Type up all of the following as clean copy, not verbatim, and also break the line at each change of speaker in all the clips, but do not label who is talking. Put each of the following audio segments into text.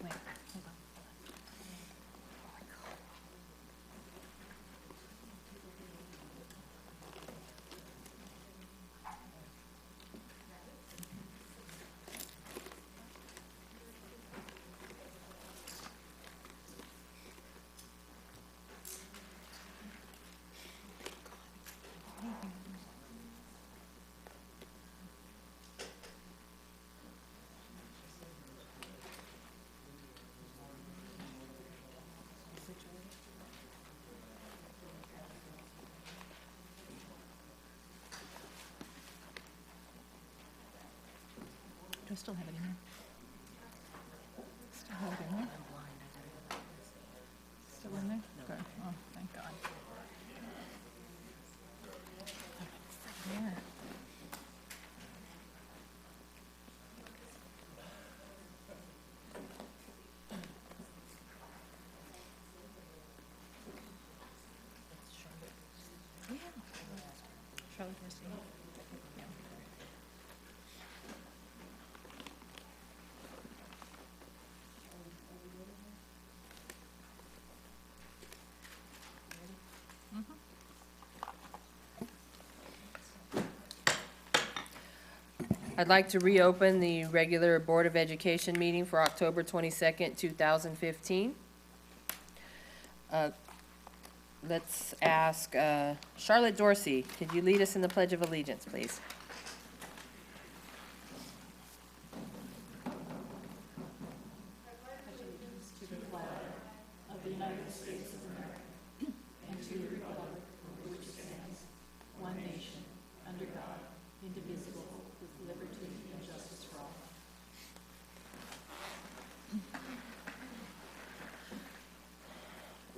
wait, hold on. Do I still have it in there? Still have it in there? Still in there? Okay. Oh, thank God. Yeah. Yeah. Charlotte was saying. Yeah.
I'd like to reopen the regular Board of Education meeting for October 22nd, 2015. Let's ask Charlotte Dorsey, could you lead us in the Pledge of Allegiance, please?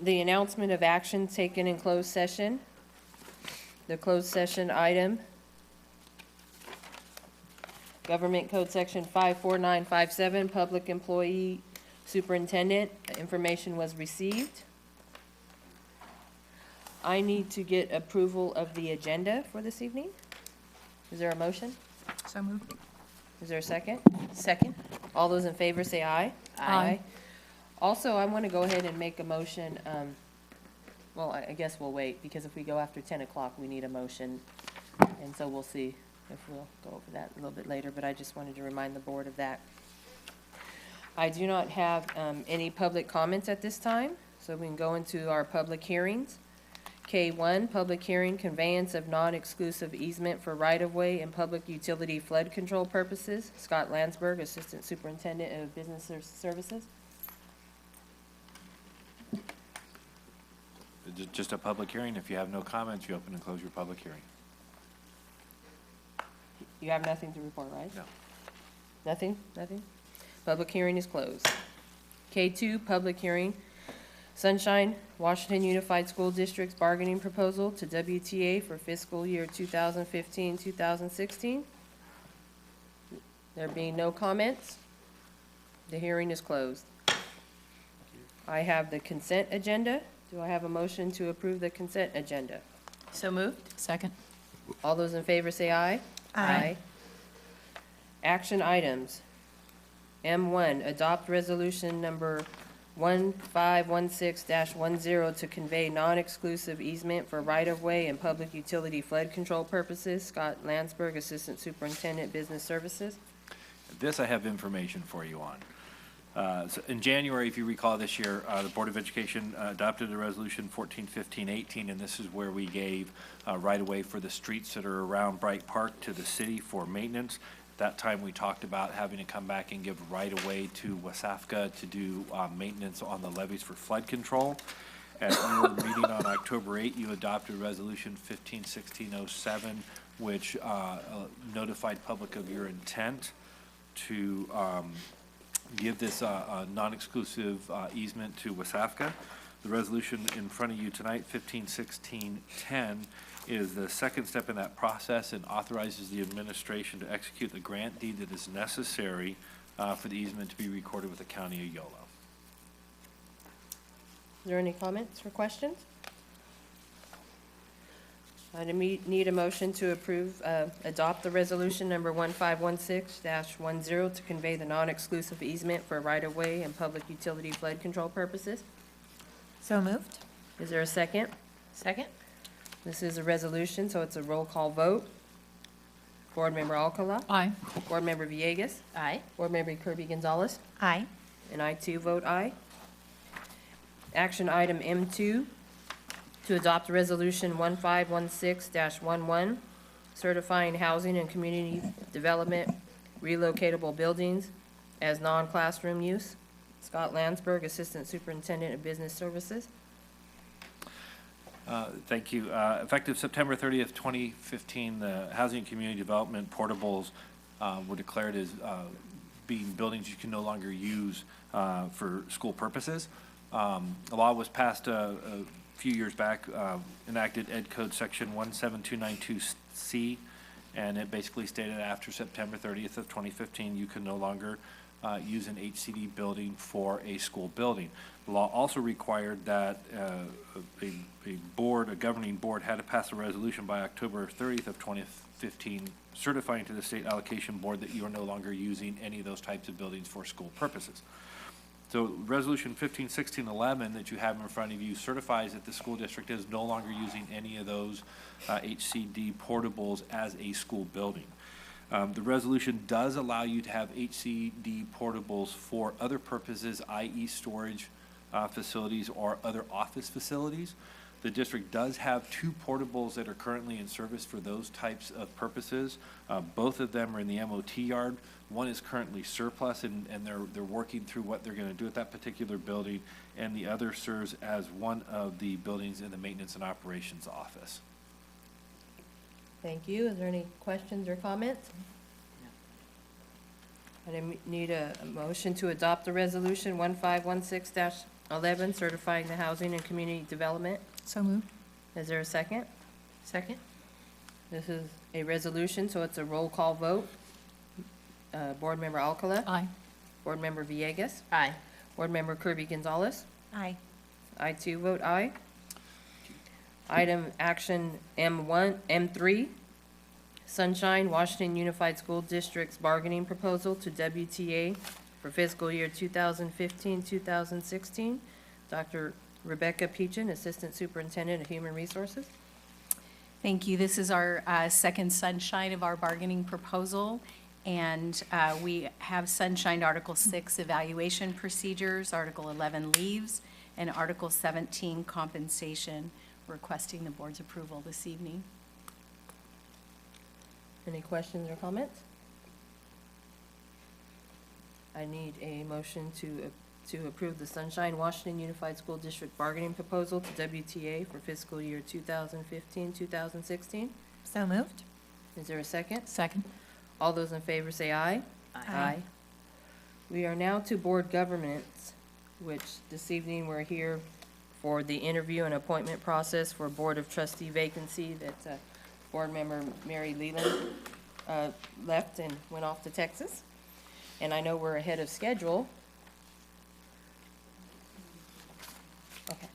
The announcement of action taken in closed session. The closed session item. Government Code Section 54957, Public Employee Superintendent. Information was received. I need to get approval of the agenda for this evening. Is there a motion?
So moved.
Is there a second?
Second.
All those in favor say aye.
Aye.
Also, I want to go ahead and make a motion, well, I guess we'll wait, because if we go after 10 o'clock, we need a motion. And so we'll see if we'll go over that a little bit later, but I just wanted to remind the board of that. I do not have any public comments at this time, so we can go into our public hearings. K1, public hearing, conveyance of non-exclusive easement for right-of-way and public utility flood control purposes. Scott Landsberg, Assistant Superintendent of Business Services.
Just a public hearing. If you have no comments, you open and close your public hearing.
You have nothing to report, right?
No.
Nothing? Nothing? Public hearing is closed. K2, public hearing, Sunshine, Washington Unified School District's bargaining proposal to WTA for fiscal year 2015-2016. There being no comments, the hearing is closed. I have the consent agenda. Do I have a motion to approve the consent agenda?
So moved. Second.
All those in favor say aye.
Aye.
Action items. M1, adopt resolution number 1516-10 to convey non-exclusive easement for right-of-way and public utility flood control purposes. Scott Landsberg, Assistant Superintendent, Business Services.
This I have information for you on. So in January, if you recall this year, the Board of Education adopted a resolution 1415-18, and this is where we gave right-of-way for the streets that are around Bright Park to the city for maintenance. At that time, we talked about having to come back and give right-of-way to Wasafka to do maintenance on the levees for flood control. At your meeting on October 8, you adopted Resolution 1516-07, which notified public of your intent to give this non-exclusive easement to Wasafka. The resolution in front of you tonight, 1516-10, is the second step in that process and authorizes the administration to execute the grant deed that is necessary for the easement to be recorded with the County of Yolo.
Is there any comments or questions? need a motion to approve, adopt the resolution number 1516-10 to convey the non-exclusive easement for right-of-way and public utility flood control purposes.
So moved.
Is there a second?
Second?
This is a resolution, so it's a roll call vote. Board Member Alcala?
Aye.
Board Member Villegas?
Aye.
Board Member Kirby Gonzalez?
Aye.
And I too vote aye. Action item M2, to adopt resolution 1516-11, certifying housing and community development relocatable buildings as non-classroom use. Scott Landsberg, Assistant Superintendent of Business Services.
Thank you. Effective September 30th, 2015, the Housing and Community Development portables were declared as being buildings you can no longer use for school purposes. A law was passed a few years back, enacted Ed Code Section 17292C, and it basically stated after September 30th of 2015, you can no longer use an HCD building for a school building. The law also required that a governing board had to pass a resolution by October 30th of 2015, certifying to the state allocation board that you are no longer using any of those types of buildings for school purposes. So Resolution 151611 that you have in front of you certifies that the school district is no longer using any of those HCD portables as a school building. The resolution does allow you to have HCD portables for other purposes, i.e. storage facilities or other office facilities. The district does have 2 portables that are currently in service for those types of purposes. Both of them are in the MOT yard. One is currently surplus, and they're working through what they're going to do with that particular building, and the other serves as one of the buildings in the maintenance and operations office.
Thank you. Is there any questions or comments? I need a motion to adopt the resolution 1516-11, certifying the housing and community development.
So moved.
Is there a second?
Second?
This is a resolution, so it's a roll call vote. Board Member Alcala?
Aye.
Board Member Villegas?
Aye.
Board Member Kirby Gonzalez?
Aye.
I too vote aye. Item action M3, Sunshine Washington Unified School District's bargaining proposal to WTA for fiscal year 2015-2016. Dr. Rebecca Peachin, Assistant Superintendent of Human Resources.
Thank you. This is our second sunshine of our bargaining proposal, and we have sunshined Article 6 evaluation procedures, Article 11 leaves, and Article 17 compensation, requesting the board's approval this evening.
Any questions or comments? I need a motion to approve the Sunshine Washington Unified School District bargaining proposal to WTA for fiscal year 2015-2016.
So moved.
Is there a second?
Second.
All those in favor say aye.
Aye.
We are now to board governance, which this evening we're here for the interview and appointment process for Board of Trustee vacancy that Board Member Mary Leland left and went off to Texas. And I know we're ahead of schedule. Okay.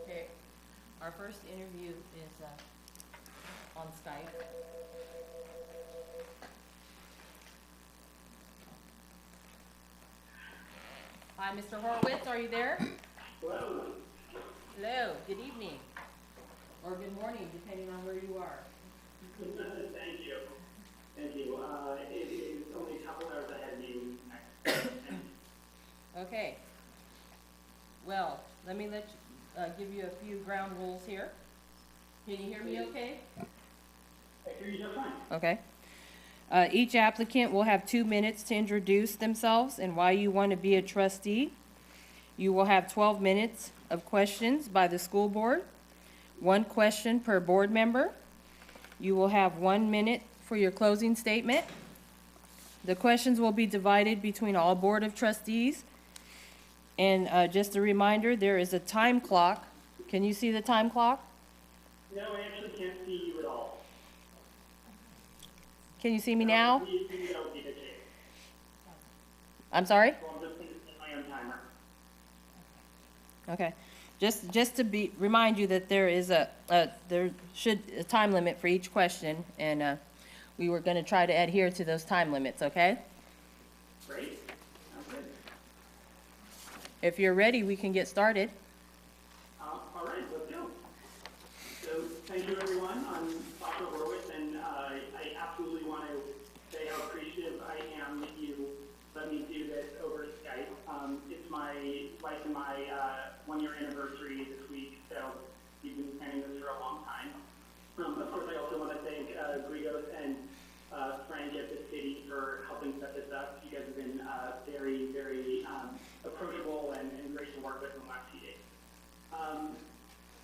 Okay, our first interview is on Skype. Hi, Mr. Horowitz, are you there? Hello. Hello, good evening. or good morning, depending on where you are.
Thank you. Thank you. It is only a couple hours ahead of you next.
Okay. Well, let me give you a few ground rules here. Can you hear me okay?
I hear you just fine.
Okay. Each applicant will have 2 minutes to introduce themselves and why you want to be a trustee. You will have 12 minutes of questions by the school board, 1 question per board member. You will have 1 minute for your closing statement. The questions will be divided between all board of trustees. And just a reminder, there is a time clock. Can you see the time clock?
No, I actually can't see you at all.
Can you see me now?
Please don't be the case.
I'm sorry?
So I'm just going to set my own timer.
Okay. Just to remind you that there is a time limit for each question, and we were going to try to adhere to those time limits, okay?
Great. Sounds good.
If you're ready, we can get started.
All right, let's go. So thank you, everyone. I'm Dr. Horowitz, and I absolutely want to say how appreciative I am that you let me do this over Skype. It's my wife and my 1-year anniversary this week, so we've been planning this for a long time. Of course, I also want to thank Grigos and Frank at the city for helping set this up. You guys have been very, very approachable and great to work with in the last few days.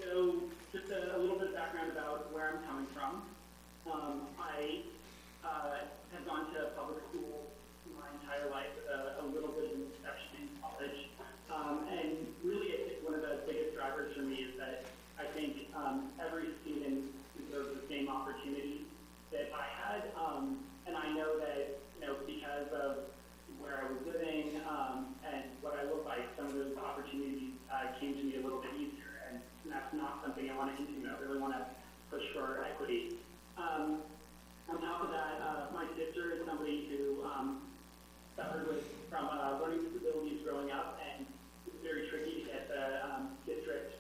So just a little bit of background about where I'm coming from. I have gone to public school my entire life, a little bit of an exception in college. And really, I think one of the biggest drivers for me is that I think every student deserves the same opportunity that I had. And I know that, because of where I was living and what I look like, some of those opportunities came to me a little bit easier. And that's not something I want to continue. I really want to push for equity. On top of that, my sister is somebody who suffered from learning disabilities growing up, and it was very tricky to get the district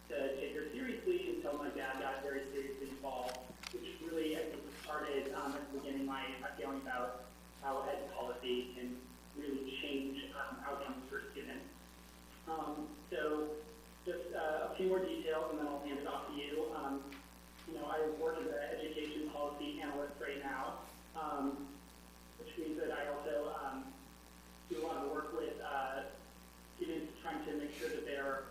to take her seriously until my dad got very seriously involved, which really, I think, started at the beginning my feeling about how ed policy can really change outcomes for students. So just a few more details, and then I'll hand it off to you. I work as an education policy analyst right now, which means that I also do a lot of work with students trying to make sure that they're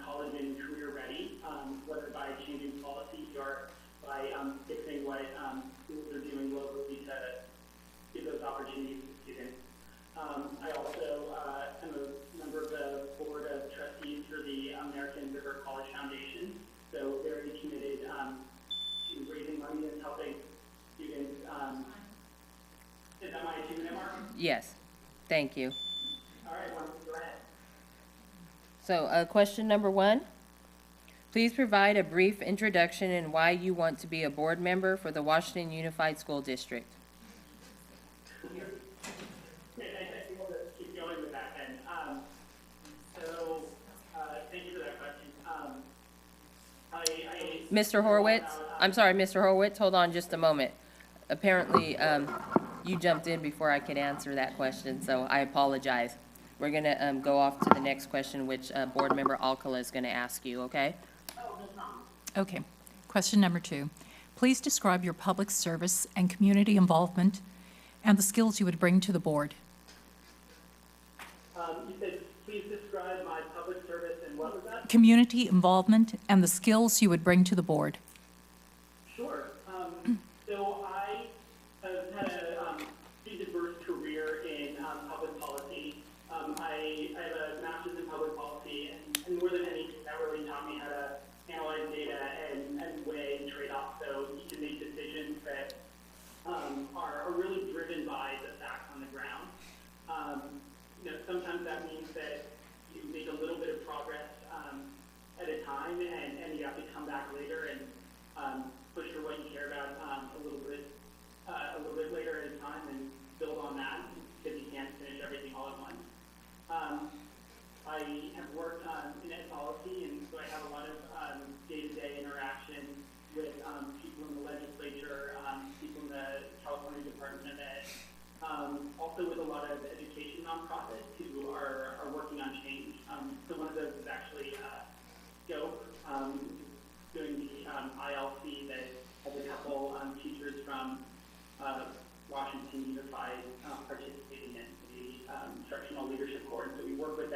college and career ready, whether by changing policies or by fixing what schools are doing locally to give those opportunities to students. I also am a member of the board of trustees for the American River College Foundation, so very committed to raising money and helping students. Is that my 2-minute mark?
Yes. Thank you.
All right, go ahead.
So, question number 1. Please provide a brief introduction and why you want to be a board member for the Washington Unified School District.
Okay, I think we'll just keep going with that then. So, thank you for that question.
Mr. Horowitz, I'm sorry, Mr. Horowitz, hold on just a moment. Apparently, you jumped in before I could answer that question, so I apologize. We're going to go off to the next question, which Board Member Alcala is going to ask you, okay?
Okay. Question number 2. Please describe your public service and community involvement and the skills you would bring to the board.
You said, please describe my public service and what was that?
Community involvement and the skills you would bring to the board.
Sure. So I have had a pretty diverse career in public policy. I have a master's in public policy, and more than anything, that really taught me how to analyze data and weigh trade-offs so you can make decisions that are really driven by the facts on the ground. Sometimes that means that you make a little bit of progress at a time, and you have to come back later and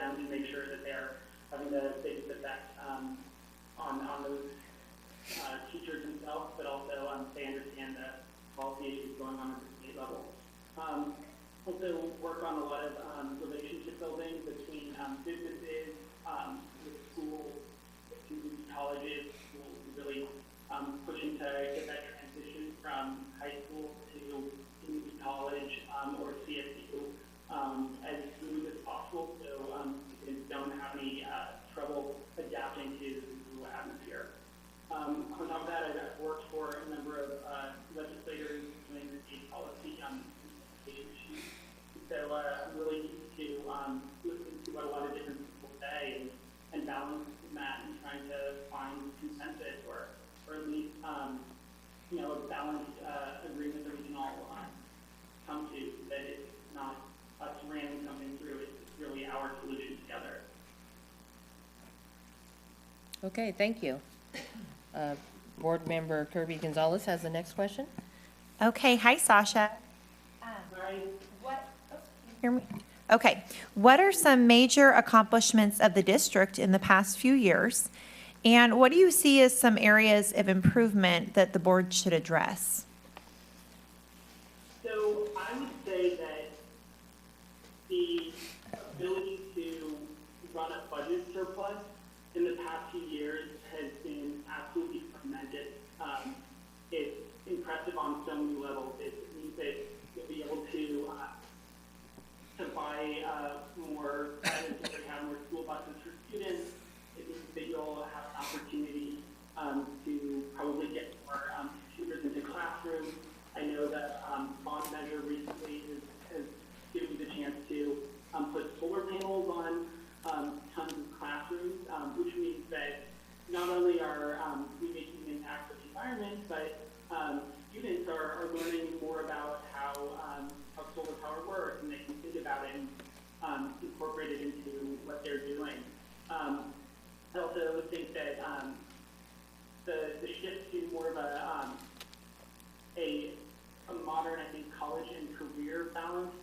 them and make sure that they're having the biggest effect on those teachers themselves, but also they understand the policy issues going on at the state level. Also work on a lot of relationship building between businesses, with schools, with community colleges, schools, really pushing to get that transition from high school to community college or CSU as smooth as possible, so students don't have any trouble adapting to the new atmosphere. On top of that, I've worked for a number of legislators doing the state policy on education issues. So I'm really used to listening to what a lot of different people say and balancing that and trying to find consensus or at least a balanced agreement that we can all come to, that it's not us ramming something through, it's really our solution together.
Okay, thank you. Board Member Kirby Gonzalez has the next question.
Okay, hi, Sasha.
Right?
Hear me? Okay, what are some major accomplishments of the district in the past few years? And what do you see as some areas of improvement that the board should address?
So I would say that the ability to run a budget surplus in the past few years has been absolutely tremendous. It's impressive on so many levels. It means that you'll be able to buy more items, to have more school buses for students. It means that you'll have an opportunity to probably get more computers into classrooms. I know that bond measure recently has given you the chance to put solar panels on tons of classrooms, which means that not only are we making an impact on the environment, but students are learning more about how solar power works, and they can think about it and incorporate it into what they're doing. I also think that the shift to more of a modern, I think, college and career balanced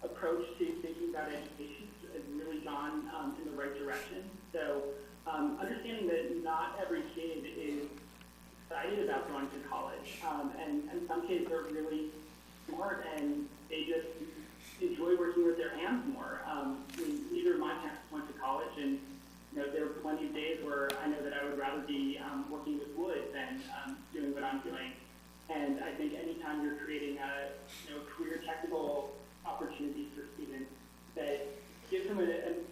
approach to thinking about education has really gone in the right direction. So understanding that not every kid is excited about going to college, and some kids are really smart and they just enjoy working with their hands more. Neither of my parents went to college, and there are plenty of days where I know that I would rather be working with wood than doing what I'm doing. And I think anytime you're creating career technical opportunities for students that gives them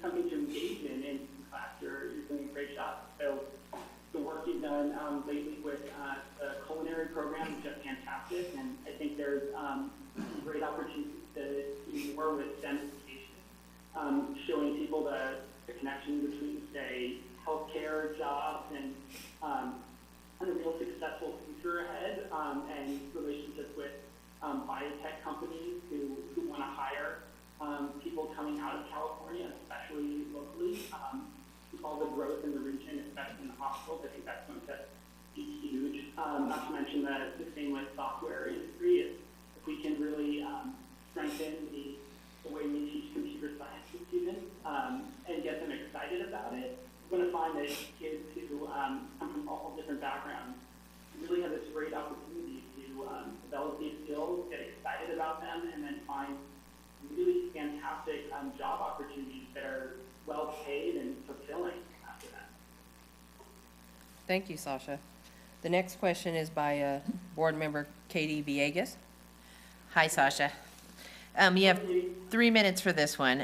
something to engage in class, you're doing a great job. So the work you've done lately with the culinary program is just fantastic, and I think there's great opportunities to do more with STEM education, showing people the connection between, say, healthcare jobs and a real successful future ahead, and relationships with biotech companies who want to hire people coming out of California, especially locally. With all the growth in the region, especially in the hospitals, I think that's going to be huge. Not to mention the same with software industry. If we can really strengthen the way we teach computer science to students and get them excited about it, we're going to find that kids who come from all different backgrounds really have this great opportunity to develop these skills, get excited about them, and then find really fantastic job opportunities that are well paid and fulfilling after that.
Thank you, Sasha. The next question is by Board Member Katie Villegas.
Hi, Sasha. You have 3 minutes for this one.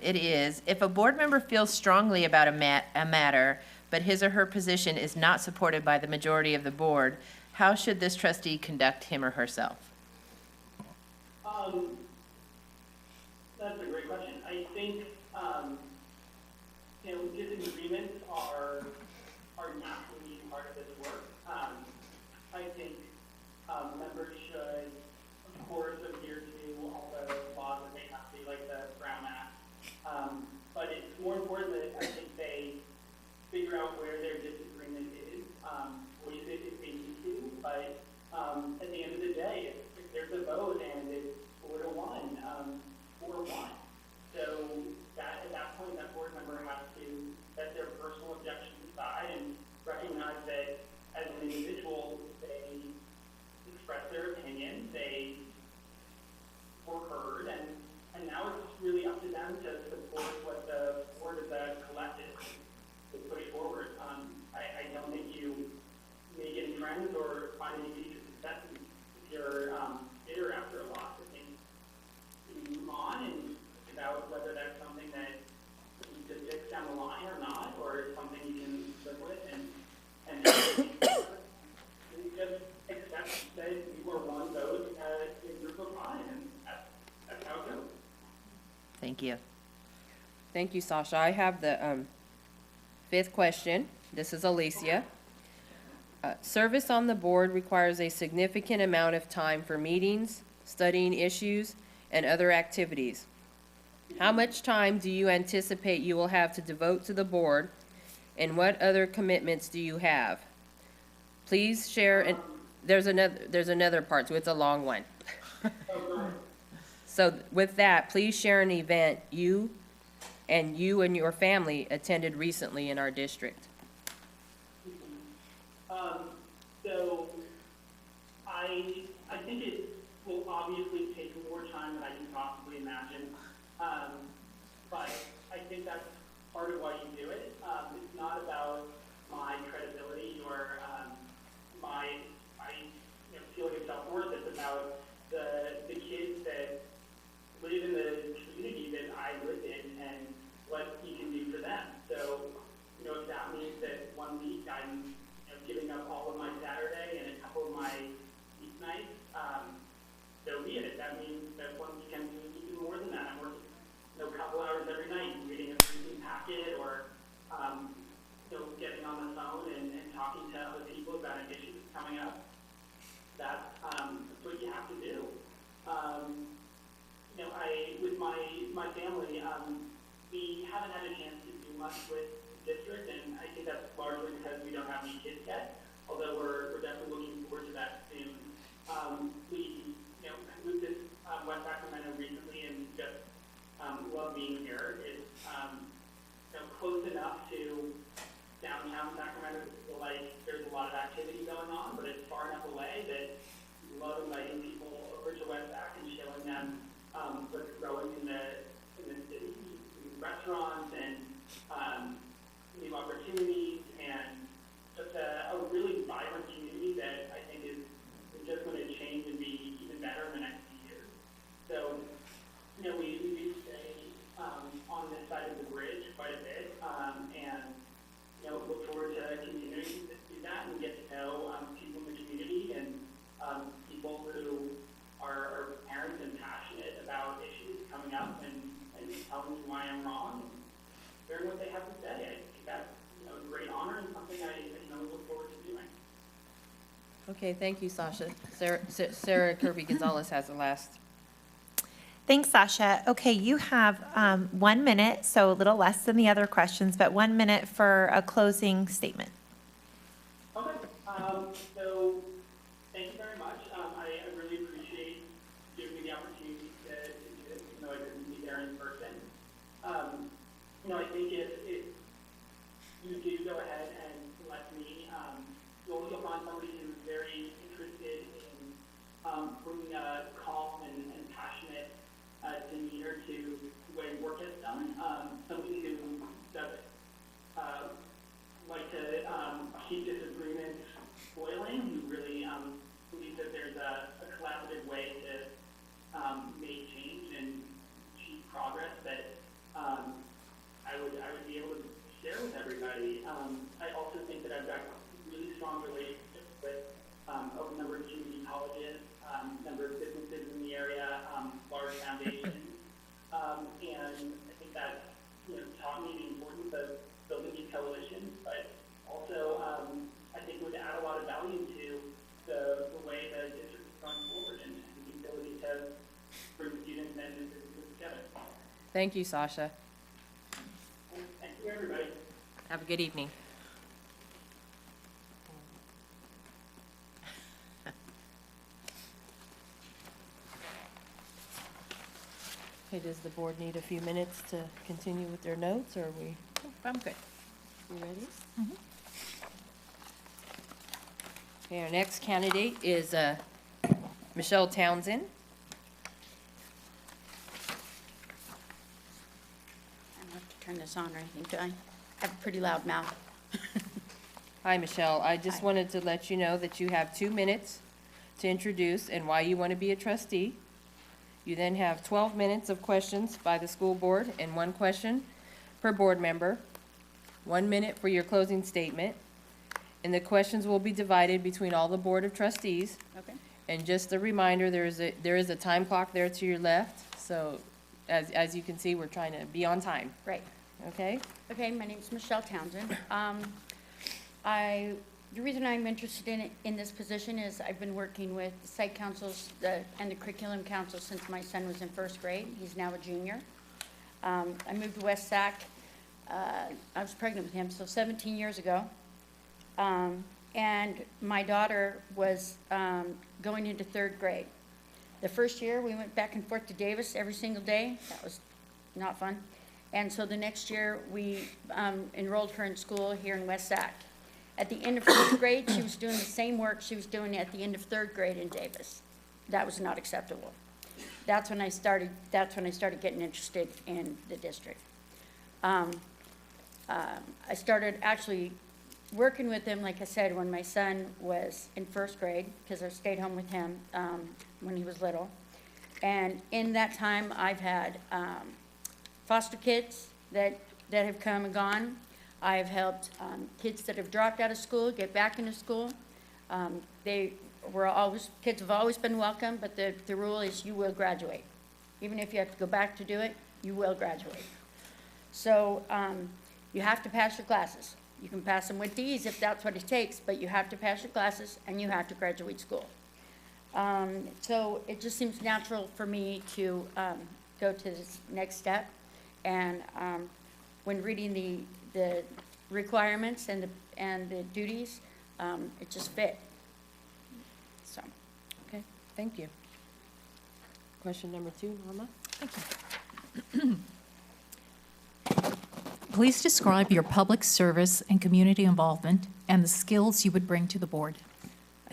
It is, if a board member feels strongly about a matter, but his or her position is not supported by the majority of the board, how should this trustee conduct him or herself?
That's a great question. I think disagreements are naturally part of this work. I think members should, of course, adhere to all the laws that they have to, like the Brown Act. But it's more important that I think they figure out where their disagreement is, voice it if they need to. But at the end of the day, if there's a vote and it's 4-1, 4-1. So that at that point, that board member
Thank you.
Thank you, Sasha. I have the fifth question. This is Alicia. Service on the board requires a significant amount of time for meetings, studying issues, and other activities. How much time do you anticipate you will have to devote to the board, and what other commitments do you have? Please share, and there's another part, so it's a long one. So with that, please share an event you and your family attended recently in our district.
So I think it will obviously take more time than I can possibly imagine. But I think that's part of why you do it. It's not about my credibility or my feeling of self-worth. It's about the kids that live in the community that I live in and what you can do for them. So, if that means that 1 week I'm giving up all of my Saturday and a couple of my weeknights, so be it. That means that 1 weekend is even more than that. I'm working a couple hours every night reading a briefing packet or getting on the phone and talking to other people about an issue that's coming up. That's what you have to do. With my family, we haven't had a chance to do much with the district, and I think that's largely because we don't have any kids yet, although we're definitely looking forward to that soon. We moved to West Sacramento recently and just love being here. It's close enough to downtown Sacramento to feel like there's a lot of activity going on, but it's far enough away that we love inviting people over to West Sac and showing them what's growing in the city, restaurants and new opportunities, and just a really vibrant community that I think is just going to change and be even better in the next few years. So, we do stay on this side of the bridge quite a bit, and look forward to continuing to do that and get to know people in the community and people who are parents and passionate about issues coming up and telling me why I'm wrong and hearing what they have to say. I think that's a great honor and something I look forward to doing.
Okay, thank you, Sasha. Sarah Kirby Gonzalez has the last.
Thanks, Sasha. Okay, you have 1 minute, so a little less than the other questions, but 1 minute for a closing statement.
Okay, so thank you very much. I really appreciate giving me the opportunity to do this, even though I couldn't be there in person. I think if you do go ahead and select me, you'll find somebody who's very interested in bringing a calm and passionate demeanor to the way work is done. Somebody who doesn't like to keep disagreements boiling, who really believes that there's a collaborative way to make change and achieve progress that I would be able to share with everybody. I also think that I've got really strong relationships with a number of community colleges, number of businesses in the area, large foundations, and I think that taught me the importance of building these coalitions, but also I think it would add a lot of value to the way the district is going forward and the ability to bring students and businesses together.
Thank you, Sasha.
Thank you, everybody.
Have a good evening. Okay, does the board need a few minutes to continue with their notes, or are we
I'm good.
ready? Okay, our next candidate is Michelle Townsend.
I don't have to turn this on or anything, do I? I have a pretty loud mouth.
Hi, Michelle. I just
Hi.
wanted to let you know that you have 2 minutes to introduce and why you want to be a trustee. You then have 12 minutes of questions by the school board and 1 question per board member, 1 minute for your closing statement, and the questions will be divided between all the board of trustees.
Okay.
And just a reminder, there is a time clock there to your left, so as you can see, we're trying to be on time,
Right.
okay?
Okay, my name's Michelle Townsend. The reason I'm interested in this position is I've been working with the site councils and the curriculum council since my son was in first grade. He's now a junior. I moved to West Sac. I was pregnant with him, so 17 years ago. And my daughter was going into third grade. The first year, we went back and forth to Davis every single day. That was not fun. And so the next year, we enrolled her in school here in West Sac. At the end of first grade, she was doing the same work she was doing at the end of third grade in Davis. That was not acceptable. That's when I started getting interested in the district. I started actually working with them, like I said, when my son was in first grade, because I stayed home with him when he was little. And in that time, I've had foster kids that have come and gone. I've helped kids that have dropped out of school get back into school. Kids have always been welcome, but the rule is you will graduate. Even if you have to go back to do it, you will graduate. So you have to pass your classes. You can pass them with D's if that's what it takes, but you have to pass your classes and you have to graduate school. So it just seems natural for me to go to this next step. And when reading the requirements and the duties, it just fit. So,
Okay, thank you. Question number 2, Norma?
Please describe your public service and community involvement and the skills you would bring to the board.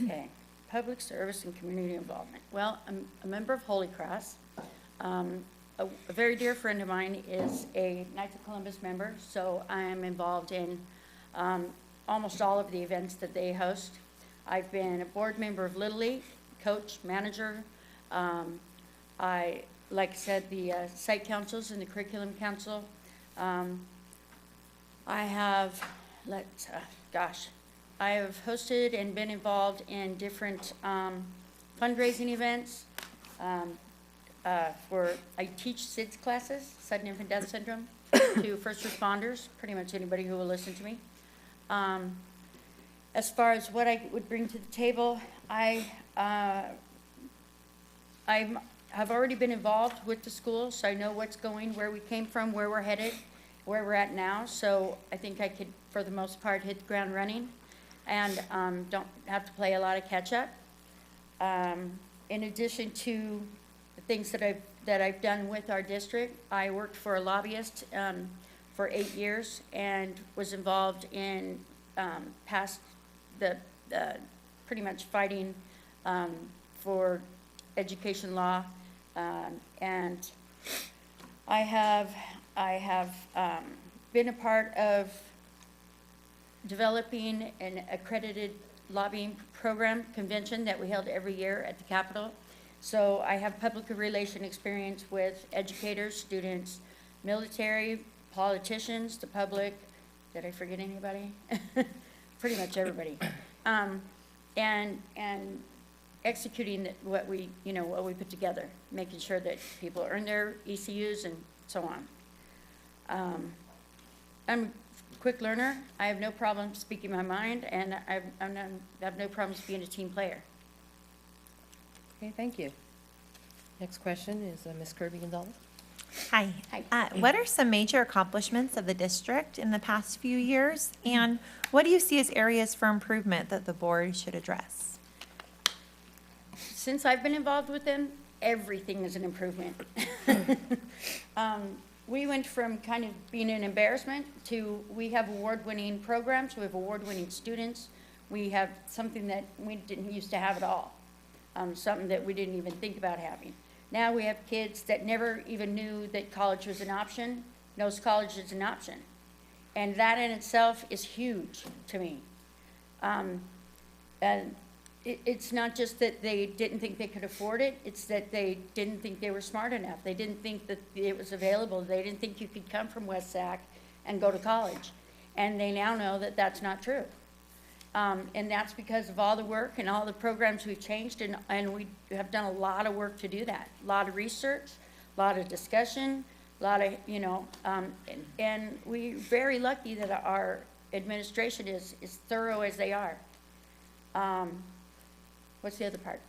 okay, public service and community involvement. Well, I'm a member of Holy Cross. A very dear friend of mine is a Knights of Columbus member, so I am involved in almost all of the events that they host. I've been a board member of Little League, coach, manager. Like I said, the site councils and the curriculum council. I have, I have hosted and been involved in different fundraising events. I teach SIDS classes, sudden infant death syndrome, to first responders, pretty much anybody who will listen to me. As far as what I would bring to the table, I have already been involved with the school, so I know what's going, where we came from, where we're headed, where we're at now. So I think I could, for the most part, hit the ground running and don't have to play a lot of catch up. In addition to the things that I've done with our district, I worked for a lobbyist for 8 years and was involved in pretty much fighting for education law, and I have been a part of developing an accredited lobbying program convention that we held every year at the Capitol. So I have public relation experience with educators, students, military, politicians, the public. Did I forget anybody? Pretty much everybody. And executing what we put together, making sure that people earn their ECUs and so on. I'm a quick learner. I have no problem speaking my mind, and I have no problems being a team player.
Okay, thank you. Next question is Ms. Kirby Gonzalez.
Hi.
Hi.
What are some major accomplishments of the district in the past few years? And what do you see as areas for improvement that the board should address?
Since I've been involved with them, everything is an improvement. We went from kind of being an embarrassment to we have award-winning programs, we have award-winning students, we have something that we didn't used to have at all, something that we didn't even think about having. Now we have kids that never even knew that college was an option, knows college is an option. And that in itself is huge to me. And it's not just that they didn't think they could afford it, it's that they didn't think they were smart enough. They didn't think that it was available. They didn't think you could come from West Sac and go to college. And they now know that that's not true. And that's because of all the work and all the programs we've changed, and we have done a lot of work to do that. A lot of research, a lot of discussion, a lot of, and we're very lucky that our administration is thorough as they are. What's the other part?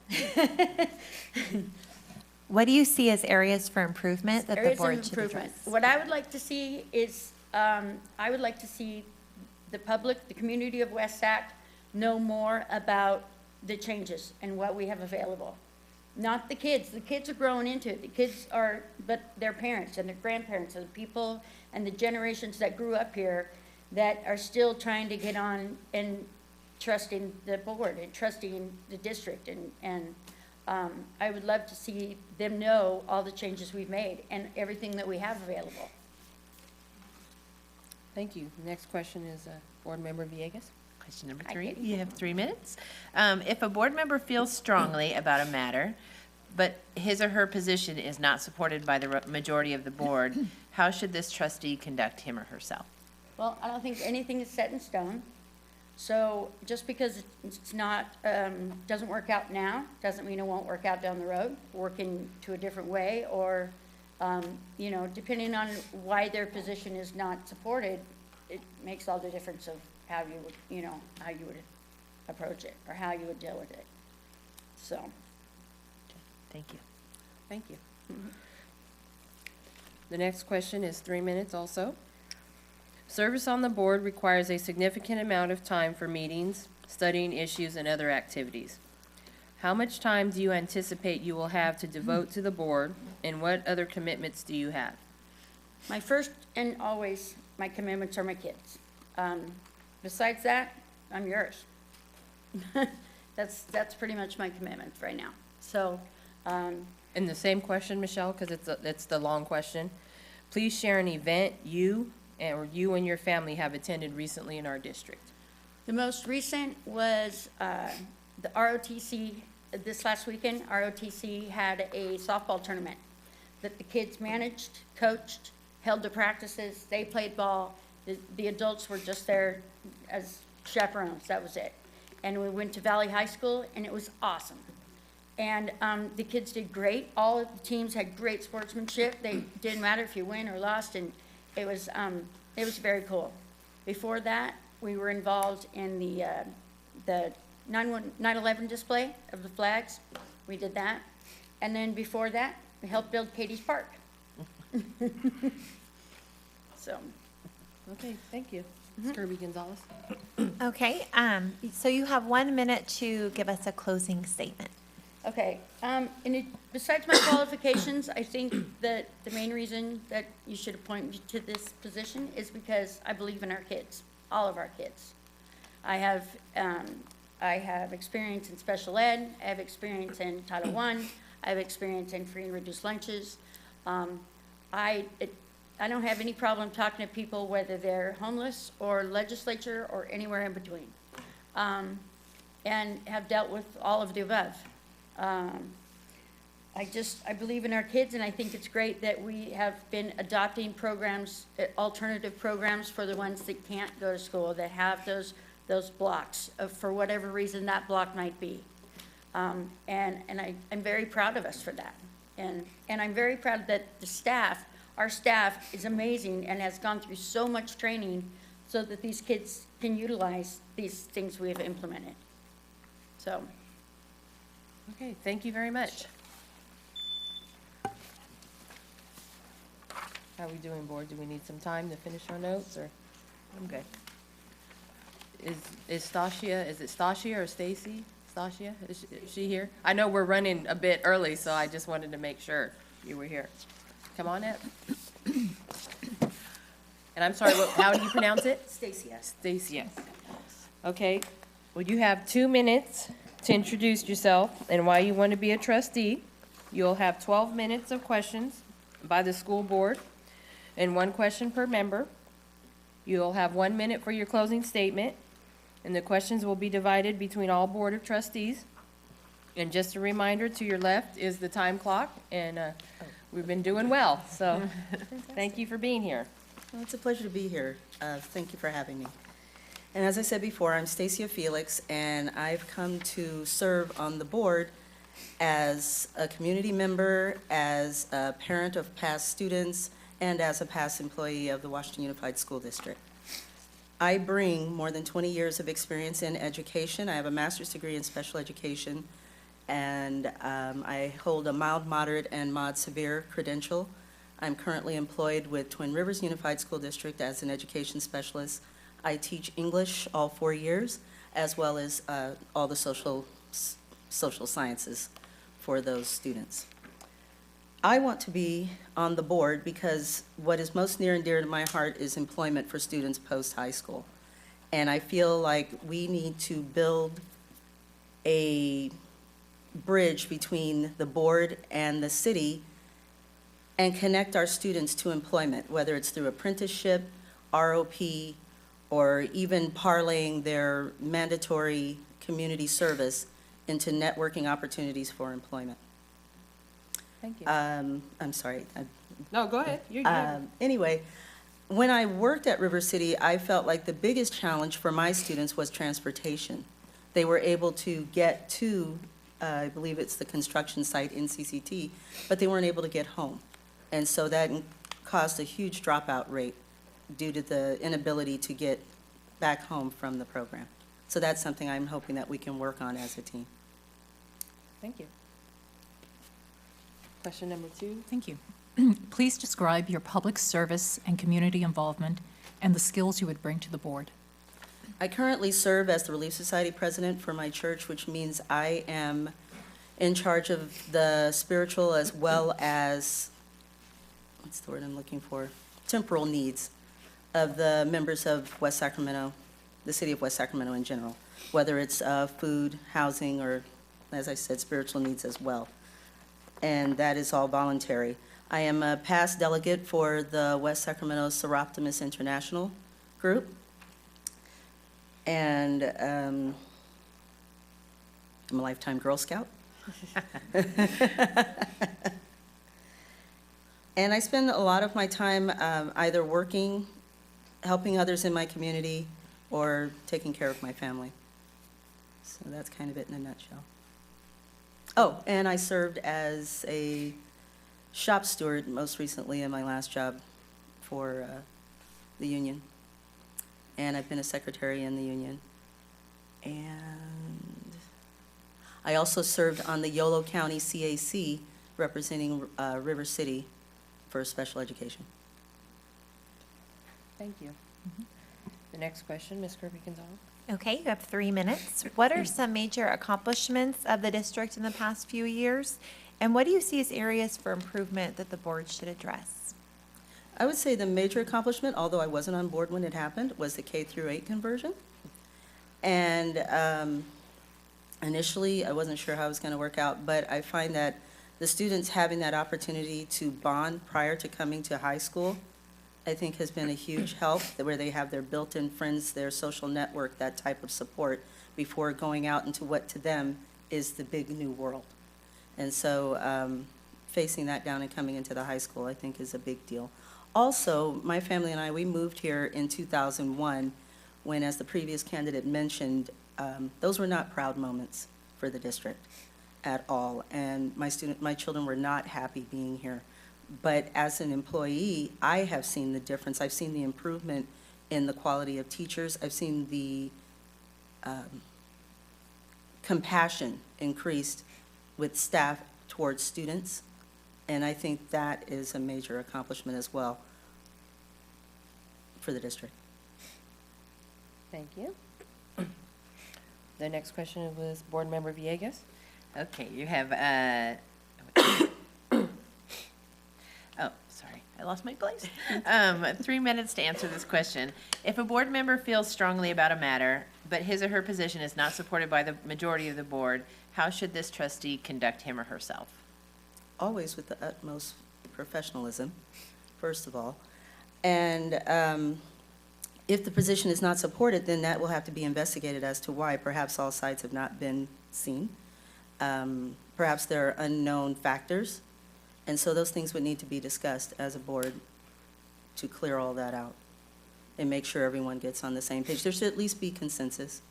What do you see as areas for improvement that the
Areas of
board should
improvement.
address?
What I would like to see is, I would like to see the public, the community of West Sac, know more about the changes and what we have available. Not the kids. The kids are growing into it. The kids are, but their parents and their grandparents and the people and the generations that grew up here that are still trying to get on and trusting the board and trusting the district. And I would love to see them know all the changes we've made and everything that we have available.
Thank you. Next question is Board Member Villegas.
Question number
Hi,
3,
Katie.
you have 3 minutes. If a board member feels strongly about a matter, but his or her position is not supported by the majority of the board, how should this trustee conduct him or herself?
Well, I don't think anything is set in stone. So just because it's not, doesn't work out now, doesn't mean it won't work out down the road, working to a different way, or, depending on why their position is not supported, it makes all the difference of how you would, how you would approach it, or how you would deal with it. So,
Thank you.
Thank you. The next question is 3 minutes also. Service on the board requires a significant amount of time for meetings, studying issues, and other activities. How much time do you anticipate you will have to devote to the board, and what other commitments do you have?
my first and always, my commitments are my kids. Besides that, I'm yours. That's pretty much my commitment right now. So,
And the same question, Michelle, because it's the long question. Please share an event you and your family have attended recently in our district.
the most recent was the ROTC. This last weekend, ROTC had a softball tournament that the kids managed, coached, held the practices. They played ball. The adults were just there as chaperones. That was it. And we went to Valley High School, and it was awesome. And the kids did great. All of the teams had great sportsmanship. They didn't matter if you win or lost, and it was very cool. Before that, we were involved in the 9/11 display of the flags. We did that. And then before that, we helped build Katie's Park. So,
Okay, thank you. Ms. Kirby Gonzalez.
Okay, so you have 1 minute to give us a closing statement.
okay. Besides my qualifications, I think that the main reason that you should appoint me to this position is because I believe in our kids, all of our kids. I have experience in special ed, I have experience in Title I, I have experience in free and reduced lunches. I don't have any problem talking to people, whether they're homeless or legislature or anywhere in between, and have dealt with all of the above. I believe in our kids, and I think it's great that we have been adopting programs, alternative programs for the ones that can't go to school, that have those blocks, for whatever reason that block might be. And I'm very proud of us for that. And I'm very proud that our staff is amazing and has gone through so much training so that these kids can utilize these things we have implemented. So,
Okay, thank you very much. How are we doing, board? Do we need some time to finish our notes, or?
I'm good.
Is Stasia, is it Stasia or Stacy? Stasia, is she here? I know we're running a bit early, so I just wanted to make sure you were here. Come on up. And I'm sorry, how do you pronounce it?
Stacy, yes.
Stacia. Okay, well, you have 2 minutes to introduce yourself and why you want to be a trustee. You'll have 12 minutes of questions by the school board and 1 question per member. You'll have 1 minute for your closing statement, and the questions will be divided between all Board of Trustees. And just a reminder, to your left is the time clock, and we've been doing well, so thank you for being here.
Well, it's a pleasure to be here. Thank you for having me. And as I said before, I'm Stacia Felix, and I've come to serve on the board as a community member, as a parent of past students, and as a past employee of the Washington Unified School District. I bring more than 20 years of experience in education. I have a master's degree in special education, and I hold a mild, moderate, and mod severe credential. I'm currently employed with Twin Rivers Unified School District as an education specialist. I teach English all 4 years, as well as all the social sciences for those students. I want to be on the board because what is most near and dear to my heart is employment for students post-high school. And I feel like we need to build a bridge between the board and the city and connect our students to employment, whether it's through apprenticeship, ROP, or even parlaying their mandatory community service into networking opportunities for employment.
Thank you.
I'm sorry.
No, go ahead.
Anyway, when I worked at River City, I felt like the biggest challenge for my students was transportation. They were able to get to, I believe it's the construction site in CCT, but they weren't able to get home. And so that caused a huge dropout rate due to the inability to get back home from the program. So that's something I'm hoping that we can work on as a team.
Thank you. Question number 2.
Thank you. Please describe your public service and community involvement and the skills you would bring to the board.
I currently serve as the Relief Society president for my church, which means I am in charge of the spiritual as well as, what's the word I'm looking for? Temporal needs of the members of West Sacramento, the city of West Sacramento in general, whether it's food, housing, or, as I said, spiritual needs as well. And that is all voluntary. I am a past delegate for the West Sacramento Seroptimus International group. And I'm a lifetime Girl Scout. And I spend a lot of my time either working, helping others in my community, or taking care of my family. So that's kind of it in a nutshell. Oh, and I served as a shop steward most recently in my last job for the union. And I've been a secretary in the union. And I also served on the Yolo County CAC representing River City for special education.
Thank you. The next question, Ms. Kirby-Gonzalez.
Okay, you have 3 minutes. What are some major accomplishments of the district in the past few years? And what do you see as areas for improvement that the board should address?
I would say the major accomplishment, although I wasn't on board when it happened, was the K-8 conversion. And initially, I wasn't sure how it was going to work out, but I find that the students having that opportunity to bond prior to coming to high school, I think has been a huge help, where they have their built-in friends, their social network, that type of support before going out into what to them is the big new world. And so facing that down and coming into the high school, I think, is a big deal. Also, my family and I, we moved here in 2001 when, as the previous candidate mentioned, those were not proud moments for the district at all. And my children were not happy being here. But as an employee, I have seen the difference. I've seen the improvement in the quality of teachers. I've seen the compassion increased with staff towards students. And I think that is a major accomplishment as well for the district.
Thank you. The next question was Board Member Villegas.
Okay, you have, oh, sorry, I lost my place. 3 minutes to answer this question. If a board member feels strongly about a matter, but his or her position is not supported by the majority of the board, how should this trustee conduct him or herself?
Always with the utmost professionalism, first of all. And if the position is not supported, then that will have to be investigated as to why. Perhaps all sides have not been seen. Perhaps there are unknown factors. And so those things would need to be discussed as a board to clear all that out and make sure everyone gets on the same page. There should at least be consensus,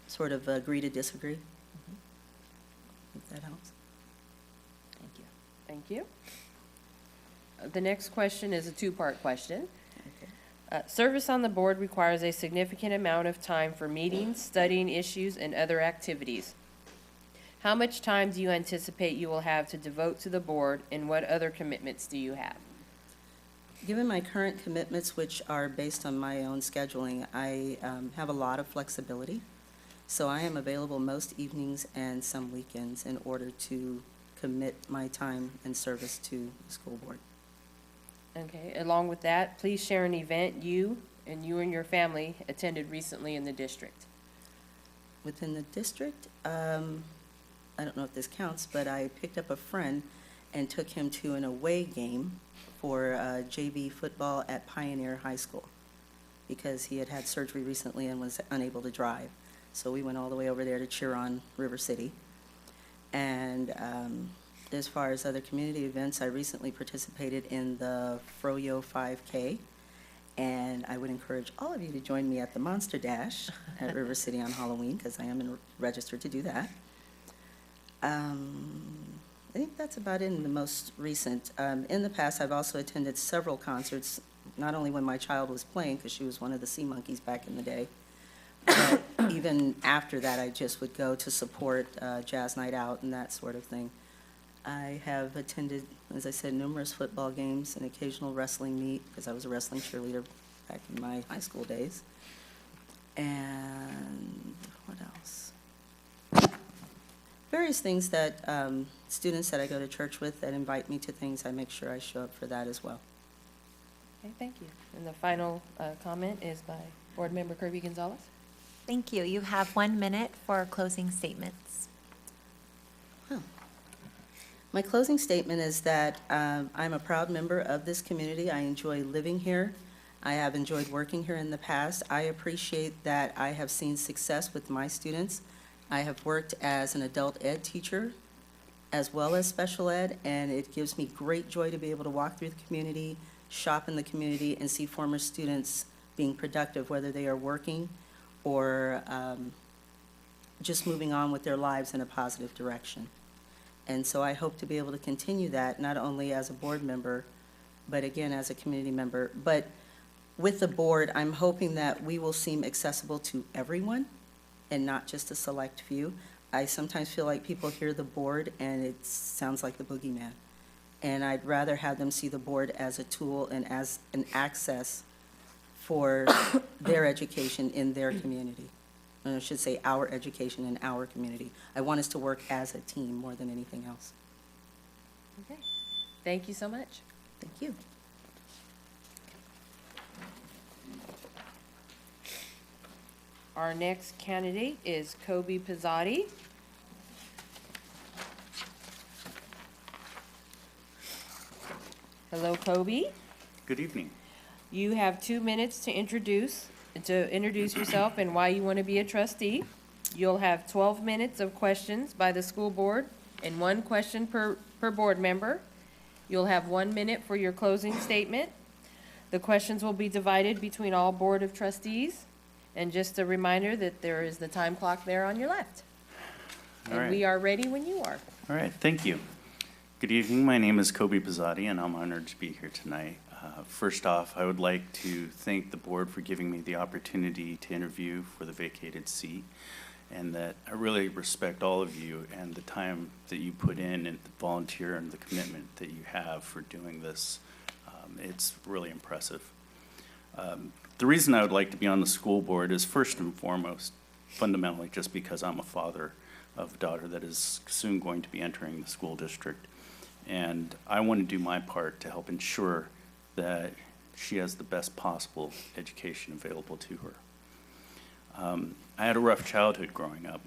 sort of agree to disagree. if that helps.
Thank you.
Thank you. The next question is a two-part question. Service on the board requires a significant amount of time for meetings, studying issues, and other activities. How much time do you anticipate you will have to devote to the board, and what other commitments do you have?
Given my current commitments, which are based on my own scheduling, I have a lot of flexibility. So I am available most evenings and some weekends in order to commit my time and service to the school board.
Okay, along with that, please share an event you and your family attended recently in the district.
Within the district, I don't know if this counts, but I picked up a friend and took him to an away game for JV football at Pioneer High School because he had had surgery recently and was unable to drive. So we went all the way over there to cheer on River City. And as far as other community events, I recently participated in the Froyo 5K. And I would encourage all of you to join me at the Monster Dash at River City on Halloween, because I am registered to do that. I think that's about it in the most recent. In the past, I've also attended several concerts, not only when my child was playing, because she was one of the Sea Monkeys back in the day, but even after that, I just would go to support Jazz Night Out and that sort of thing. I have attended, as I said, numerous football games and occasional wrestling meet, because I was a wrestling cheerleader back in my high school days. And what else? Various things that students that I go to church with that invite me to things, I make sure I show up for that as well.
Okay, thank you. And the final comment is by Board Member Kirby Gonzalez.
Thank you. You have 1 minute for closing statements.
My closing statement is that I'm a proud member of this community. I enjoy living here. I have enjoyed working here in the past. I appreciate that I have seen success with my students. I have worked as an adult ed teacher as well as special ed, and it gives me great joy to be able to walk through the community, shop in the community, and see former students being productive, whether they are working or just moving on with their lives in a positive direction. And so I hope to be able to continue that, not only as a board member, but again, as a community member. But with the board, I'm hoping that we will seem accessible to everyone and not just a select few. I sometimes feel like people hear the board and it sounds like the boogeyman. And I'd rather have them see the board as a tool and as an access for their education in their community. And I should say our education in our community. I want us to work as a team more than anything else.
Okay, thank you so much.
Thank you.
Our next candidate is Kobe Pizzotti. Hello, Kobe.
Good evening.
You have 2 minutes to introduce yourself and why you want to be a trustee. You'll have 12 minutes of questions by the school board and 1 question per board member. You'll have 1 minute for your closing statement. The questions will be divided between all board of trustees. And just a reminder that there is the time clock there on your left.
All
And
right.
we are ready when you are.
All right, thank you. Good evening, my name is Kobe Pizzotti, and I'm honored to be here tonight. First off, I would like to thank the board for giving me the opportunity to interview for the vacated seat, and that I really respect all of you and the time that you put in and the volunteer and the commitment that you have for doing this. It's really impressive. The reason I would like to be on the school board is first and foremost, fundamentally, just because I'm a father of a daughter that is soon going to be entering the school district. And I want to do my part to help ensure that she has the best possible education available to her. I had a rough childhood growing up,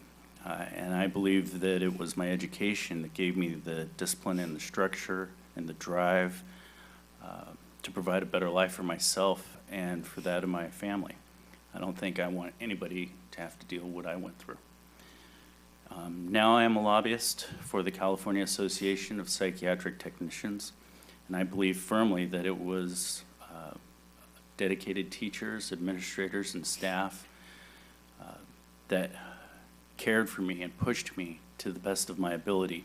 and I believe that it was my education that gave me the discipline and the structure and the drive to provide a better life for myself and for that of my family. I don't think I want anybody to have to deal with what I went through. Now I am a lobbyist for the California Association of Psychiatric Technicians, and I believe firmly that it was dedicated teachers, administrators, and staff that cared for me and pushed me to the best of my ability.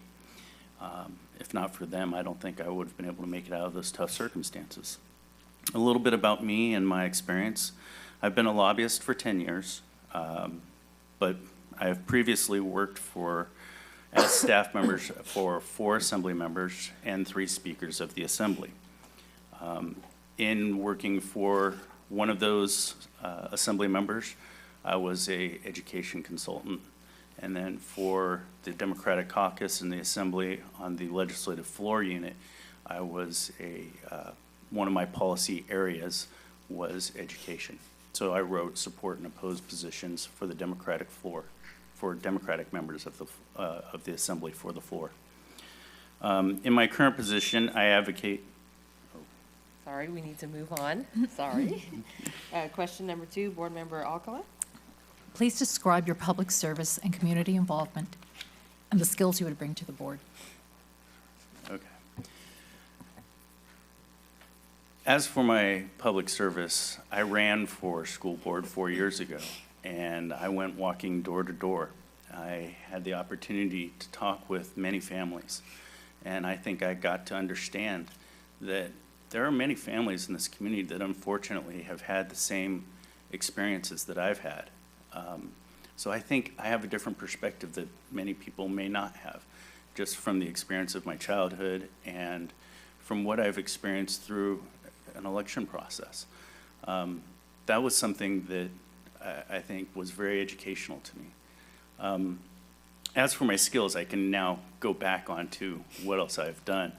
If not for them, I don't think I would have been able to make it out of those tough circumstances. A little bit about me and my experience. I've been a lobbyist for 10 years, but I have previously worked as staff members for 4 assembly members and 3 speakers of the assembly. In working for one of those assembly members, I was a education consultant. And then for the Democratic caucus in the assembly on the legislative floor unit, I was one of my policy areas was education. So I wrote support and opposed positions for the Democratic floor, for Democratic members of the assembly for the floor. In my current position, I advocate.
Sorry, we need to move on. Sorry. Question number 2, Board Member Alcala.
Please describe your public service and community involvement and the skills you would bring to the board.
Okay. As for my public service, I ran for school board 4 years ago, and I went walking door to door. I had the opportunity to talk with many families, and I think I got to understand that there are many families in this community that unfortunately have had the same experiences that I've had. So I think I have a different perspective that many people may not have, just from the experience of my childhood and from what I've experienced through an election process. That was something that I think was very educational to me. As for my skills, I can now go back onto what else I've done.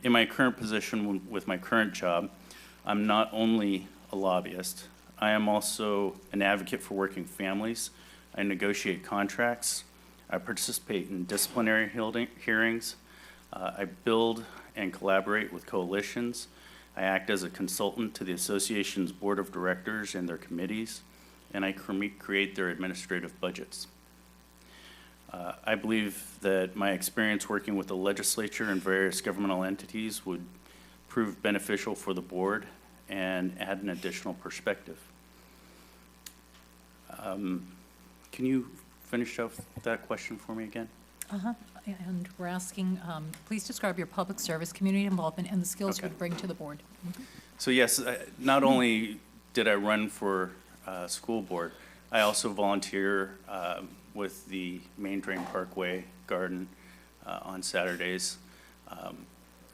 In my current position with my current job, I'm not only a lobbyist, I am also an advocate for working families. I negotiate contracts. I participate in disciplinary hearings. I build and collaborate with coalitions. I act as a consultant to the association's board of directors and their committees, and I create their administrative budgets. I believe that my experience working with the legislature and various governmental entities would prove beneficial for the board and add an additional perspective. Can you finish up that question for me again?
And we're asking, please describe your public service, community involvement, and the skills you would bring to the board.
So yes, not only did I run for school board, I also volunteer with the Main Drain Parkway Garden on Saturdays.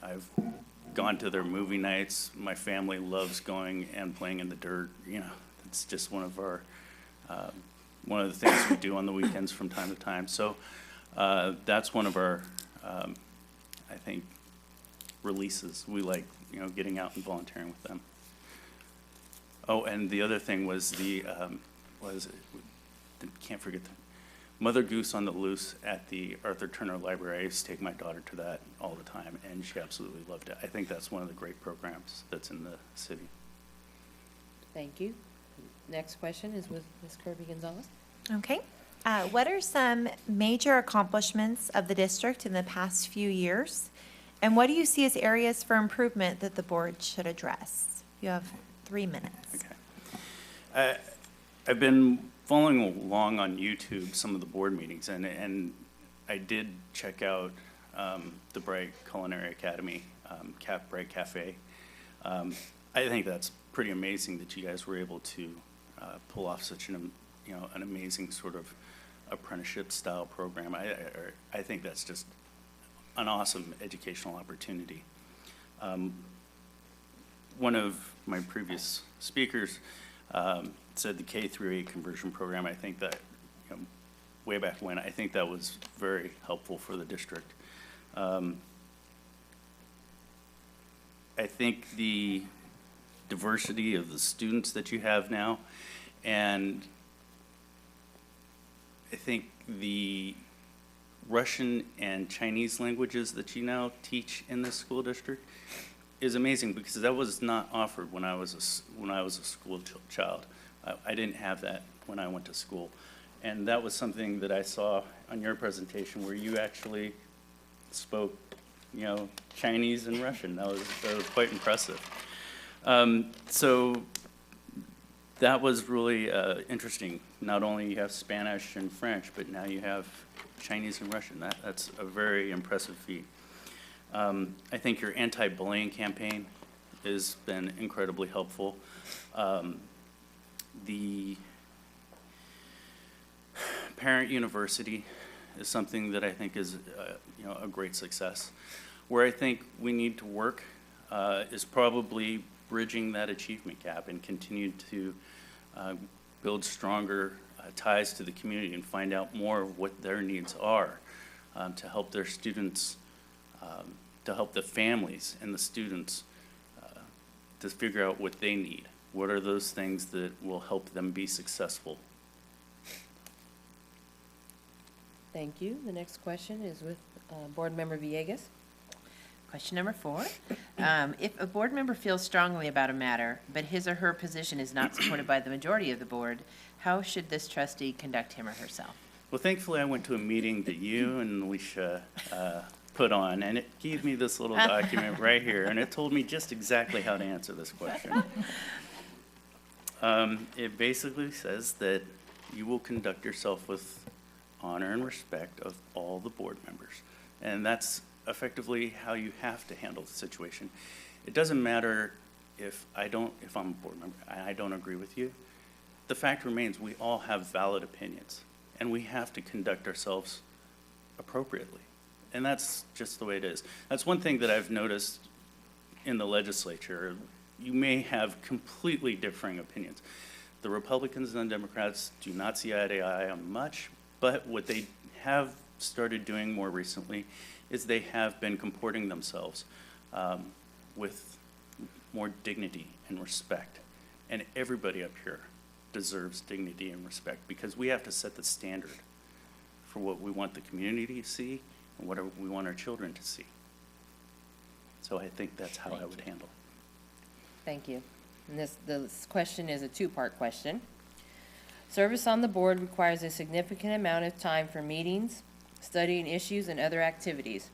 I've gone to their movie nights. My family loves going and playing in the dirt. You know, it's just one of the things we do on the weekends from time to time. So that's one of our, I think, releases. We like, getting out and volunteering with them. Oh, and the other thing was can't forget the Mother Goose on the Loose at the Arthur Turner Library. I used to take my daughter to that all the time, and she absolutely loved it. I think that's one of the great programs that's in the city.
Thank you. Next question is with Ms. Kirby Gonzalez.
Okay. What are some major accomplishments of the district in the past few years? And what do you see as areas for improvement that the board should address? You have 3 minutes.
Okay. I've been following along on YouTube some of the board meetings, and I did check out the Bright Culinary Academy, Bright Cafe. I think that's pretty amazing that you guys were able to pull off such an amazing sort of apprenticeship style program. I think that's just an awesome educational opportunity. One of my previous speakers said the K through 8 conversion program. I think that way back when, I think that was very helpful for the district. I think the diversity of the students that you have now, and I think the Russian and Chinese languages that you now teach in this school district is amazing, because that was not offered when I was a school child. I didn't have that when I went to school, and that was something that I saw on your presentation where you actually spoke, Chinese and Russian. That was quite impressive. So That was really interesting. Not only you have Spanish and French, but now you have Chinese and Russian. That's a very impressive feat. I think your anti-bullying campaign has been incredibly helpful. The parent university is something that I think is a great success. Where I think we need to work is probably bridging that achievement gap and continue to build stronger ties to the community and find out more of what their needs are to help their students, to help the families and the students to figure out what they need. What are those things that will help them be successful?
Thank you. The next question is with Board Member Villegas.
Question number 4. If a board member feels strongly about a matter, but his or her position is not supported by the majority of the board, how should this trustee conduct him or herself?
Well, thankfully, I went to a meeting that you and Alicia put on, and it gave me this little document right here, and it told me just exactly how to answer this question. It basically says that you will conduct yourself with honor and respect of all the board members, and that's effectively how you have to handle the situation. It doesn't matter if I'm a board member, I don't agree with you. The fact remains, we all have valid opinions, and we have to conduct ourselves appropriately. And that's just the way it is. That's one thing that I've noticed in the legislature. You may have completely differing opinions. The Republicans and the Democrats do not see eye to eye on much, but what they have started doing more recently is they have been comporting themselves with more dignity and respect. And everybody up here deserves dignity and respect because we have to set the standard for what we want the community to see and what we want our children to see. So I think that's how I would handle it.
Thank you. And this question is a two-part question. Service on the board requires a significant amount of time for meetings, studying issues, and other activities.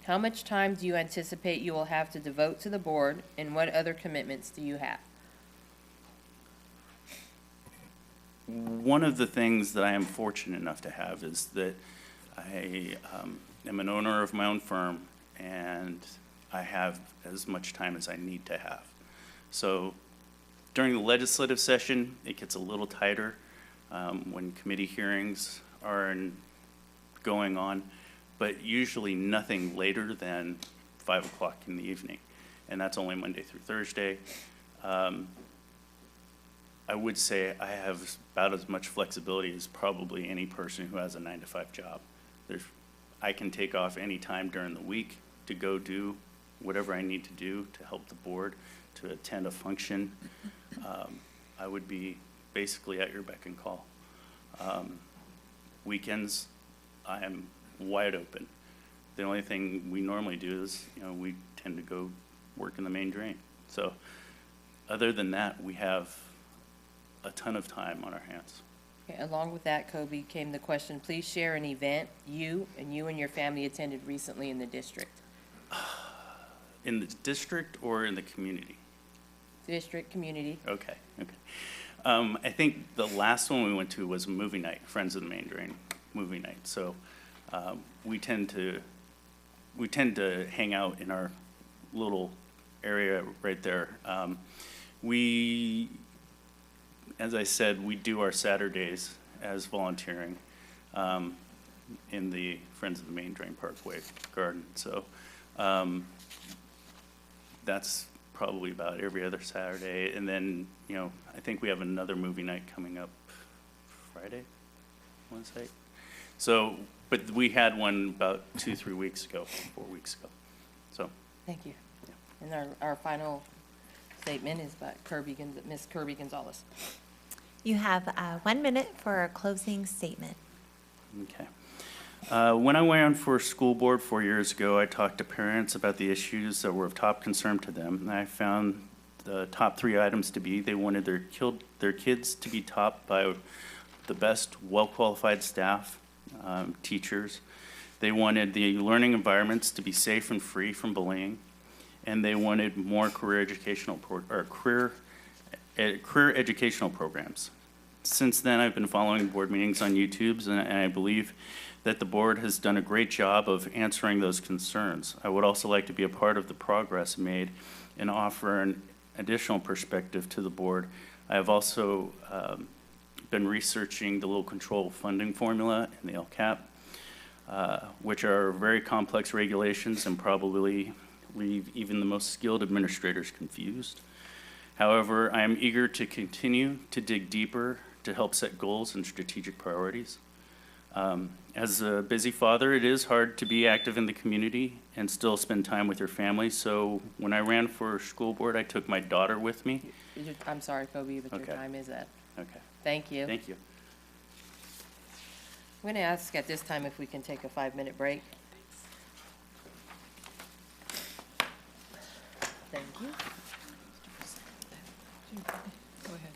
How much time do you anticipate you will have to devote to the board, and what other commitments do you have?
One of the things that I am fortunate enough to have is that I am an owner of my own firm, and I have as much time as I need to have. So during the legislative session, it gets a little tighter when committee hearings are going on, but usually nothing later than 5 o'clock in the evening, and that's only Monday through Thursday. I would say I have about as much flexibility as probably any person who has a 9-to-5 job. I can take off any time during the week to go do whatever I need to do to help the board, to attend a function. I would be basically at your beck and call. Weekends, I am wide open. The only thing we normally do is, we tend to go work in the main drain. So other than that, we have a ton of time on our hands.
Okay, along with that, Kobe, came the question, please share an event you and your family attended recently in the district.
In the district or in the community?
District, community.
Okay. I think the last one we went to was movie night, Friends of the Main Drain movie night. So we tend to hang out in our little area right there. As I said, we do our Saturdays as volunteering in the Friends of the Main Drain Parkway Garden. So that's probably about every other Saturday. And then, I think we have another movie night coming up Friday, I want to say. So, but we had one about 4 weeks ago. So.
Thank you.
Yeah.
And our final statement is by Ms. Kirby Gonzalez.
You have 1 minute for a closing statement.
Okay. When I went on for school board 4 years ago, I talked to parents about the issues that were of top concern to them. And I found the top 3 items to be, they wanted their kids to be taught by the best well-qualified staff, teachers. They wanted the learning environments to be safe and free from bullying. And they wanted more career career educational programs. Since then, I've been following board meetings on YouTube, and I believe that the board has done a great job of answering those concerns. I would also like to be a part of the progress made and offer an additional perspective to the board. I have also been researching the local control funding formula and the LCAP, which are very complex regulations and probably leave even the most skilled administrators confused. However, I am eager to continue to dig deeper to help set goals and strategic priorities. As a busy father, it is hard to be active in the community and still spend time with your family. So when I ran for school board, I took my daughter with me.
I'm sorry, Kobe, but your
Okay.
time is up.
Okay,
Thank you.
thank you.
I'm going to ask at this time if we can take a 5-minute break. Thank you.
Go ahead.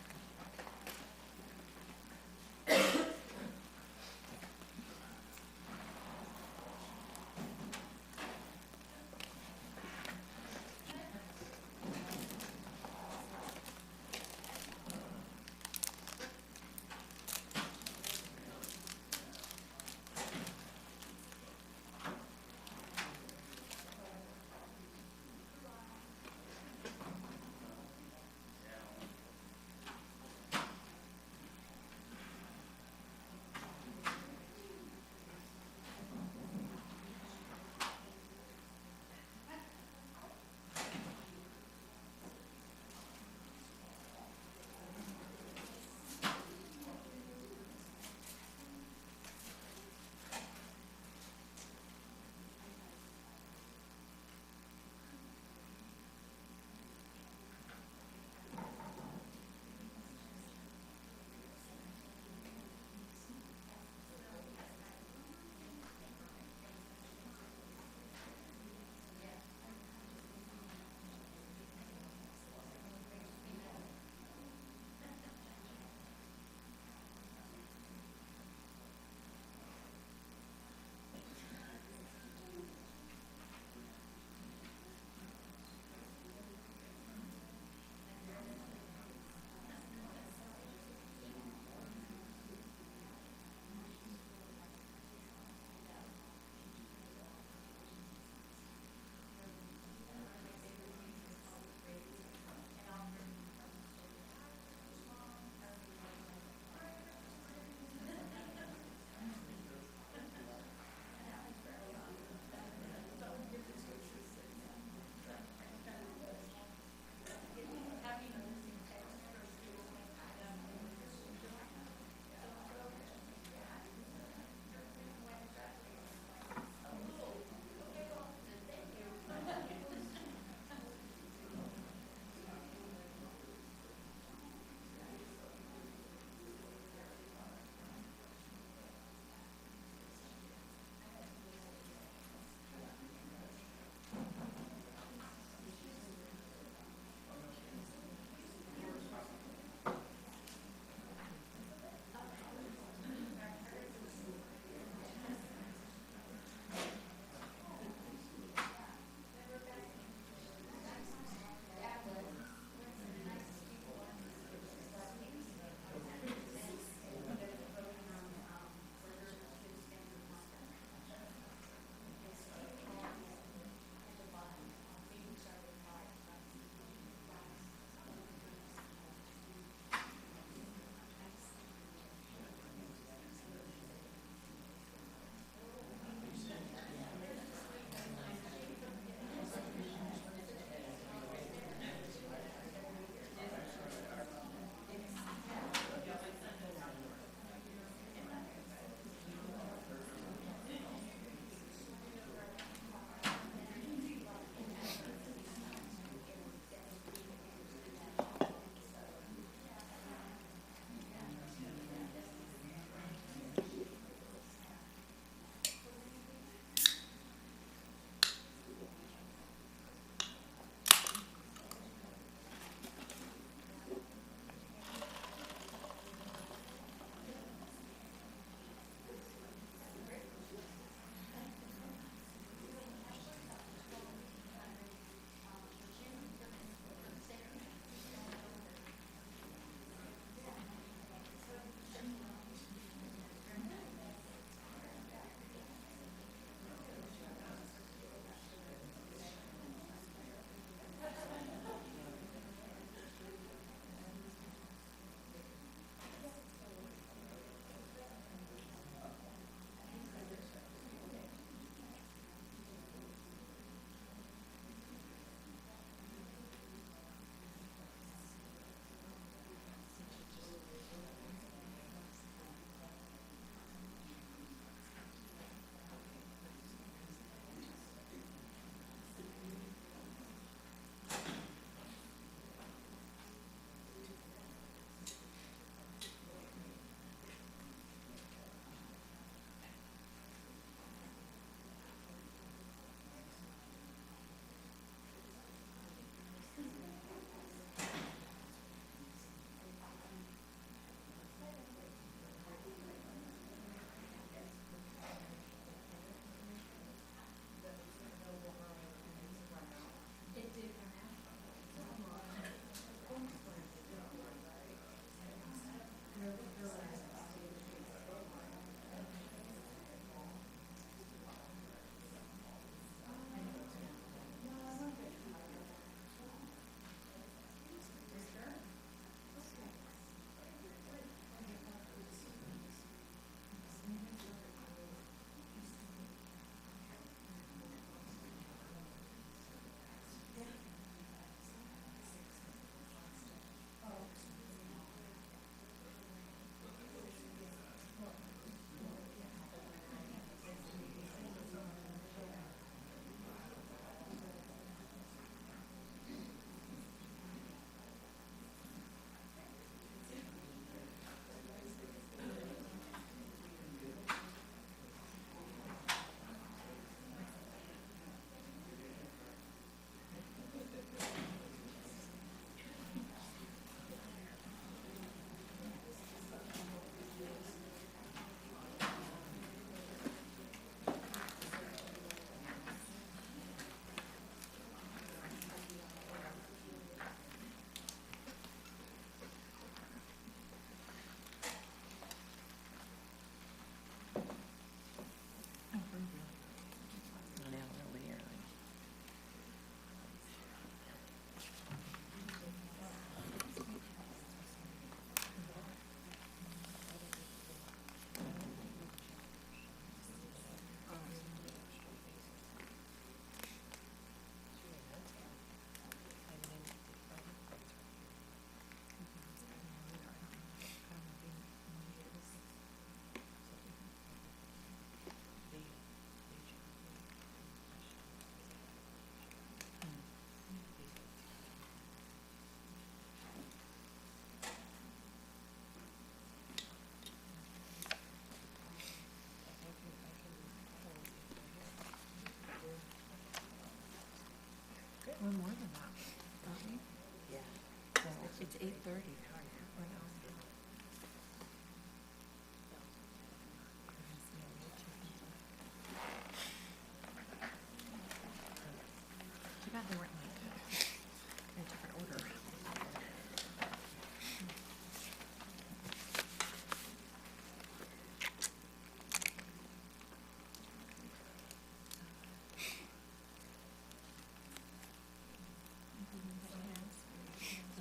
It's 8:30.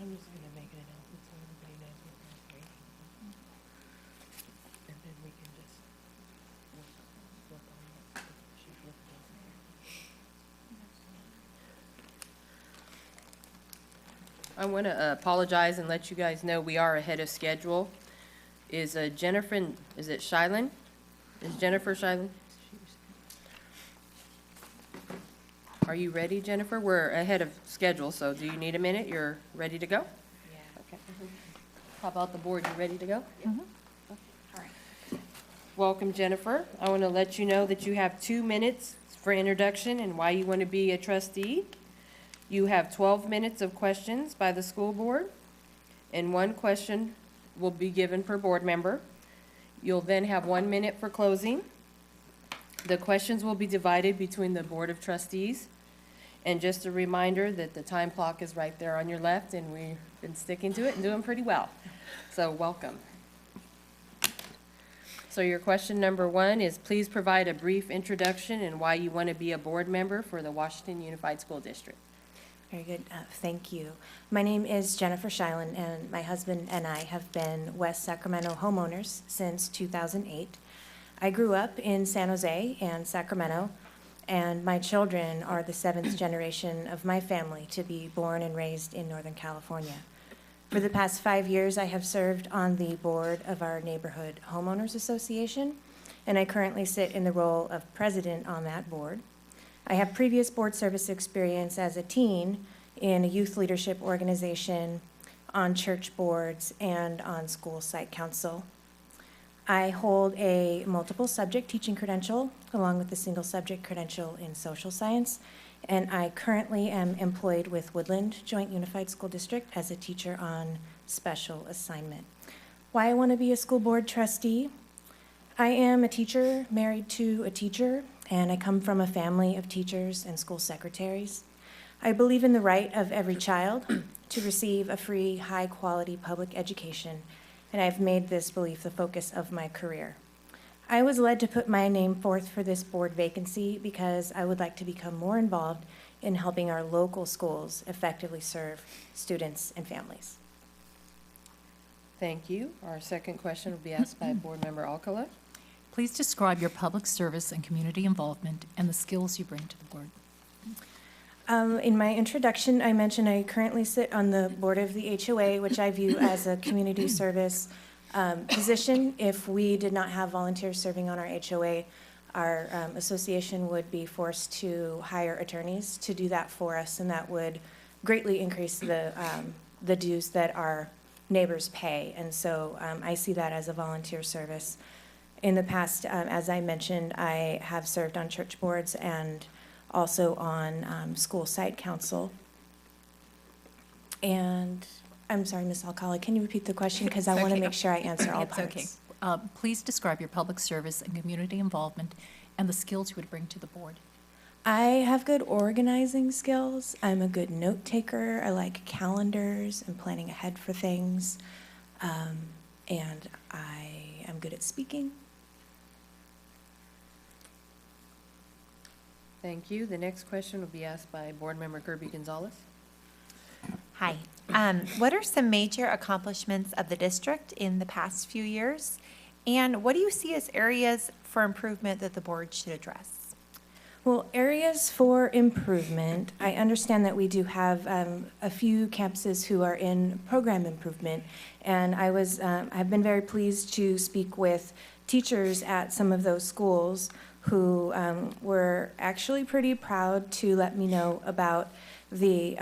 I'm just gonna make an announcement so everybody knows what we're waiting for. And then we can just work on it. She's looking over there. I want to apologize and let you guys know we are ahead of schedule. Is Jennifer, is it Shylin? Is Jennifer Shylin? Are you ready, Jennifer? We're ahead of schedule, so do you need a minute? You're ready to go?
Yeah.
Okay. How about the board? You ready to go?
All right.
Welcome, Jennifer. I want to let you know that you have 2 minutes for introduction and why you want to be a trustee. You have 12 minutes of questions by the school board, and 1 question will be given per board member. You'll then have 1 minute for closing. The questions will be divided between the Board of Trustees. And just a reminder that the time clock is right there on your left, and we've been sticking to it and doing pretty well. So welcome. So your question number 1 is, please provide a brief introduction and why you want to be a board member for the Washington Unified School District.
Very good. Thank you. My name is Jennifer Shylin, and my husband and I have been West Sacramento homeowners since 2008. I grew up in San Jose and Sacramento, and my children are the 7th generation of my family to be born and raised in Northern California. For the past 5 years, I have served on the board of our neighborhood homeowners association, and I currently sit in the role of president on that board. I have previous board service experience as a teen in a youth leadership organization, on church boards, and on school site council. I hold a multiple subject teaching credential along with a single subject credential in social science, and I currently am employed with Woodland Joint Unified School District as a teacher on special assignment. Why I want to be a school board trustee? I am a teacher, married to a teacher, and I come from a family of teachers and school secretaries. I believe in the right of every child to receive a free, high-quality public education, and I've made this belief the focus of my career. I was led to put my name forth for this board vacancy because I would like to become more involved in helping our local schools effectively serve students and families.
Thank you. Our second question will be asked by Board Member Alcala.
Please describe your public service and community involvement and the skills you bring to the board.
In my introduction, I mentioned I currently sit on the board of the HOA, which I view as a community service position. If we did not have volunteers serving on our HOA, our association would be forced to hire attorneys to do that for us, and that would greatly increase the dues that our neighbors pay. And so I see that as a volunteer service. In the past, as I mentioned, I have served on church boards and also on school site council. And I'm sorry, Ms. Alcala, can you repeat the question? Because I want to make sure I answer all
It's
parts.
okay. Please describe your public service and community involvement and the skills you would bring to the board.
I have good organizing skills. I'm a good note taker. I like calendars and planning ahead for things. And I am good at speaking.
Thank you. The next question will be asked by Board Member Kirby Gonzalez.
Hi. What are some major accomplishments of the district in the past few years? And what do you see as areas for improvement that the board should address?
Well, areas for improvement, I understand that we do have a few campuses who are in program improvement, and I've been very pleased to speak with teachers at some of those schools who were actually pretty proud to let me know about the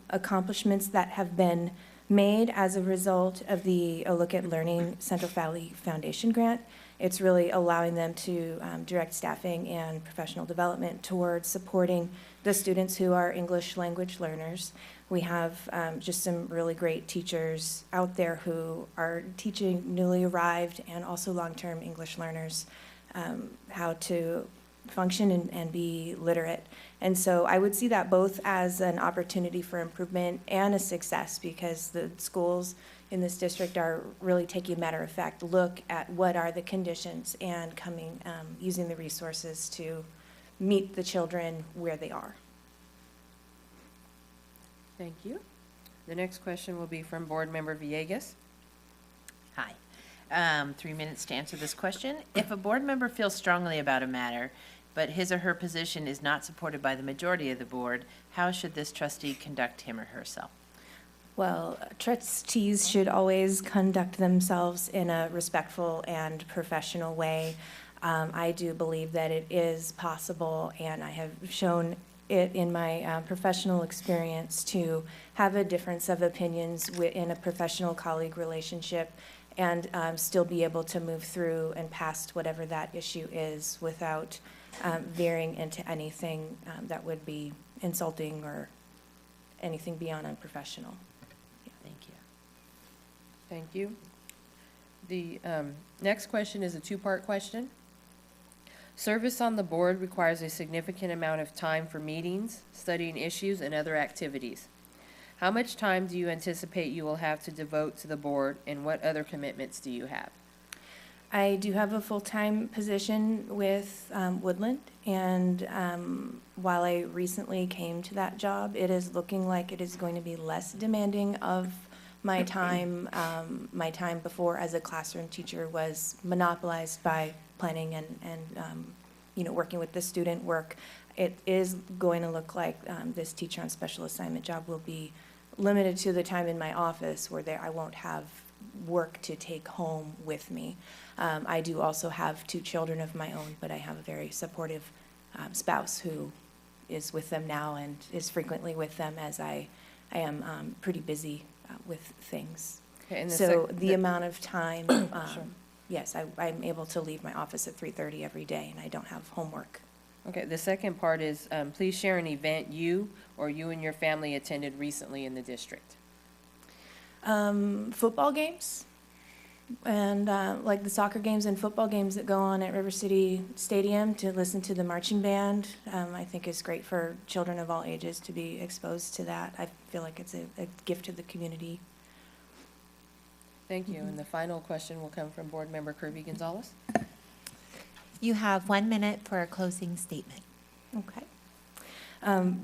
accomplishments that have been made as a result of the A Look at Learning Central Valley Foundation grant. It's really allowing them to direct staffing and professional development towards supporting the students who are English language learners. We have just some really great teachers out there who are teaching newly arrived and also long-term English learners how to function and be literate. And so I would see that both as an opportunity for improvement and a success, because the schools in this district are really taking a matter-of-fact look at what are the conditions and coming, using the resources to meet the children where they are.
Thank you. The next question will be from Board Member Villegas.
Hi. 3 minutes to answer this question. If a board member feels strongly about a matter, but his or her position is not supported by the majority of the board, how should this trustee conduct him or herself?
Well, trustees should always conduct themselves in a respectful and professional way. I do believe that it is possible, and I have shown it in my professional experience, to have a difference of opinions in a professional colleague relationship and still be able to move through and past whatever that issue is without veering into anything that would be insulting or anything beyond unprofessional.
Thank you.
Thank you. The next question is a two-part question. Service on the board requires a significant amount of time for meetings, studying issues, and other activities. How much time do you anticipate you will have to devote to the board, and what other commitments do you have?
I do have a full-time position with Woodland, and while I recently came to that job, it is looking like it is going to be less demanding of my time. My time before as a classroom teacher was monopolized by planning and working with the student work. It is going to look like this teacher on special assignment job will be limited to the time in my office where I won't have work to take home with me. I do also have 2 children of my own, but I have a very supportive spouse who is with them now and is frequently with them as I am pretty busy with things.
Okay, and
So the amount of time, yes, I'm able to leave my office at 3:30 every day, and I don't have homework.
Okay, the second part is, please share an event you or you and your family attended recently in the district.
Football games, and like the soccer games and football games that go on at River City Stadium, to listen to the marching band, I think is great for children of all ages to be exposed to that. I feel like it's a gift to the community.
Thank you. And the final question will come from Board Member Kirby Gonzalez.
You have 1 minute for a closing statement.
Okay.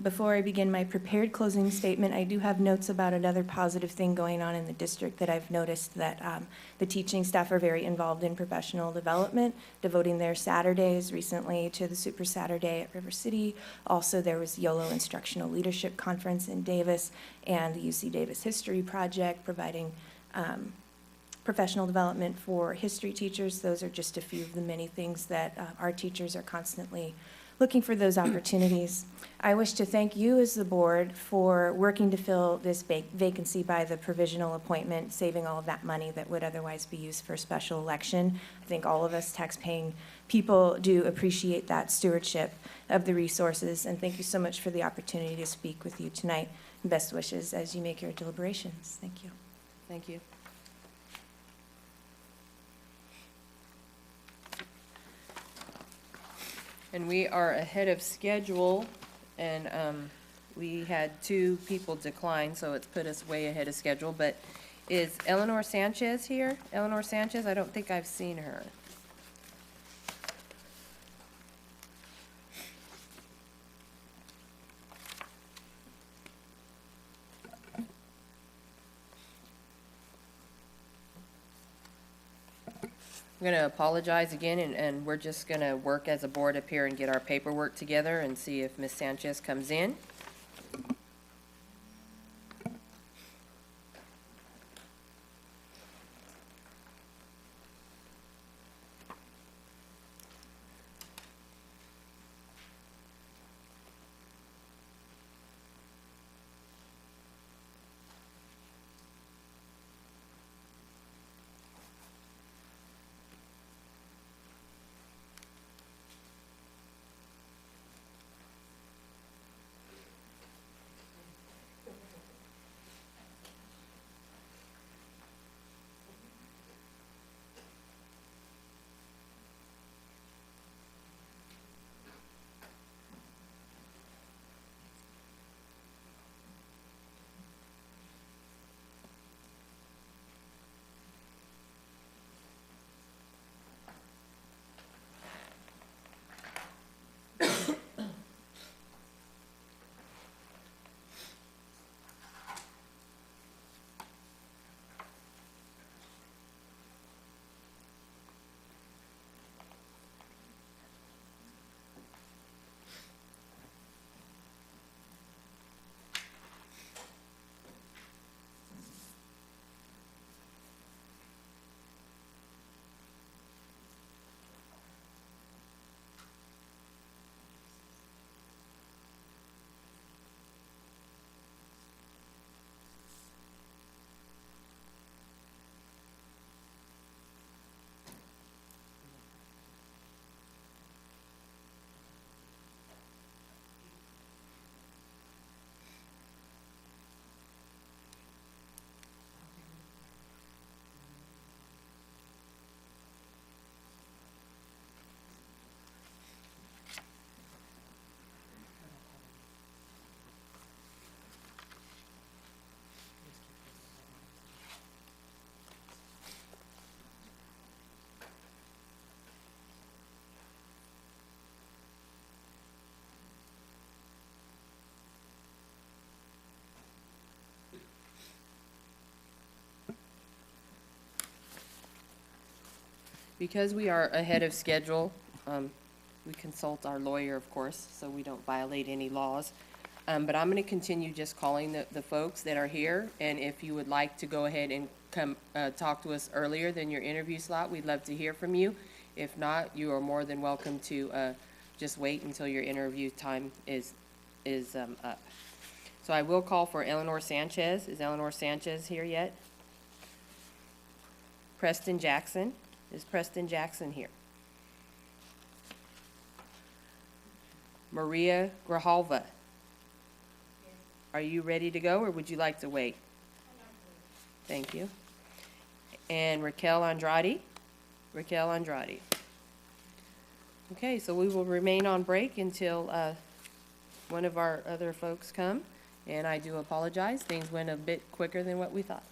Before I begin my prepared closing statement, I do have notes about another positive thing going on in the district that I've noticed, that the teaching staff are very involved in professional development, devoting their Saturdays recently to the Super Saturday at River City. Also, there was YOLO Instructional Leadership Conference in Davis and the UC Davis History Project, providing professional development for history teachers. Those are just a few of the many things that our teachers are constantly looking for, those opportunities. I wish to thank you as the board for working to fill this vacancy by the provisional appointment, saving all of that money that would otherwise be used for a special election. I think all of us tax-paying people do appreciate that stewardship of the resources, and thank you so much for the opportunity to speak with you tonight. Best wishes as you make your deliberations. Thank you.
Thank you. And we are ahead of schedule, and we had 2 people decline, so it's put us way ahead of schedule. But is Eleanor Sanchez here? Eleanor Sanchez? I don't think I've seen her. I'm going to apologize again, and we're just going to work as a board up here and get our paperwork together and see if Ms. Sanchez comes in. Because we are ahead of schedule, we consult our lawyer, of course, so we don't violate any laws. But I'm going to continue just calling the folks that are here, and if you would like to go ahead and come talk to us earlier than your interview slot, we'd love to hear from you. If not, you are more than welcome to just wait until your interview time is up. So I will call for Eleanor Sanchez. Is Eleanor Sanchez here yet? Preston Jackson. Is Preston Jackson here? Maria Grijalva. Are you ready to go, or would you like to wait? Thank you. And Raquel Andrade? Raquel Andrade. Okay, so we will remain on break until one of our other folks come. And I do apologize, things went a bit quicker than what we thought.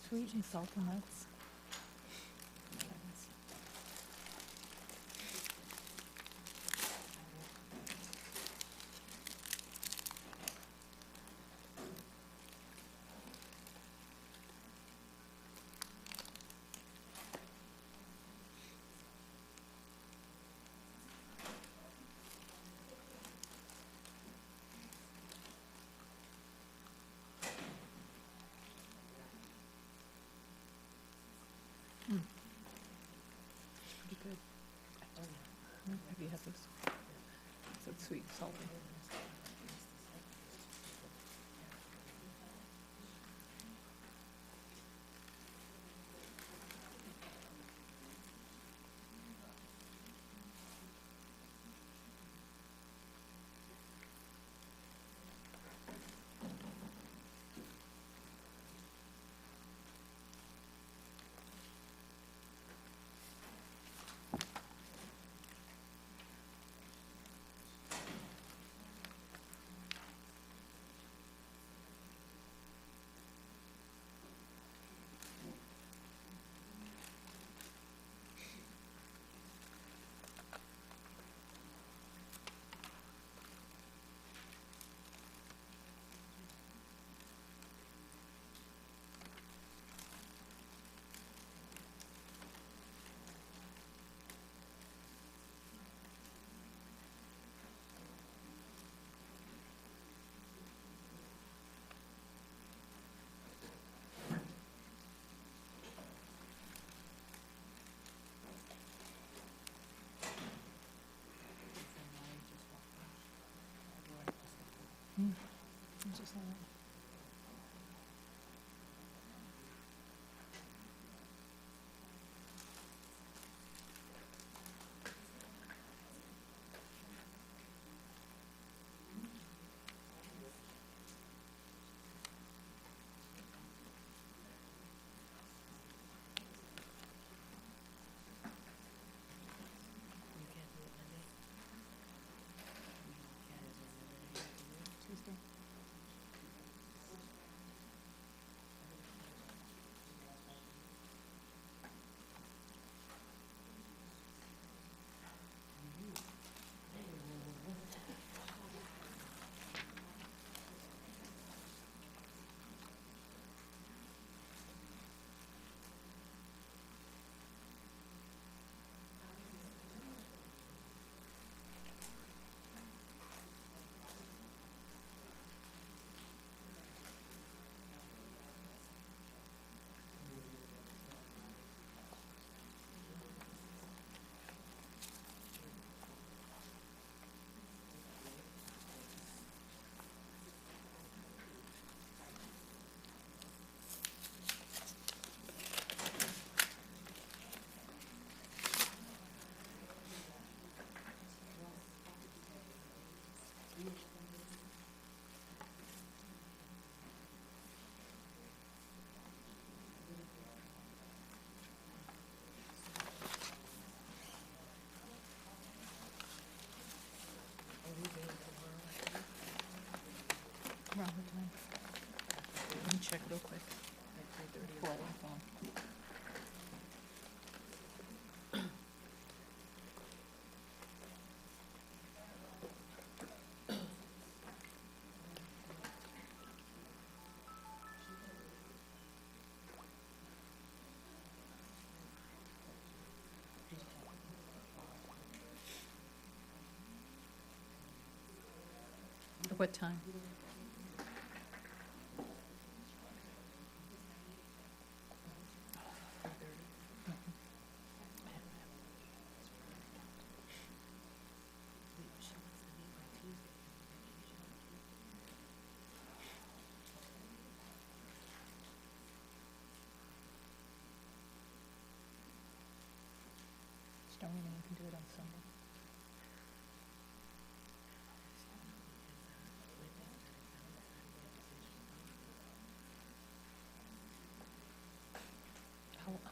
Sweet and salty nuts. Pretty good. Have you had this? So it's sweet and salty. Around the time. Let me check real quick. Pull out my phone. What time? Just don't mean you can do it on Sunday.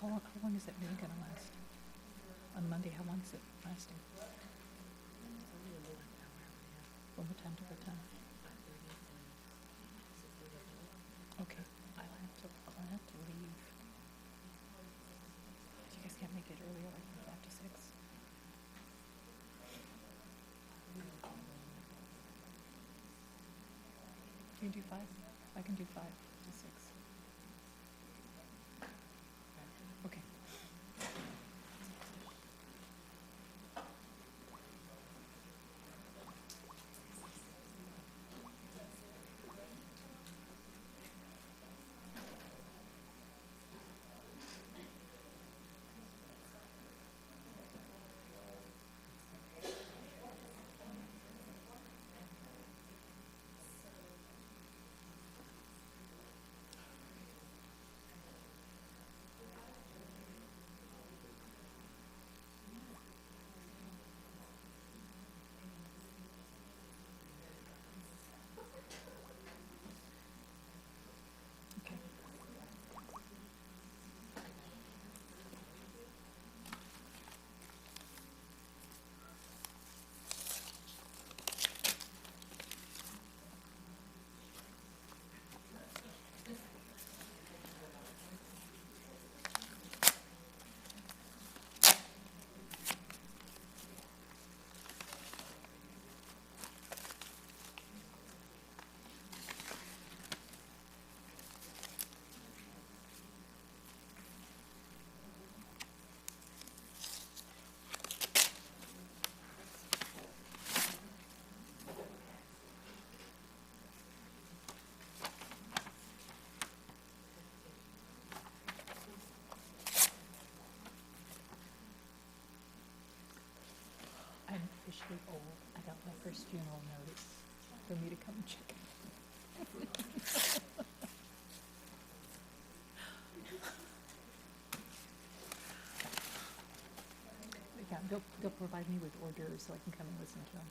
How long is that meeting gonna last? On Monday, how long is it lasting? From what time to what time? Okay, I'll have to leave. You guys can't make it earlier, like 5 to 6? Can you do 5? I can do 5 to 6. Okay. Okay. I'm officially old. I got my first funeral notice for me to come check. Yeah, they'll provide me with hors d'oeuvres so I can come and listen to them.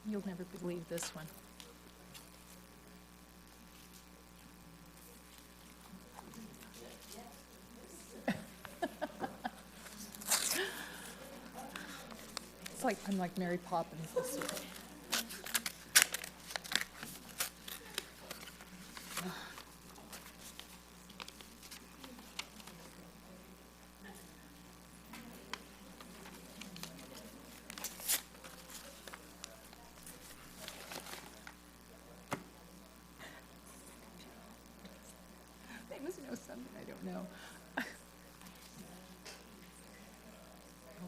You'll never believe this one. It's like, I'm like Mary Poppins this year. They must know something I don't know. Oh,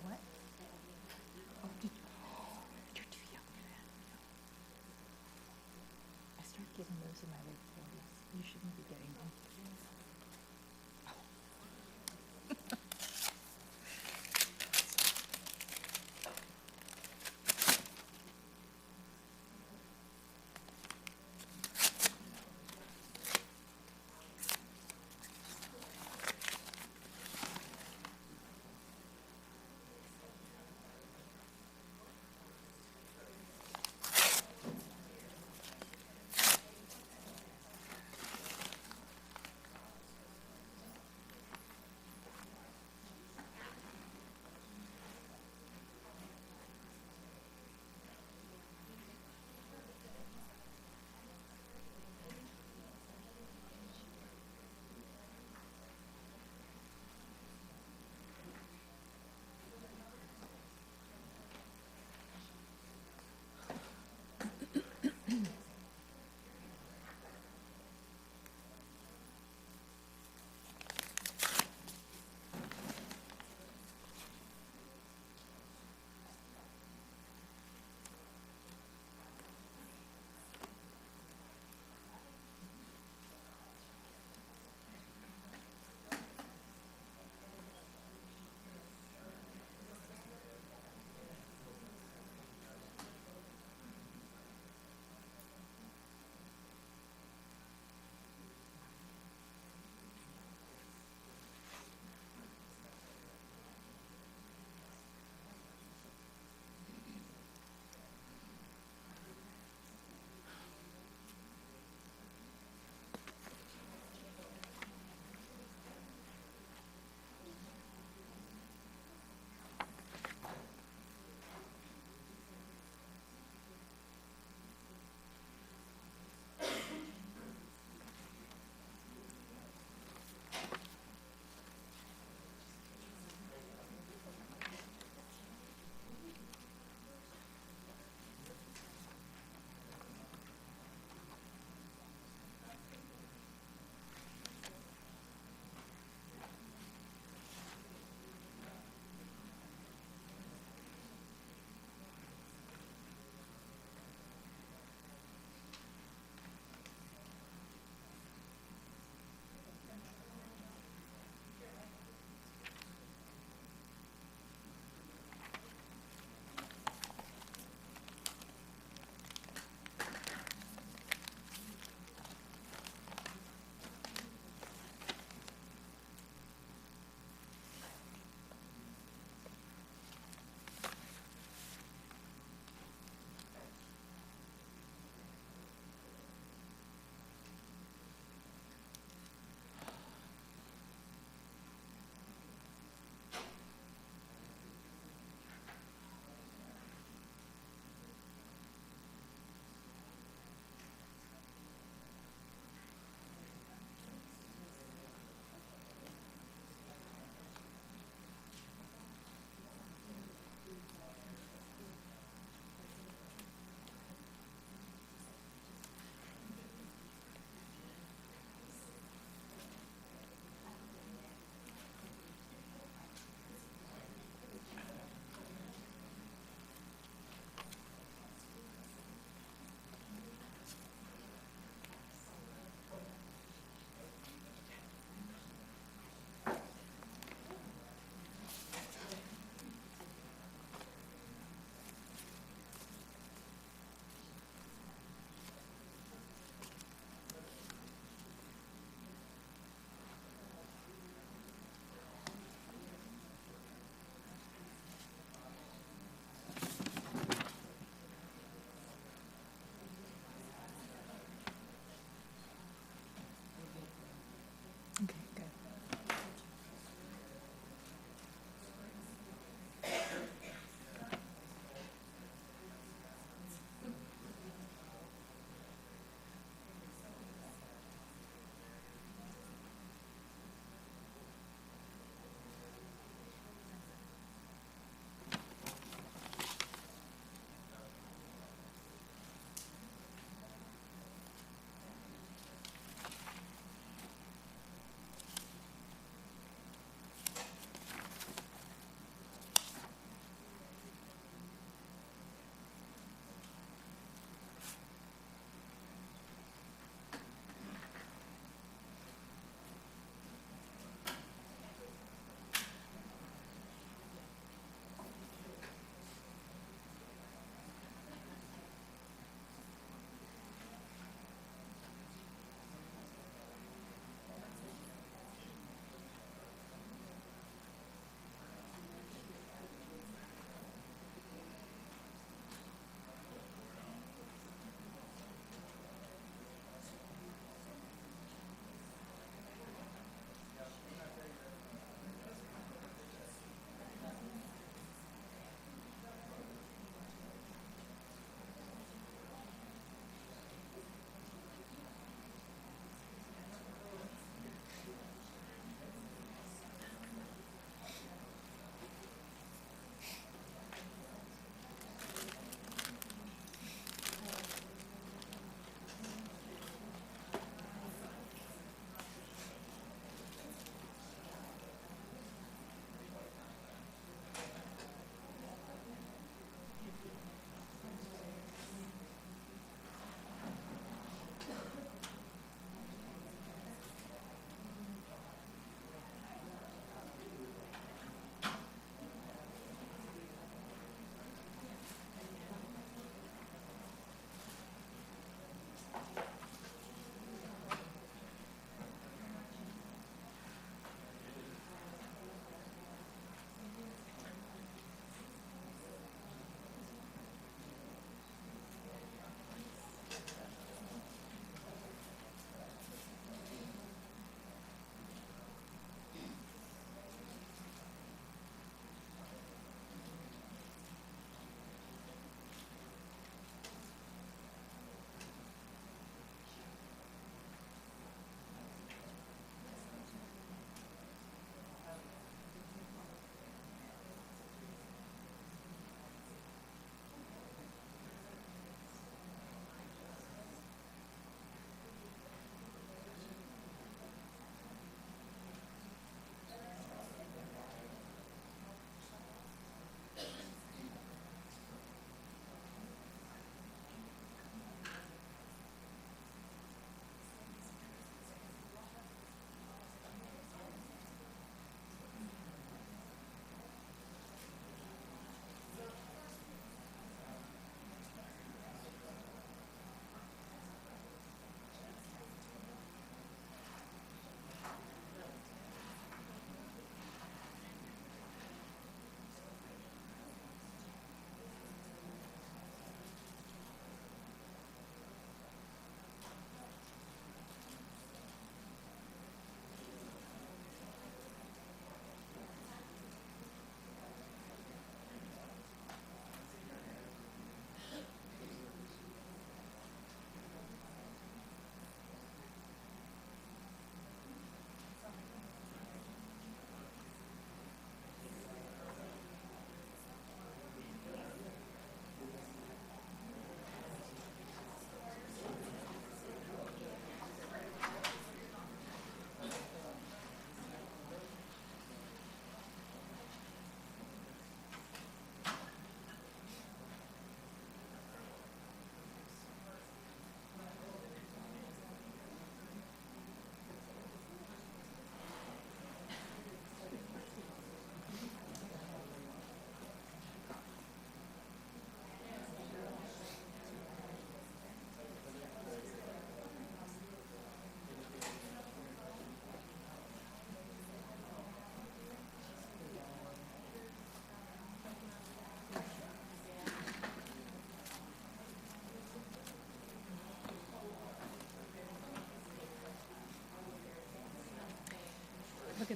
what? Oh, you're too young for that. I start getting those in my late 40s. You shouldn't be getting them.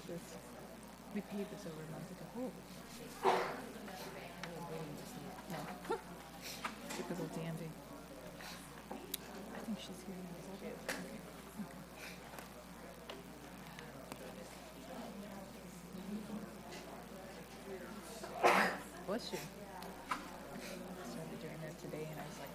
this? We paid this over a month ago. No. Typical dandy. I think she's here now. Is that it? Okay. Bless you. I started doing that today and I was like,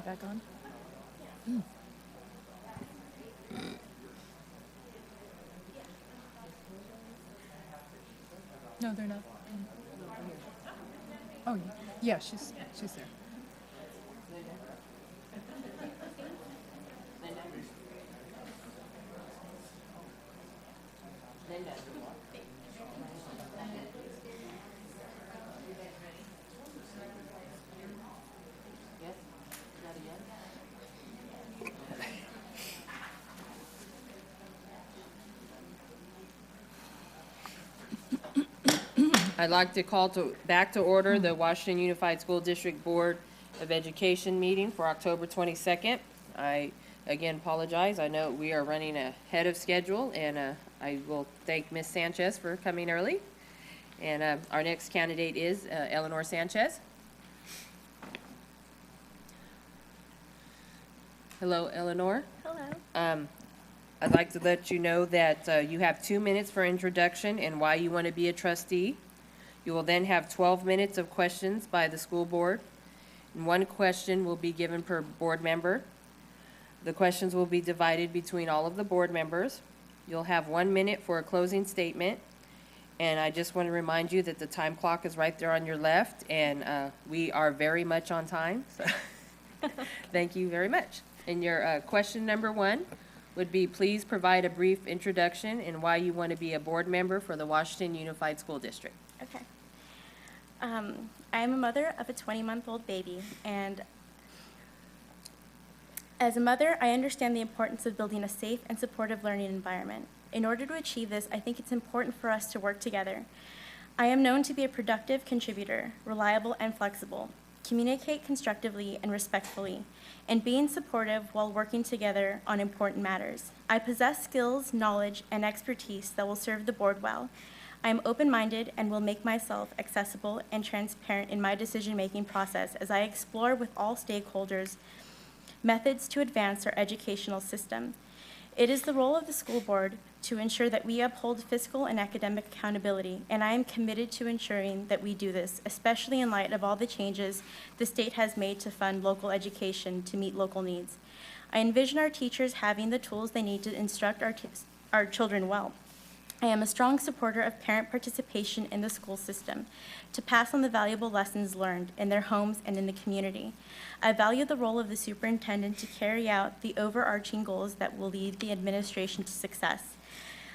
back on? No, they're not. Oh, yeah, she's there.
I'd like to call back to order the Washington Unified School District Board of Education meeting for October 22nd. I, again, apologize. I know we are running ahead of schedule, and I will thank Ms. Sanchez for coming early. And our next candidate is Eleanor Sanchez. Hello, Eleanor.
Hello.
I'd like to let you know that you have 2 minutes for introduction and why you want to be a trustee. You will then have 12 minutes of questions by the school board, and 1 question will be given per board member. The questions will be divided between all of the board members. You'll have 1 minute for a closing statement, and I just want to remind you that the time clock is right there on your left, and we are very much on time, so thank you very much. And your question number 1 would be, please provide a brief introduction and why you want to be a board member for the Washington Unified School District.
Okay. I am a mother of a 20-month-old baby, and as a mother, I understand the importance of building a safe and supportive learning environment. In order to achieve this, I think it's important for us to work together. I am known to be a productive contributor, reliable and flexible, communicate constructively and respectfully, and being supportive while working together on important matters. I possess skills, knowledge, and expertise that will serve the board well. I am open-minded and will make myself accessible and transparent in my decision-making process as I explore with all stakeholders methods to advance our educational system. It is the role of the school board to ensure that we uphold fiscal and academic accountability, and I am committed to ensuring that we do this, especially in light of all the changes the state has made to fund local education to meet local needs. I envision our teachers having the tools they need to instruct our children well. I am a strong supporter of parent participation in the school system to pass on the valuable lessons learned in their homes and in the community. I value the role of the superintendent to carry out the overarching goals that will lead the administration to success.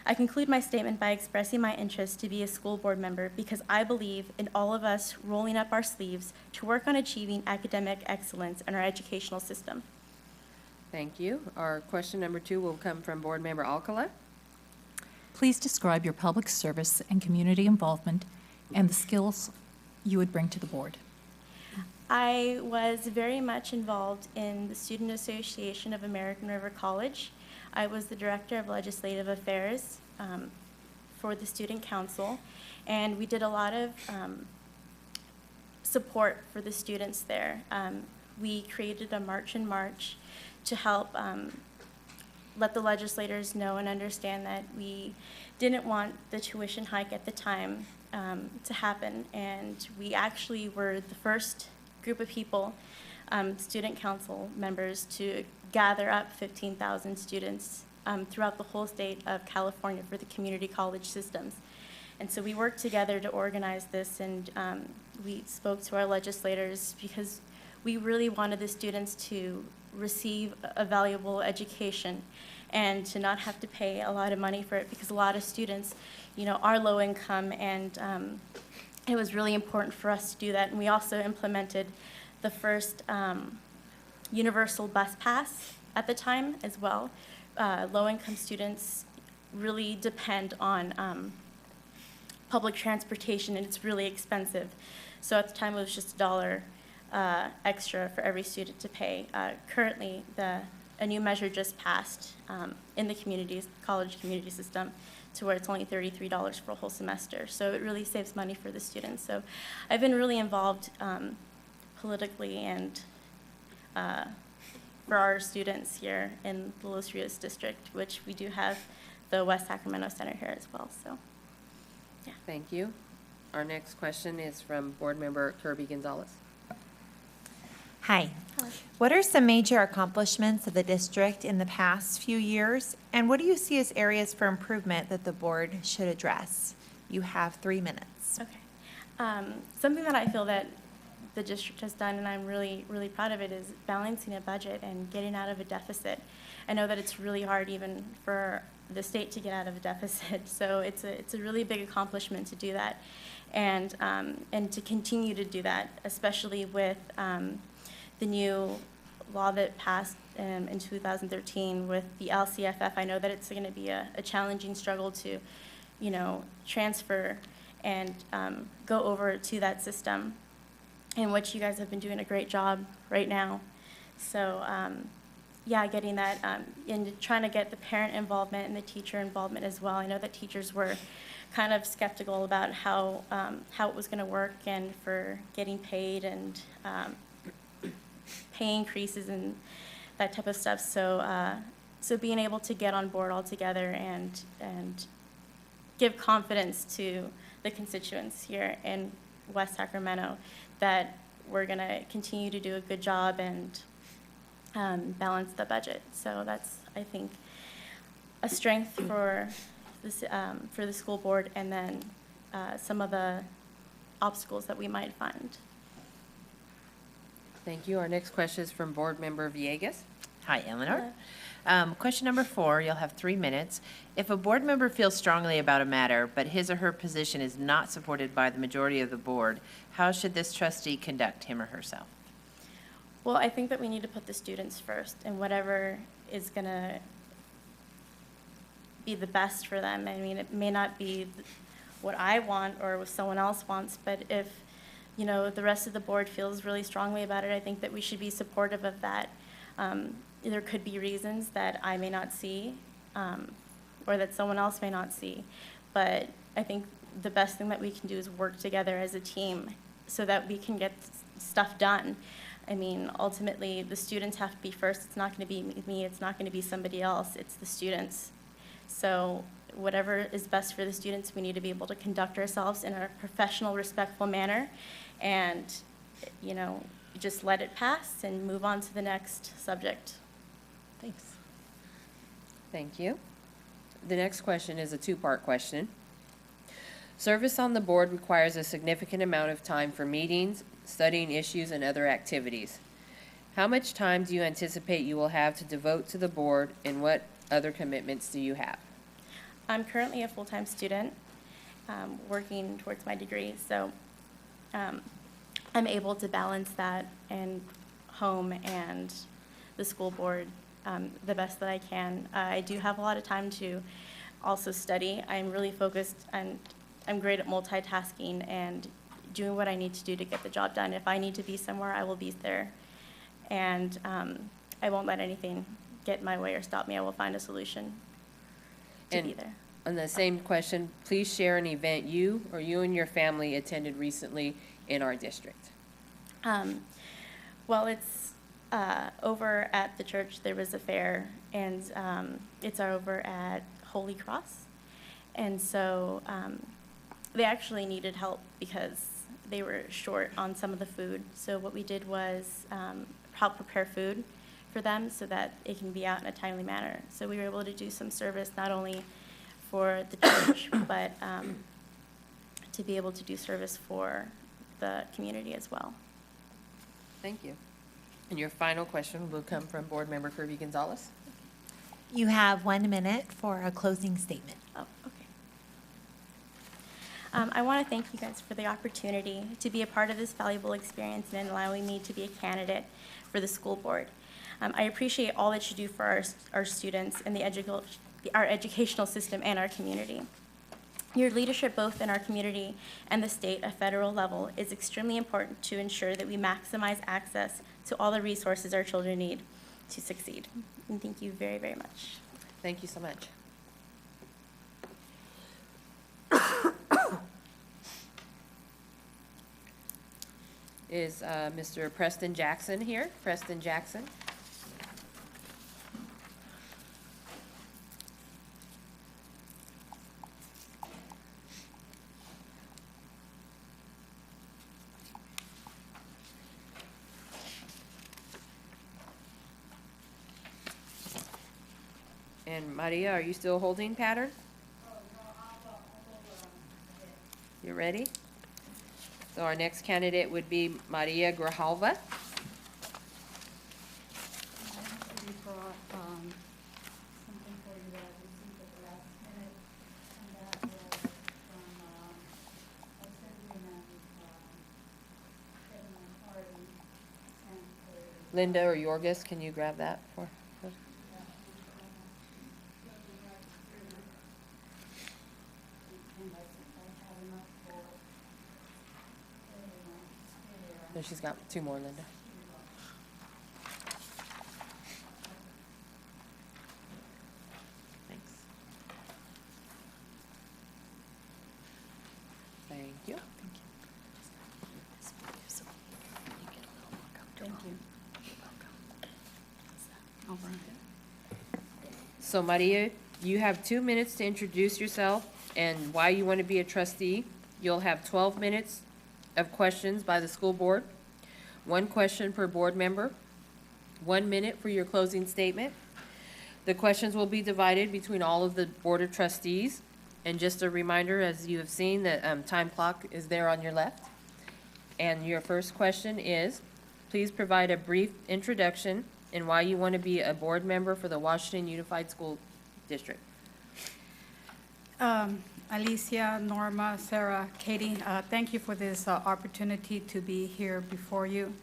I conclude my statement by expressing my interest to be a school board member because I believe in all of us rolling up our sleeves to work on achieving academic excellence in our educational system.
Thank you. Our question number 2 will come from Board Member Alcala.
Please describe your public service and community involvement and the skills you would bring to the board.
I was very much involved in the Student Association of American River College. I was the Director of Legislative Affairs for the Student Council, and we did a lot of support for the students there. We created a March in March to help let the legislators know and understand that we didn't want the tuition hike at the time to happen, and we actually were the first group of people, student council members, to gather up 15,000 students throughout the whole state of California for the community college systems. And so we worked together to organize this, and we spoke to our legislators because we really wanted the students to receive a valuable education and to not have to pay a lot of money for it, because a lot of students, you know, are low income, and it was really important for us to do that. And we also implemented the first universal bus pass at the time as well. Low-income students really depend on public transportation, and it's really expensive. So at the time, it was just $1 extra for every student to pay. Currently, a new measure just passed in the college community system, to where it's only $33 for a whole semester. So it really saves money for the students. So I've been really involved politically and for our students here in the Los Rios district, which we do have the West Sacramento Center here as well. So, yeah.
Thank you. Our next question is from Board Member Kirby Gonzalez.
Hi. What are some major accomplishments of the district in the past few years? And what do you see as areas for improvement that the board should address? You have 3 minutes.
Okay. Something that I feel that the district has done, and I'm really, really proud of it, is balancing a budget and getting out of a deficit. I know that it's really hard even for the state to get out of a deficit, so it's a really big accomplishment to do that, and to continue to do that, especially with the new law that passed in 2013 with the LCFF. I know that it's going to be a challenging struggle to, transfer and go over to that system, in which you guys have been doing a great job right now. So, getting that, and trying to get the parent involvement and the teacher involvement as well. I know that teachers were kind of skeptical about how it was going to work and for getting paid and pay increases and that type of stuff. So being able to get on board all together and give confidence to the constituents here in West Sacramento that we're going to continue to do a good job and balance the budget. So that's, I think, a strength for the school board, and then some of the obstacles that we might find.
Thank you. Our next question is from Board Member Villegas.
Hi, Eleanor. Question number 4, you'll have 3 minutes. If a board member feels strongly about a matter, but his or her position is not supported by the majority of the board, how should this trustee conduct him or herself?
Well, I think that we need to put the students first, and whatever is going to be the best for them. I mean, it may not be what I want or what someone else wants, but if, the rest of the board feels really strongly about it, I think that we should be supportive of that. There could be reasons that I may not see, or that someone else may not see, but I think the best thing that we can do is work together as a team so that we can get stuff done. I mean, ultimately, the students have to be first. It's not going to be me. It's not going to be somebody else. It's the students. So whatever is best for the students, we need to be able to conduct ourselves in a professional, respectful manner and, just let it pass and move on to the next subject.
Thanks. Thank you. The next question is a 2-part question. Service on the board requires a significant amount of time for meetings, studying issues, and other activities. How much time do you anticipate you will have to devote to the board, and what other commitments do you have?
I'm currently a full-time student working towards my degree, so I'm able to balance that and home and the school board the best that I can. I do have a lot of time to also study. I'm really focused, and I'm great at multitasking and doing what I need to do to get the job done. If I need to be somewhere, I will be there. And I won't let anything get in my way or stop me. I will find a solution to be there.
On the same question, please share an event you or you and your family attended recently in our district.
Well, it's over at the church. There was a fair, and it's over at Holy Cross. And so they actually needed help because they were short on some of the food. So what we did was help prepare food for them so that it can be out in a timely manner. So we were able to do some service not only for the church, but to be able to do service for the community as well.
Thank you. And your final question will come from Board Member Kirby Gonzalez.
You have 1 minute for a closing statement.
Oh, okay. I want to thank you guys for the opportunity to be a part of this valuable experience and allowing me to be a candidate for the school board. I appreciate all that you do for our students and our educational system and our community. Your leadership both in our community and the state at federal level is extremely important to ensure that we maximize access to all the resources our children need to succeed. And thank you very, very much.
Thank you so much. Is Mr. Preston Jackson here? Preston Jackson? And Maria, are you still holding pattern? You ready? So our next candidate would be Maria Grijalva. Linda or Yorgis, can you grab that for her? No, she's got two more, Linda. Thanks. Thank you.
Thank you.
So Maria, you have 2 minutes to introduce yourself and why you want to be a trustee. You'll have 12 minutes of questions by the school board, 1 question per board member, 1 minute for your closing statement. The questions will be divided between all of the board of trustees. And just a reminder, as you have seen, the time clock is there on your left. And your first question is, please provide a brief introduction and why you want to be a board member for the Washington Unified School District.
Alicia, Norma, Sarah, Katie, thank you for this opportunity to be here before you.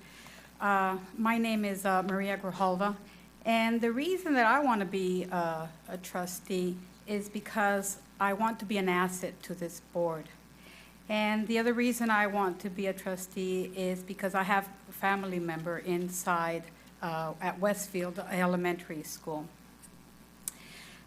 My name is Maria Grijalva, and the reason that I want to be a trustee is because I want to be an asset to this board. And the other reason I want to be a trustee is because I have a family member inside at Westfield Elementary School.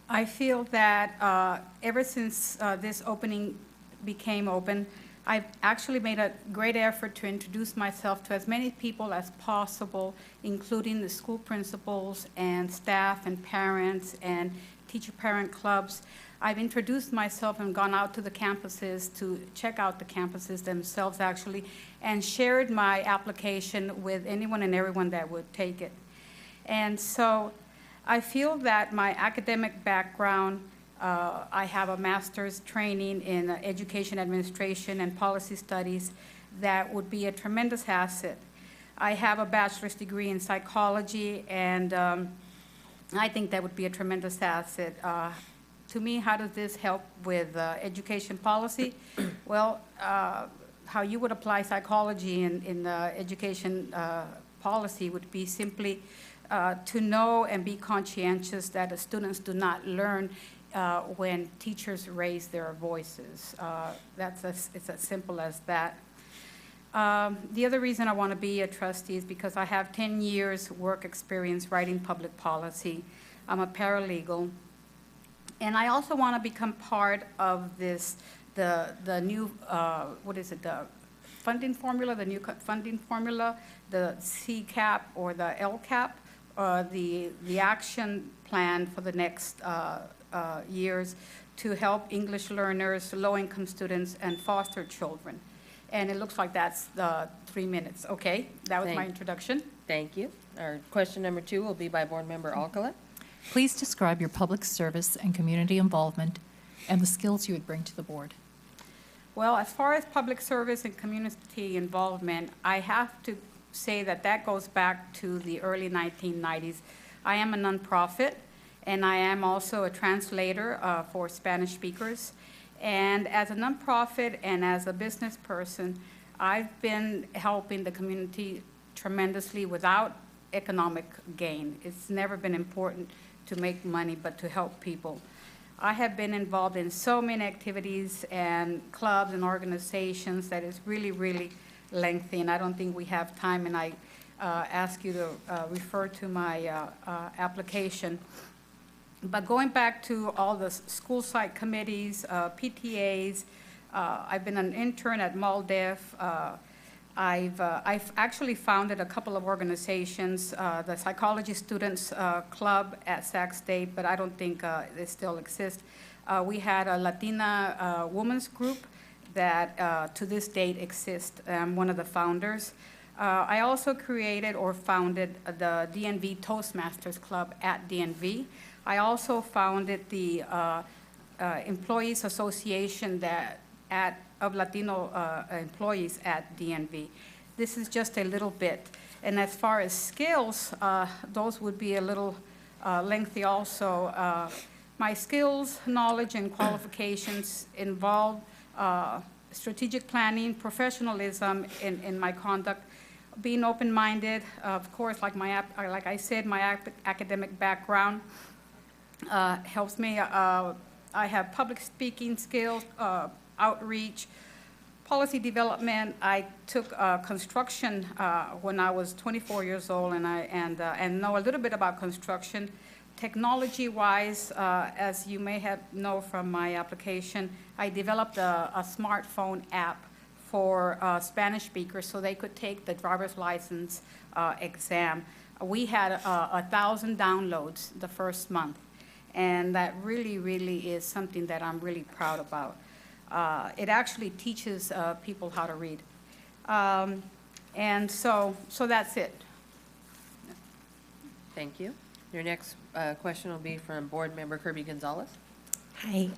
I feel that ever since this opening became open, I've actually made a great effort to introduce myself to as many people as possible, including the school principals and staff and parents and teacher-parent clubs. I've introduced myself and gone out to the campuses to check out the campuses themselves, actually, and shared my application with anyone and everyone that would take it. And so I feel that my academic background, I have a master's training in education administration and policy studies that would be a tremendous asset. I have a bachelor's degree in psychology, and I think that would be a tremendous asset. To me, how does this help with education policy? Well, how you would apply psychology in education policy would be simply to know and be conscientious that the students do not learn when teachers raise their voices. It's as simple as that. The other reason I want to be a trustee is because I have 10 years work experience writing public policy. I'm a paralegal. And I also want to become part of this, the new, what is it, the funding formula, the new funding formula, the CCAP or the LCAP, the action plan for the next years to help English learners, low-income students, and foster children. And it looks like that's 3 minutes. Okay, that was my introduction.
Thank you. Our question number 2 will be by Board Member Alcala.
Please describe your public service and community involvement and the skills you would bring to the board.
Well, as far as public service and community involvement, I have to say that that goes back to the early 1990s. I am a nonprofit, and I am also a translator for Spanish speakers. And as a nonprofit and as a business person, I've been helping the community tremendously without economic gain. It's never been important to make money, but to help people. I have been involved in so many activities and clubs and organizations that is really, really lengthy, and I don't think we have time, and I ask you to refer to my application. But going back to all the school site committees, PTAs, I've been an intern at MALDEF. I've actually founded a couple of organizations, the Psychology Students Club at Sac State, but I don't think they still exist. We had a Latina women's group that to this date exists. I'm one of the founders. I also created or founded the DNV Toastmasters Club at DNV. I also founded the Employees Association of Latino employees at DNV. This is just a little bit. And as far as skills, those would be a little lengthy also. My skills, knowledge, and qualifications involve strategic planning, professionalism in my conduct, being open-minded, of course, like I said, my academic background helps me. I have public speaking skills, outreach, policy development. I took construction when I was 24 years old, and know a little bit about construction. Technology-wise, as you may know from my application, I developed a smartphone app for Spanish speakers so they could take the driver's license exam. We had 1,000 downloads the first month, and that really, really is something that I'm really proud about. It actually teaches people how to read. And so that's it.
Thank you. Your next question will be from Board Member Kirby Gonzalez.
Hi.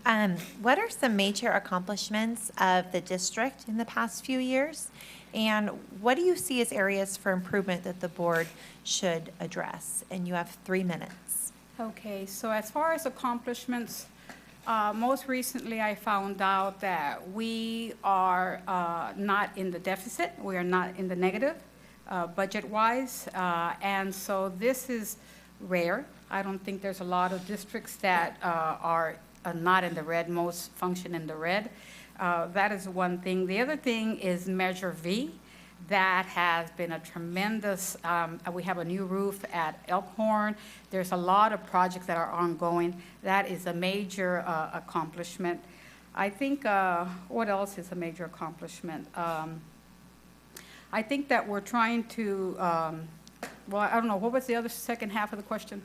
What are some major accomplishments of the district in the past few years? And what do you see as areas for improvement that the board should address? And you have 3 minutes.
Okay, so as far as accomplishments, most recently I found out that we are not in the deficit. We are not in the negative budget-wise. And so this is rare. I don't think there's a lot of districts that are not in the red. Most function in the red. That is one thing. The other thing is Measure V. That has been a tremendous, we have a new roof at Elkhorn. There's a lot of projects that are ongoing. That is a major accomplishment. I think, what else is a major accomplishment? I think that we're trying to, well, I don't know, what was the other second half of the question?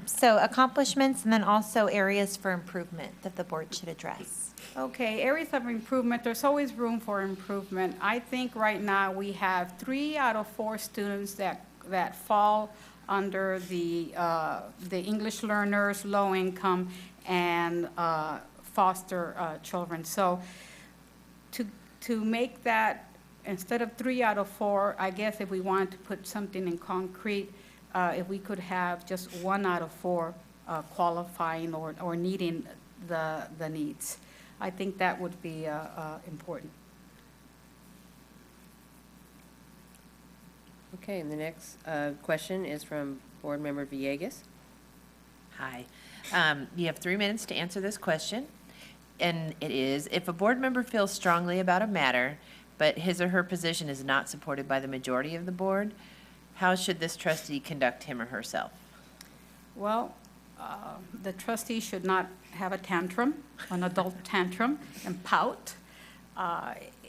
So accomplishments and then also areas for improvement that the board should address.
Okay, areas of improvement, there's always room for improvement. I think right now we have 3 out of 4 students that fall under the English learners, low income, and foster children. So to make that, instead of 3 out of 4, I guess if we wanted to put something in concrete, if we could have just 1 out of 4 qualifying or needing the needs. I think that would be important.
Okay, and the next question is from Board Member Villegas.
Hi. You have 3 minutes to answer this question. And it is, if a board member feels strongly about a matter, but his or her position is not supported by the majority of the board, how should this trustee conduct him or herself?
Well, the trustee should not have a tantrum, an adult tantrum, and pout.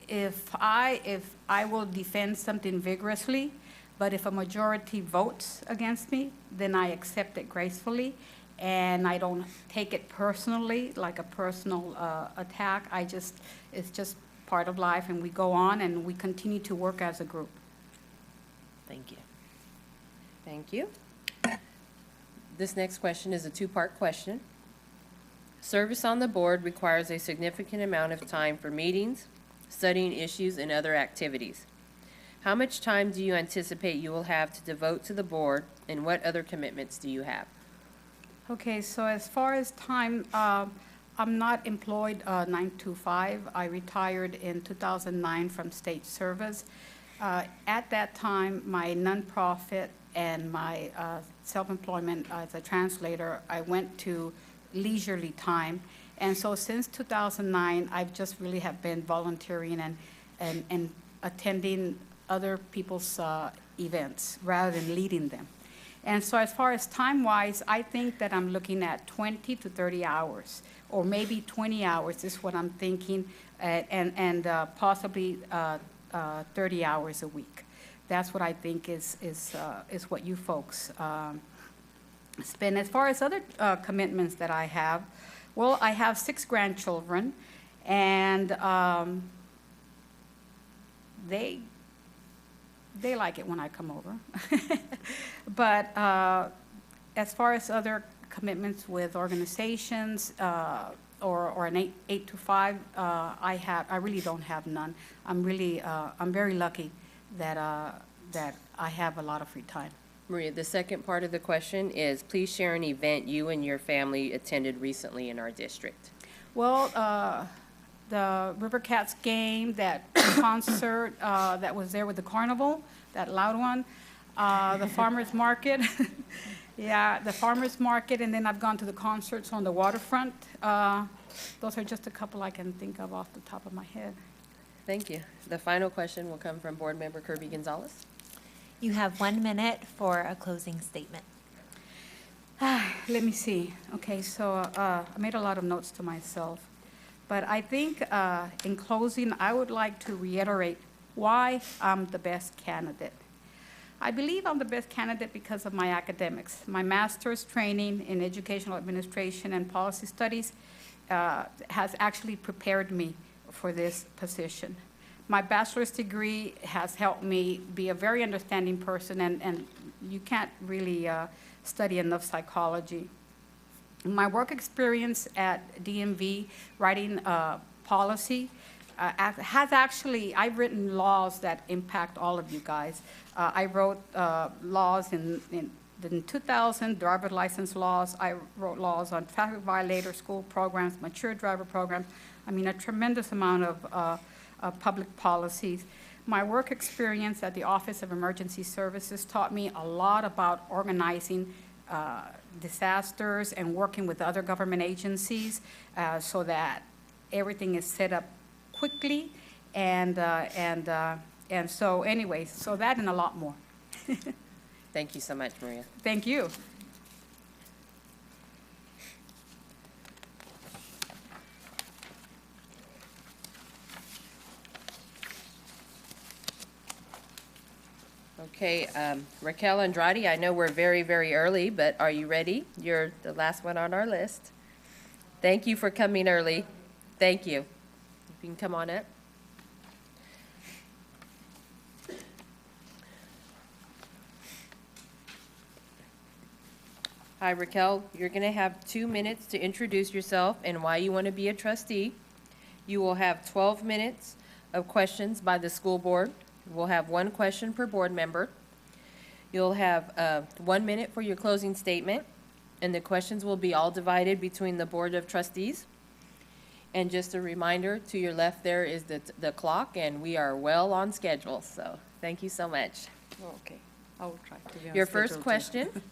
If I will defend something vigorously, but if a majority votes against me, then I accept it gracefully, and I don't take it personally, like a personal attack. It's just part of life, and we go on, and we continue to work as a group.
Thank you.
Thank you. This next question is a 2-part question. Service on the board requires a significant amount of time for meetings, studying issues, and other activities. How much time do you anticipate you will have to devote to the board, and what other commitments do you have?
Okay, so as far as time, I'm not employed 9 to 5. I retired in 2009 from state service. At that time, my nonprofit and my self-employment as a translator, I went to leisurely time. And so since 2009, I've just really have been volunteering and attending other people's events rather than leading them. And so as far as time-wise, I think that I'm looking at 20 to 30 hours, or maybe 20 hours is what I'm thinking, and possibly 30 hours a week. That's what I think is what you folks spend. As far as other commitments that I have, well, I have 6 grandchildren, and they like it when I come over. But as far as other commitments with organizations, or an 8 to 5, I really don't have none. I'm very lucky that I have a lot of free time.
Maria, the second part of the question is, please share an event you and your family attended recently in our district.
Well, the River Cats game, that concert that was there with the carnival, that loud one, the farmer's market. Yeah, the farmer's market, and then I've gone to the concerts on the waterfront. Those are just a couple I can think of off the top of my head.
Thank you. The final question will come from Board Member Kirby Gonzalez.
You have 1 minute for a closing statement.
Let me see. Okay, so I made a lot of notes to myself. But I think in closing, I would like to reiterate why I'm the best candidate. I believe I'm the best candidate because of my academics. My master's training in educational administration and policy studies has actually prepared me for this position. My bachelor's degree has helped me be a very understanding person, and you can't really study enough psychology. My work experience at DMV, writing policy, I've written laws that impact all of you guys. I wrote laws in 2000, driver's license laws. I wrote laws on traffic violator school programs, mature driver programs. I mean, a tremendous amount of public policies. My work experience at the Office of Emergency Services taught me a lot about organizing disasters and working with other government agencies so that everything is set up quickly, and so anyway, so that and a lot more.
Thank you so much, Maria.
Thank you.
Okay, Raquel Andrade, I know we're very, very early, but are you ready? You're the last one on our list. Thank you for coming early. Thank you. You can come on up. Hi, Raquel. You're going to have 2 minutes to introduce yourself and why you want to be a trustee. You will have 12 minutes of questions by the school board. We'll have 1 question per board member. You'll have 1 minute for your closing statement, and the questions will be all divided between the Board of Trustees. And just a reminder, to your left there is the clock, and we are well on schedule, so thank you so much.
Okay, I will try to be on
Your
schedule
first
too.
question,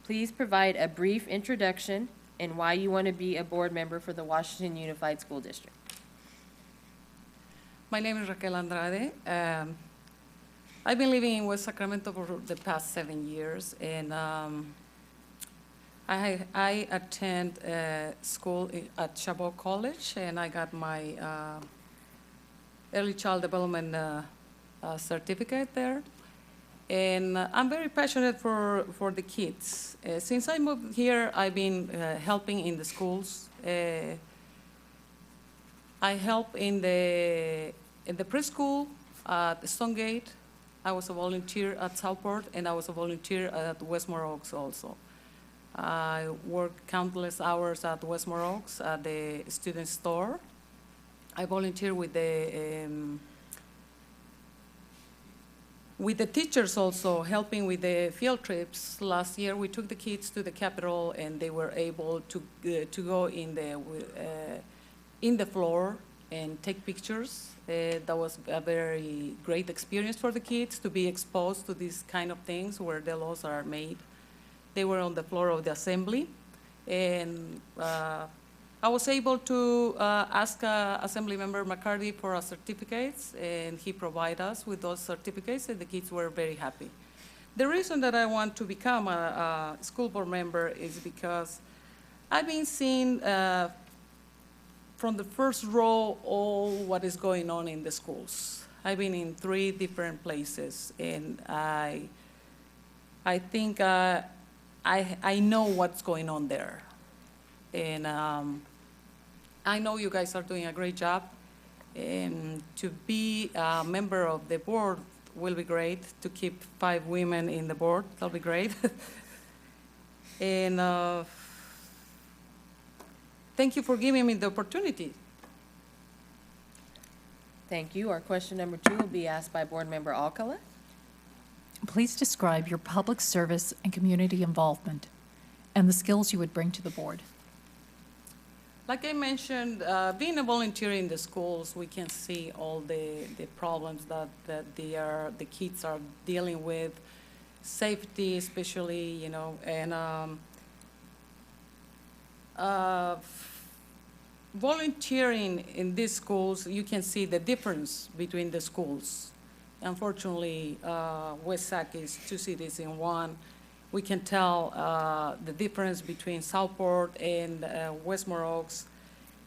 please provide a brief introduction and why you want to be a board member for the Washington Unified School District.
My name is Raquel Andrade. I've been living in West Sacramento for the past 7 years, and I attend school at Chabot College, and I got my early child development certificate there. And I'm very passionate for the kids. Since I moved here, I've been helping in the schools. I help in the preschool at Stonegate. I was a volunteer at Southport, and I was a volunteer at Westmore Oaks also. I worked countless hours at Westmore Oaks at the student store. I volunteer with the teachers also, helping with the field trips. Last year, we took the kids to the Capitol, and they were able to go in the floor and take pictures. That was a very great experience for the kids to be exposed to these kind of things where the laws are made. They were on the floor of the assembly, and I was able to ask Assemblymember McCarty for our certificates, and he provided us with those certificates, and the kids were very happy. The reason that I want to become a school board member is because I've been seeing from the first row all what is going on in the schools. I've been in 3 different places, and I think I know what's going on there. And I know you guys are doing a great job, and to be a member of the board will be great. To keep 5 women in the board, that'll be great. And thank you for giving me the opportunity.
Thank you. Our question number 2 will be asked by Board Member Alcala.
Please describe your public service and community involvement and the skills you would bring to the board.
Like I mentioned, being a volunteer in the schools, we can see all the problems that the kids are dealing with, safety especially, you know, and volunteering in these schools, you can see the difference between the schools. Unfortunately, West Sac is 2 cities in one. We can tell the difference between Southport and Westmore Oaks.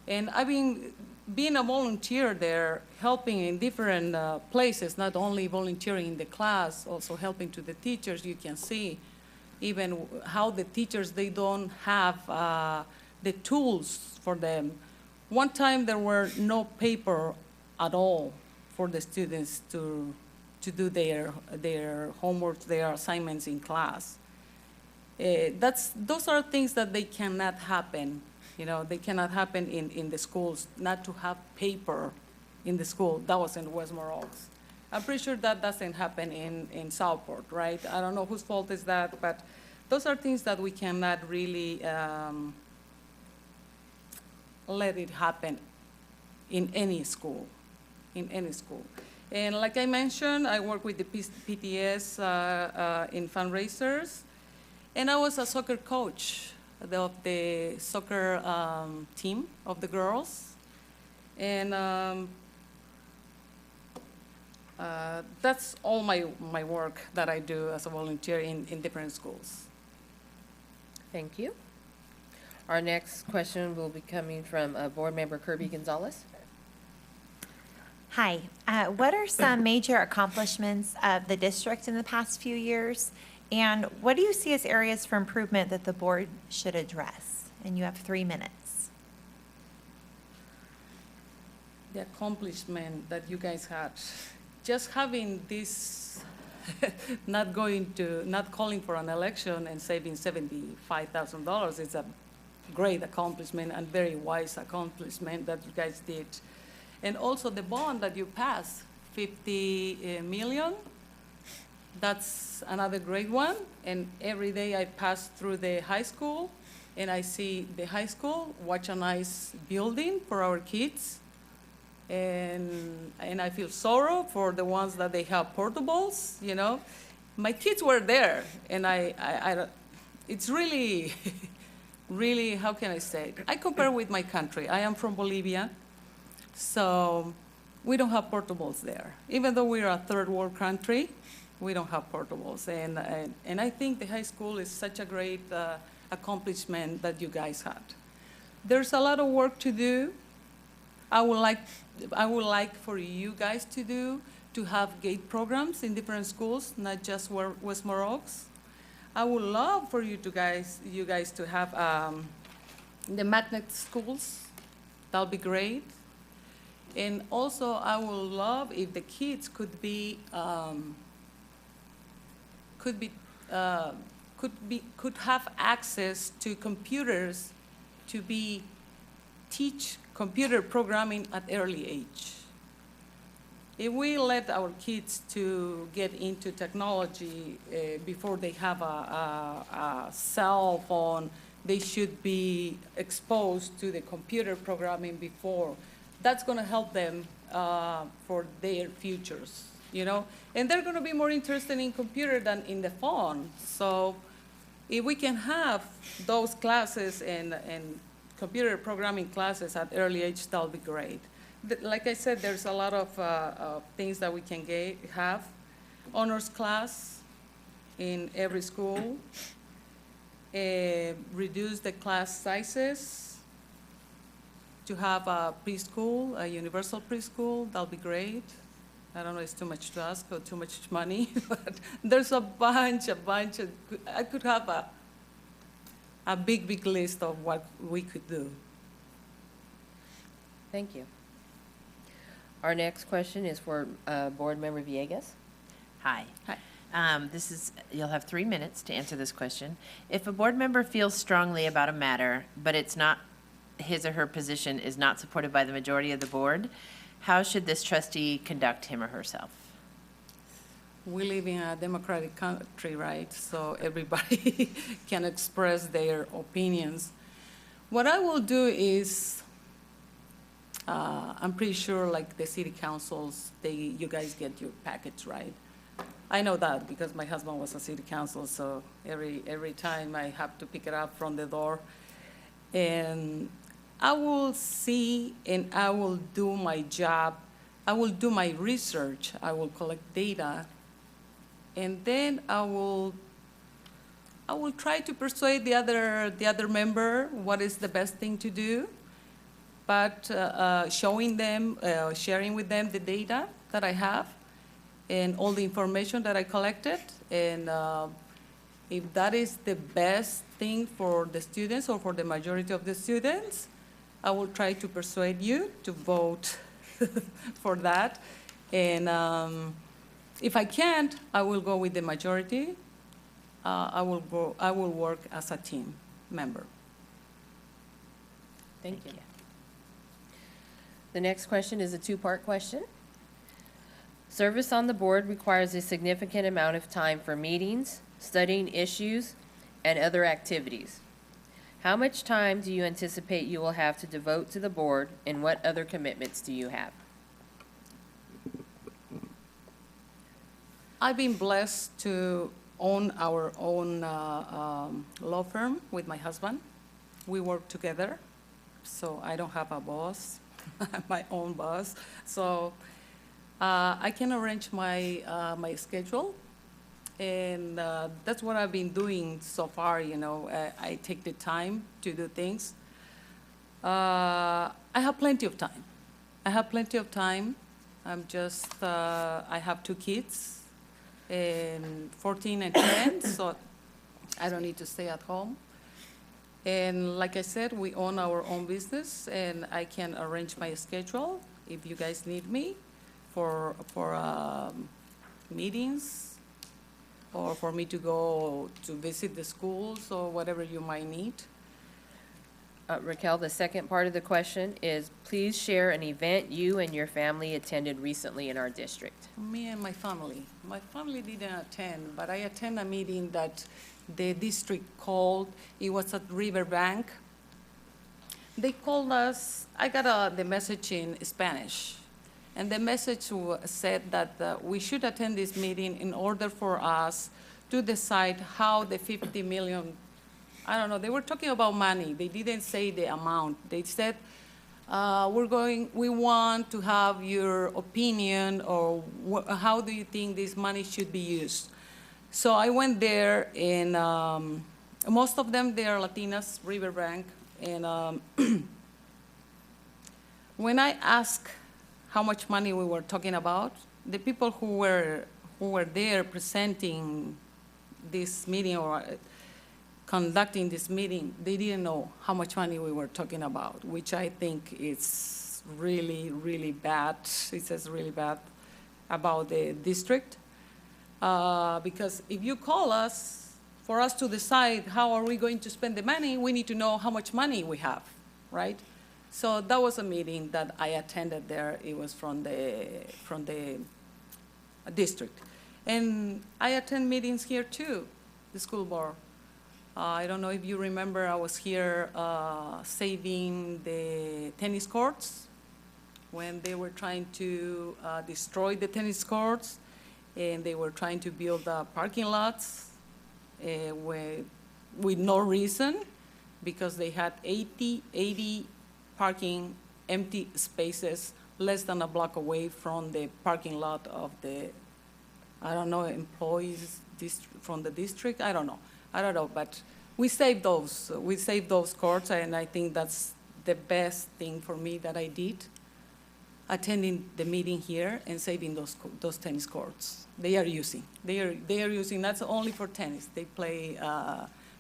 And I've been being a volunteer there, helping in different places, not only volunteering in the class, also helping to the teachers. You can see even how the teachers, they don't have the tools for them. One time there were no paper at all for the students to do their homework, their assignments in class. Those are things that they cannot happen. You know, they cannot happen in the schools, not to have paper in the school. That was in Westmore Oaks. I'm pretty sure that doesn't happen in Southport, right? I don't know whose fault is that, but those are things that we cannot really let it happen in any school, And like I mentioned, I work with the PTS in fundraisers. And I was a soccer coach of the soccer team of the girls. And that's all my work that I do as a volunteer in different schools.
Thank you. Our next question will be coming from Board Member Kirby Gonzalez.
Hi. What are some major accomplishments of the district in the past few years? And what do you see as areas for improvement that the board should address? And you have 3 minutes.
The accomplishment that you guys had, just having this, not calling for an election and saving $75,000 is a great accomplishment and very wise accomplishment that you guys did. And also the bond that you passed, $50 million, that's another great one. And every day I pass through the high school and I see the high school, watch a nice building for our kids. And I feel sorrow for the ones that they have portables, you know. My kids were there and it's really, really, how can I say it? I compare with my country. I am from Bolivia, so we don't have portables there. Even though we're a third world country, we don't have portables. And I think the high school is such a great accomplishment that you guys had. There's a lot of work to do. I would like for you guys to have gate programs in different schools, not just Westmore Oaks. I would love for you guys to have the magnet schools. That'll be great. And also, I would love if the kids could have access to computers to teach computer programming at early age. If we let our kids to get into technology before they have a cell phone, they should be exposed to the computer programming before. That's going to help them for their futures, you know? And they're going to be more interested in computer than in the phone. So if we can have those classes and computer programming classes at early age, that'll be great. Like I said, there's a lot of things that we can have. Honors class in every school. Reduce the class sizes. To have a preschool, a universal preschool, that'll be great. I don't know, it's too much to ask or too much money, but there's a bunch of, I could have a big list of what we could do.
Thank you. Our next question is for Board Member Villegas.
Hi.
Hi.
You'll have 3 minutes to answer this question. If a board member feels strongly about a matter, but it's not his or her position is not supported by the majority of the board, how should this trustee conduct him or herself?
We live in a democratic country, right? So everybody can express their opinions. What I will do is, I'm pretty sure like the city councils, you guys get your package, right? I know that because my husband was a city council, so every time I have to pick it up from the door. And I will see and I will do my job. I will do my research. I will collect data. And then I will try to persuade the other member what is the best thing to do, but showing them, sharing with them the data that I have and all the information that I collected. And if that is the best thing for the students or for the majority of the students, I will try to persuade you to vote for that. And if I can't, I will go with the majority. I will work as a team member.
Thank you. The next question is a two-part question. Service on the board requires a significant amount of time for meetings, studying issues, and other activities. How much time do you anticipate you will have to devote to the board, and what other commitments do you have?
I've been blessed to own our own law firm with my husband. We work together, so I don't have a boss. I'm my own boss. So I can arrange my schedule, and that's what I've been doing so far. You know, I take the time to do things. I have plenty of time. I'm just, I have 2 kids, and 14 and 10, so I don't need to stay at home. And like I said, we own our own business, and I can arrange my schedule if you guys need me for meetings, or for me to go to visit the schools, or whatever you might need.
Raquel, the second part of the question is, please share an event you and your family attended recently in our district.
Me and my family. My family didn't attend, but I attended a meeting that the district called. It was at Riverbank. They called us. I got the message in Spanish, and the message said that we should attend this meeting in order for us to decide how the 50 million, I don't know, they were talking about money. They didn't say the amount. They said, we want to have your opinion, or how do you think this money should be used? So I went there, and most of them, they are Latinas, Riverbank. And when I asked how much money we were talking about, the people who were there presenting this meeting or conducting this meeting, they didn't know how much money we were talking about, which I think is really, really bad. It says really bad about the district. Because if you call us, for us to decide how are we going to spend the money, we need to know how much money we have, right? So that was a meeting that I attended there. It was from the district. And I attend meetings here too, the school board. I don't know if you remember, I was here saving the tennis courts when they were trying to destroy the tennis courts, and they were trying to build parking lots with no reason, because they had 80 parking empty spaces less than a block away from the parking lot of the, I don't know, employees from the district. I don't know, but we saved those. We saved those courts, and I think that's the best thing for me that I did, attending the meeting here and saving those tennis courts. They are using. They are using. That's only for tennis. They play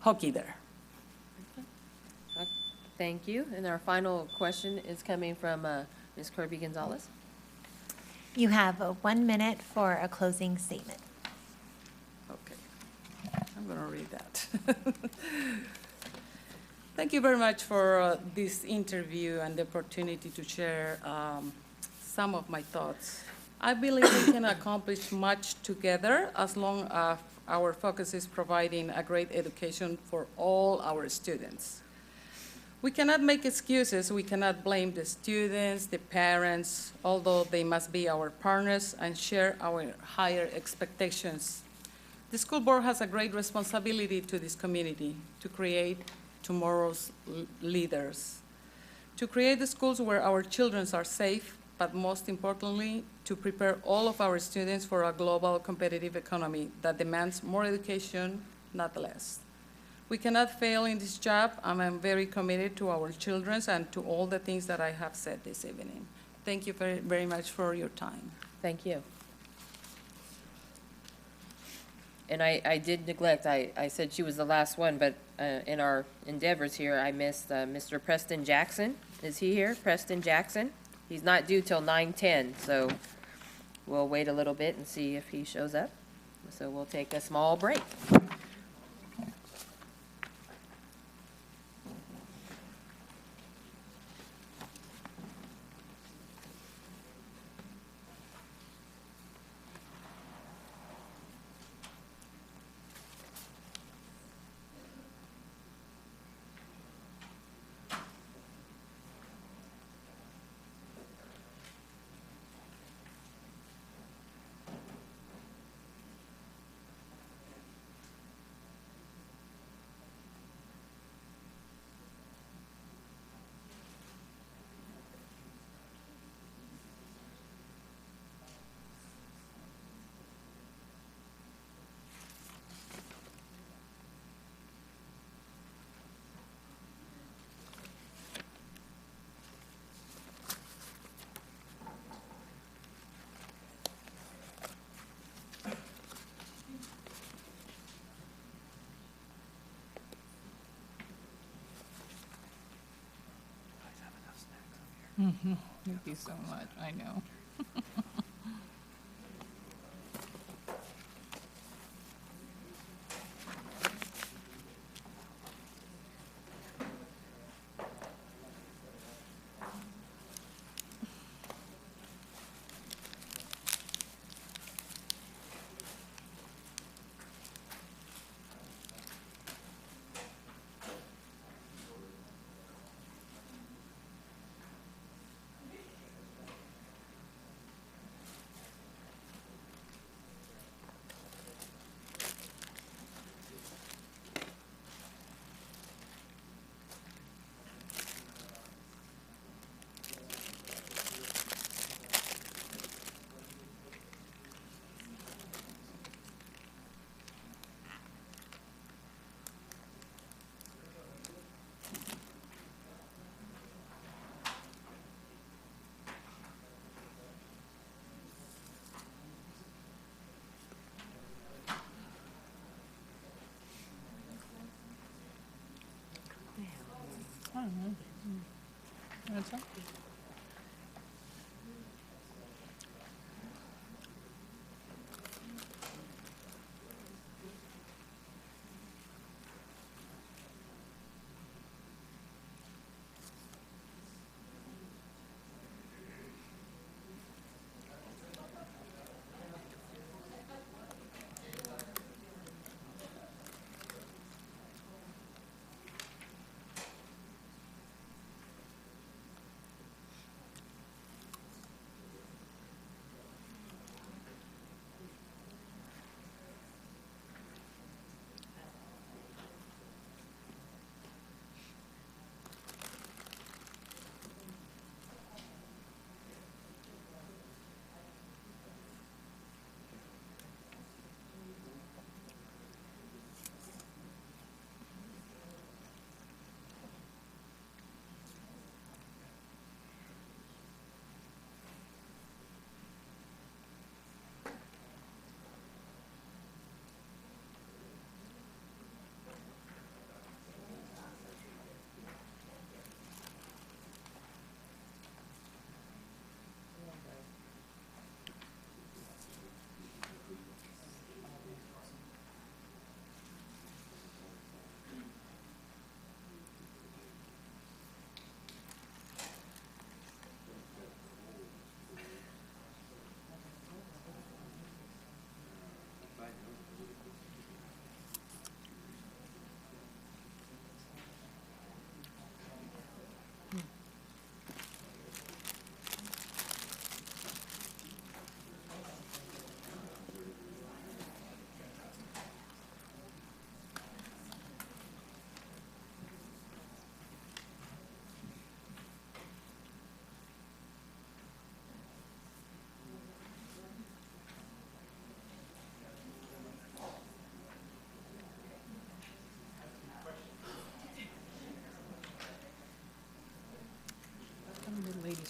hockey there.
Thank you. And our final question is coming from Ms. Kirby Gonzalez.
You have 1 minute for a closing statement.
Okay, I'm going to read that. Thank you very much for this interview and the opportunity to share some of my thoughts. I believe we can accomplish much together as long as our focus is providing a great education for all our students. We cannot make excuses. We cannot blame the students, the parents, although they must be our partners and share our higher expectations. The school board has a great responsibility to this community to create tomorrow's leaders, to create the schools where our children are safe, but most importantly, to prepare all of our students for a global competitive economy that demands more education, not less. We cannot fail in this job, and I'm very committed to our children and to all the things that I have said this evening. Thank you very, very much for your time.
Thank you. And I did neglect, I said she was the last one, but in our endeavors here, I missed Mr. Preston Jackson. Is he here? Preston Jackson? He's not due till 9:10, so we'll wait a little bit and see if he shows up. So we'll take a small break.
Thank you so much, I know. I don't know. That's all.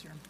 this room.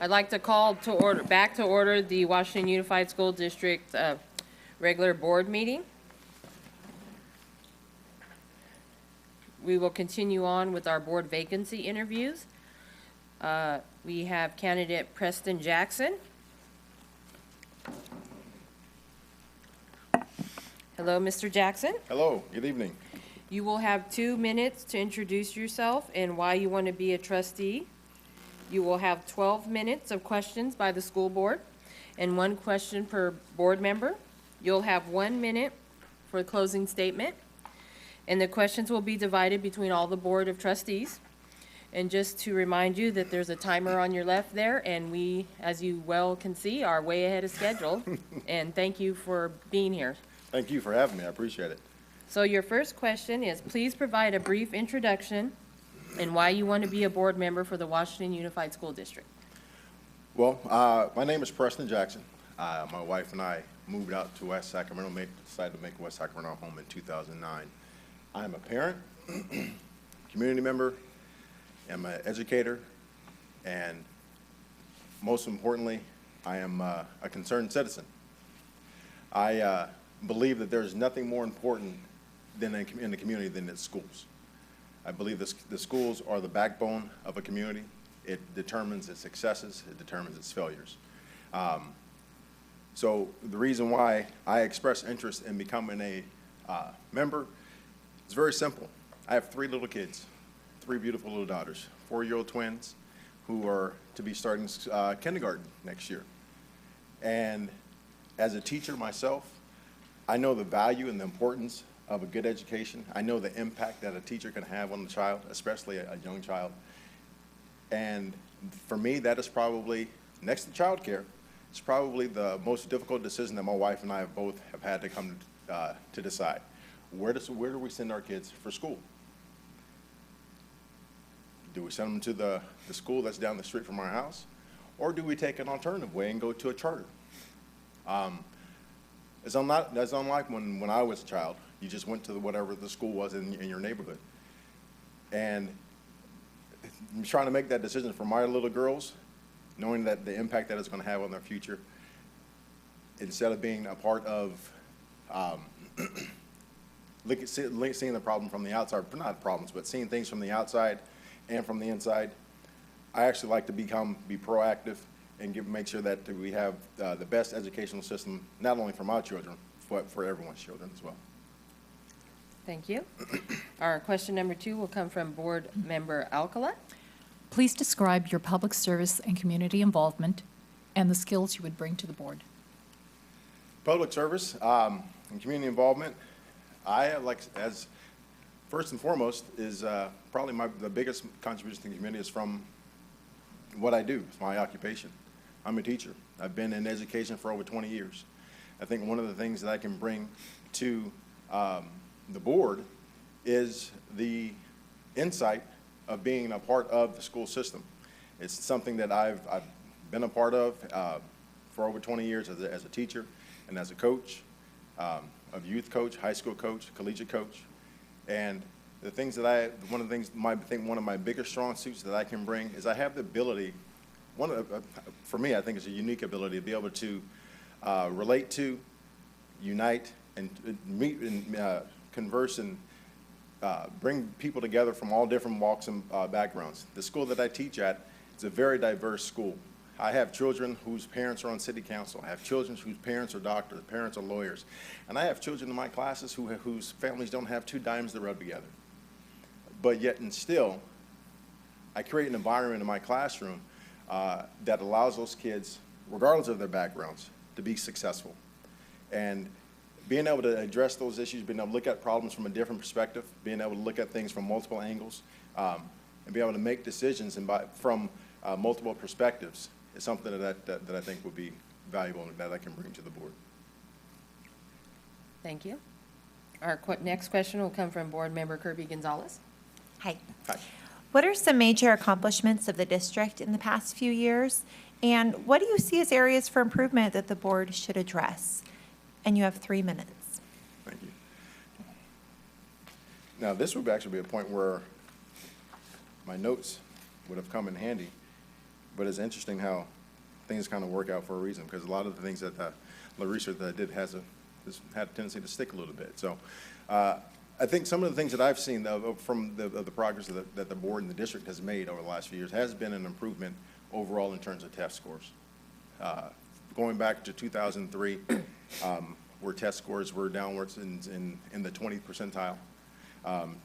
I'd like to call to order, back to order the Washington Unified School District regular board meeting. We will continue on with our board vacancy interviews. We have candidate Preston Jackson. Hello, Mr. Jackson.
Hello, good evening.
You will have 2 minutes to introduce yourself and why you want to be a trustee. You will have 12 minutes of questions by the school board and 1 question per board member. You'll have 1 minute for a closing statement. And the questions will be divided between all the board of trustees. And just to remind you that there's a timer on your left there, and we, as you well can see, are way ahead of schedule. And thank you for being here.
Thank you for having me, I appreciate it.
So your first question is, please provide a brief introduction and why you want to be a board member for the Washington Unified School District.
Well, my name is Preston Jackson. My wife and I moved out to West Sacramento, decided to make West Sacramento home in 2009. I'm a parent, community member, I'm an educator, and most importantly, I am a concerned citizen. I believe that there's nothing more important than in the community than its schools. I believe the schools are the backbone of a community. It determines its successes, it determines its failures. So the reason why I express interest in becoming a member is very simple. I have 3 little kids, 3 beautiful little daughters, 4-year-old twins who are to be starting kindergarten next year. And as a teacher myself, I know the value and the importance of a good education. I know the impact that a teacher can have on a child, especially a young child. And for me, that is probably, next to childcare, it's probably the most difficult decision that my wife and I have both had to come to decide. Where do we send our kids for school? Do we send them to the school that's down the street from our house? Or do we take an alternative way and go to a charter? It's unlike when I was a child. You just went to whatever the school was in your neighborhood. And I'm trying to make that decision for my little girls, knowing that the impact that it's going to have on their future, instead of being a part of seeing the problem from the outside, not problems, but seeing things from the outside and from the inside. I actually like to be proactive and make sure that we have the best educational system, not only for my children, but for everyone's children as well.
Thank you. Our question number 2 will come from board member Alcala.
Please describe your public service and community involvement and the skills you would bring to the board.
Public service and community involvement, as first and foremost, is probably the biggest contribution to the community is from what I do, my occupation. I'm a teacher. I've been in education for over 20 years. I think one of the things that I can bring to the board is the insight of being a part of the school system. It's something that I've been a part of for over 20 years as a teacher and as a coach, of youth coach, high school coach, collegiate coach. And the things that one of my biggest strong suits that I can bring is I have the ability, for me, I think it's a unique ability to be able to relate to, unite, and meet and converse and bring people together from all different walks and backgrounds. The school that I teach at is a very diverse school. I have children whose parents are on city council. I have children whose parents are doctors, parents are lawyers. And I have children in my classes whose families don't have 2 dimes to rub together. But yet and still, I create an environment in my classroom that allows those kids, regardless of their backgrounds, to be successful. And being able to address those issues, being able to look at problems from a different perspective, being able to look at things from multiple angles, and be able to make decisions from multiple perspectives is something that I think would be valuable and that I can bring to the board.
Thank you. Our next question will come from board member Kirby Gonzalez.
Hi.
Hi.
What are some major accomplishments of the district in the past few years? And what do you see as areas for improvement that the board should address? And you have 3 minutes.
Thank you. Now, this would actually be a point where my notes would have come in handy. but it's interesting how things kind of work out for a reason, because a lot of the things that the research that I did has had a tendency to stick a little bit. So I think some of the things that I've seen from the progress that the board and the district has made over the last few years has been an improvement overall in terms of test scores. Going back to 2003, where test scores were downwards in the 20th percentile,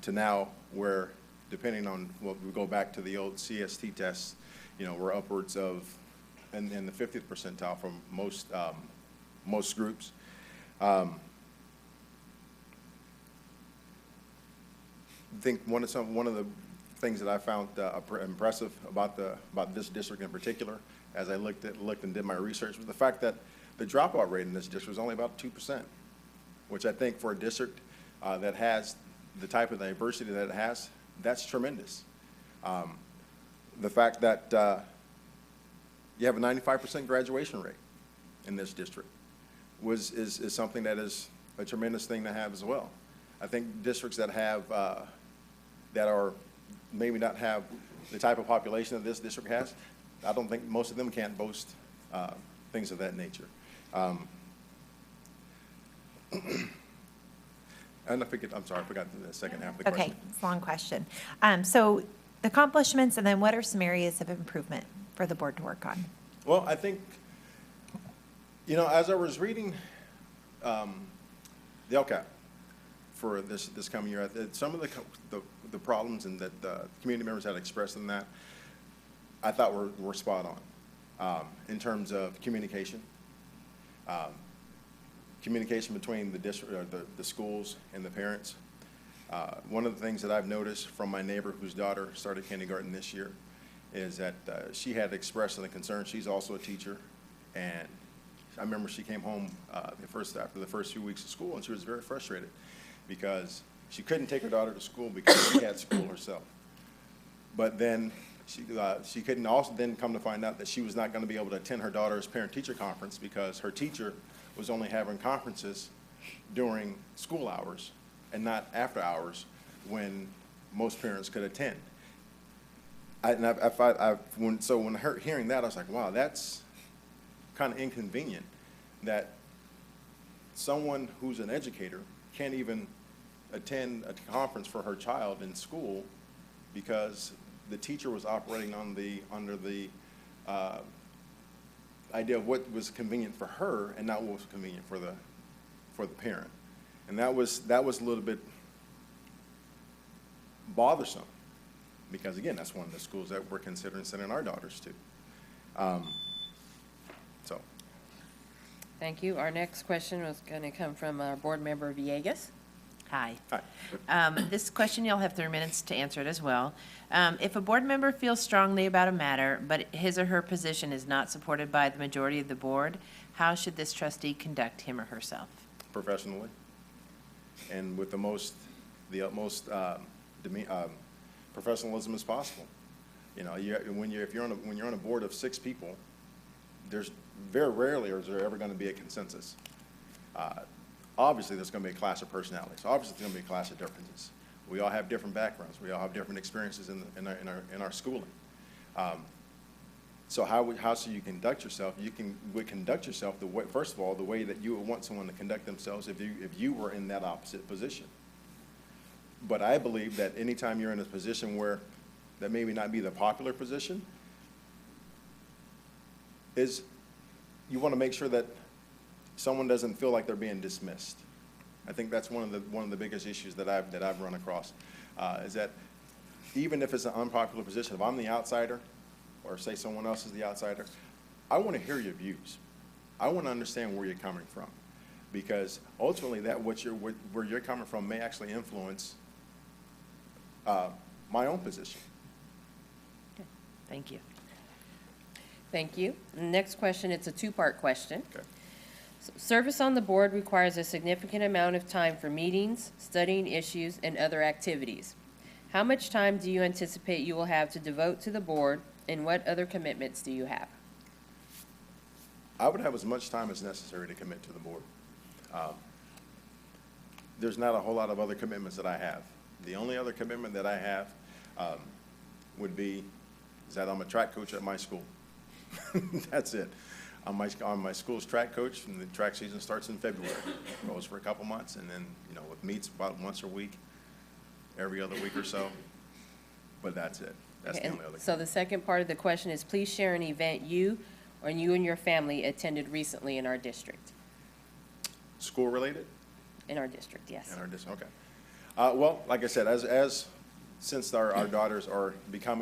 to now where, depending on, well, we go back to the old CST tests, you know, we're upwards of in the 50th percentile from most groups. I think one of the things that I found impressive about this district in particular, as I looked and did my research, was the fact that the dropout rate in this district was only about 2%, which I think for a district that has the type of diversity that it has, that's tremendous. The fact that you have a 95% graduation rate in this district is something that is a tremendous thing to have as well. I think districts that have that are maybe not have the type of population that this district has, I don't think most of them can boast things of that nature. And I'm sorry, I forgot the second half of the question.
Okay, it's a long question. So accomplishments, and then what are some areas of improvement for the board to work on?
Well, I think, you know, as I was reading the LCAP for this coming year, some of the problems and that the community members had expressed in that, I thought were spot on in terms of communication. Communication between the district, or the schools and the parents. One of the things that I've noticed from my neighbor whose daughter started kindergarten this year is that she had expressed a concern. She's also a teacher, and I remember she came home after the first few weeks of school, and she was very frustrated because she couldn't take her daughter to school because she had school herself. But then she couldn't also then come to find out that she was not going to be able to attend her daughter's parent-teacher conference because her teacher was only having conferences during school hours and not after hours when most parents could attend. When hearing that, I was like, wow, that's kind of inconvenient that someone who's an educator can't even attend a conference for her child in school because the teacher was operating under the idea of what was convenient for her and not what was convenient for the parent. And that was a little bit bothersome because, again, that's one of the schools that we're considering sending our daughters to. So.
Thank you. Our next question was going to come from our board member Villegas.
Hi.
Hi.
This question, you'll have 3 minutes to answer it as well. If a board member feels strongly about a matter, but his or her position is not supported by the majority of the board, how should this trustee conduct him or herself?
Professionally, and with the utmost professionalism as possible. You know, when you're on a board of 6 people, there's very rarely is there ever going to be a consensus. Obviously, there's going to be a clash of personalities. Obviously, there's going to be a clash of differences. We all have different backgrounds. We all have different experiences in our schooling. So how should you conduct yourself? You would conduct yourself the way, first of all, the way that you would want someone to conduct themselves if you were in that opposite position. But I believe that anytime you're in a position where that maybe not be the popular position, is you want to make sure that someone doesn't feel like they're being dismissed. I think that's one of the biggest issues that I've run across, is that even if it's an unpopular position, if I'm the outsider, or say someone else is the outsider, I want to hear your views. I want to understand where you're coming from, because ultimately where you're coming from may actually influence my own position.
Okay. Thank you.
Thank you. Next question, it's a two-part question.
Okay.
Service on the board requires a significant amount of time for meetings, studying issues, and other activities. How much time do you anticipate you will have to devote to the board, and what other commitments do you have?
I would have as much time as necessary to commit to the board. There's not a whole lot of other commitments that I have. The only other commitment that I have would be is that I'm a track coach at my school. That's it. I'm my school's track coach, and the track season starts in February. Goes for a couple months, and then, you know, with meets about once a week, every other week or so. But that's it. That's
Okay,
the
and
only other.
so the second part of the question is, please share an event you and your family attended recently in our district.
School-related?
In our district, yes.
In our district, okay. Well, like I said, since our daughters are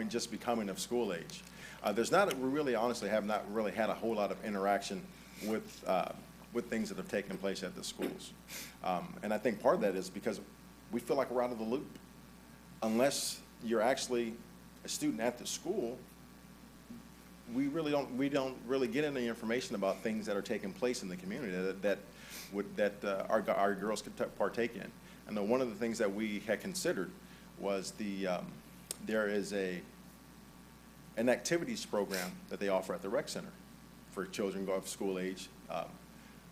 just becoming of school age, we really honestly have not really had a whole lot of interaction with things that have taken place at the schools. And I think part of that is because we feel like we're out of the loop. Unless you're actually a student at the school, we don't really get any information about things that are taking place in the community that our girls could partake in. I know one of the things that we had considered was there is an activities program that they offer at the rec center for children of school age,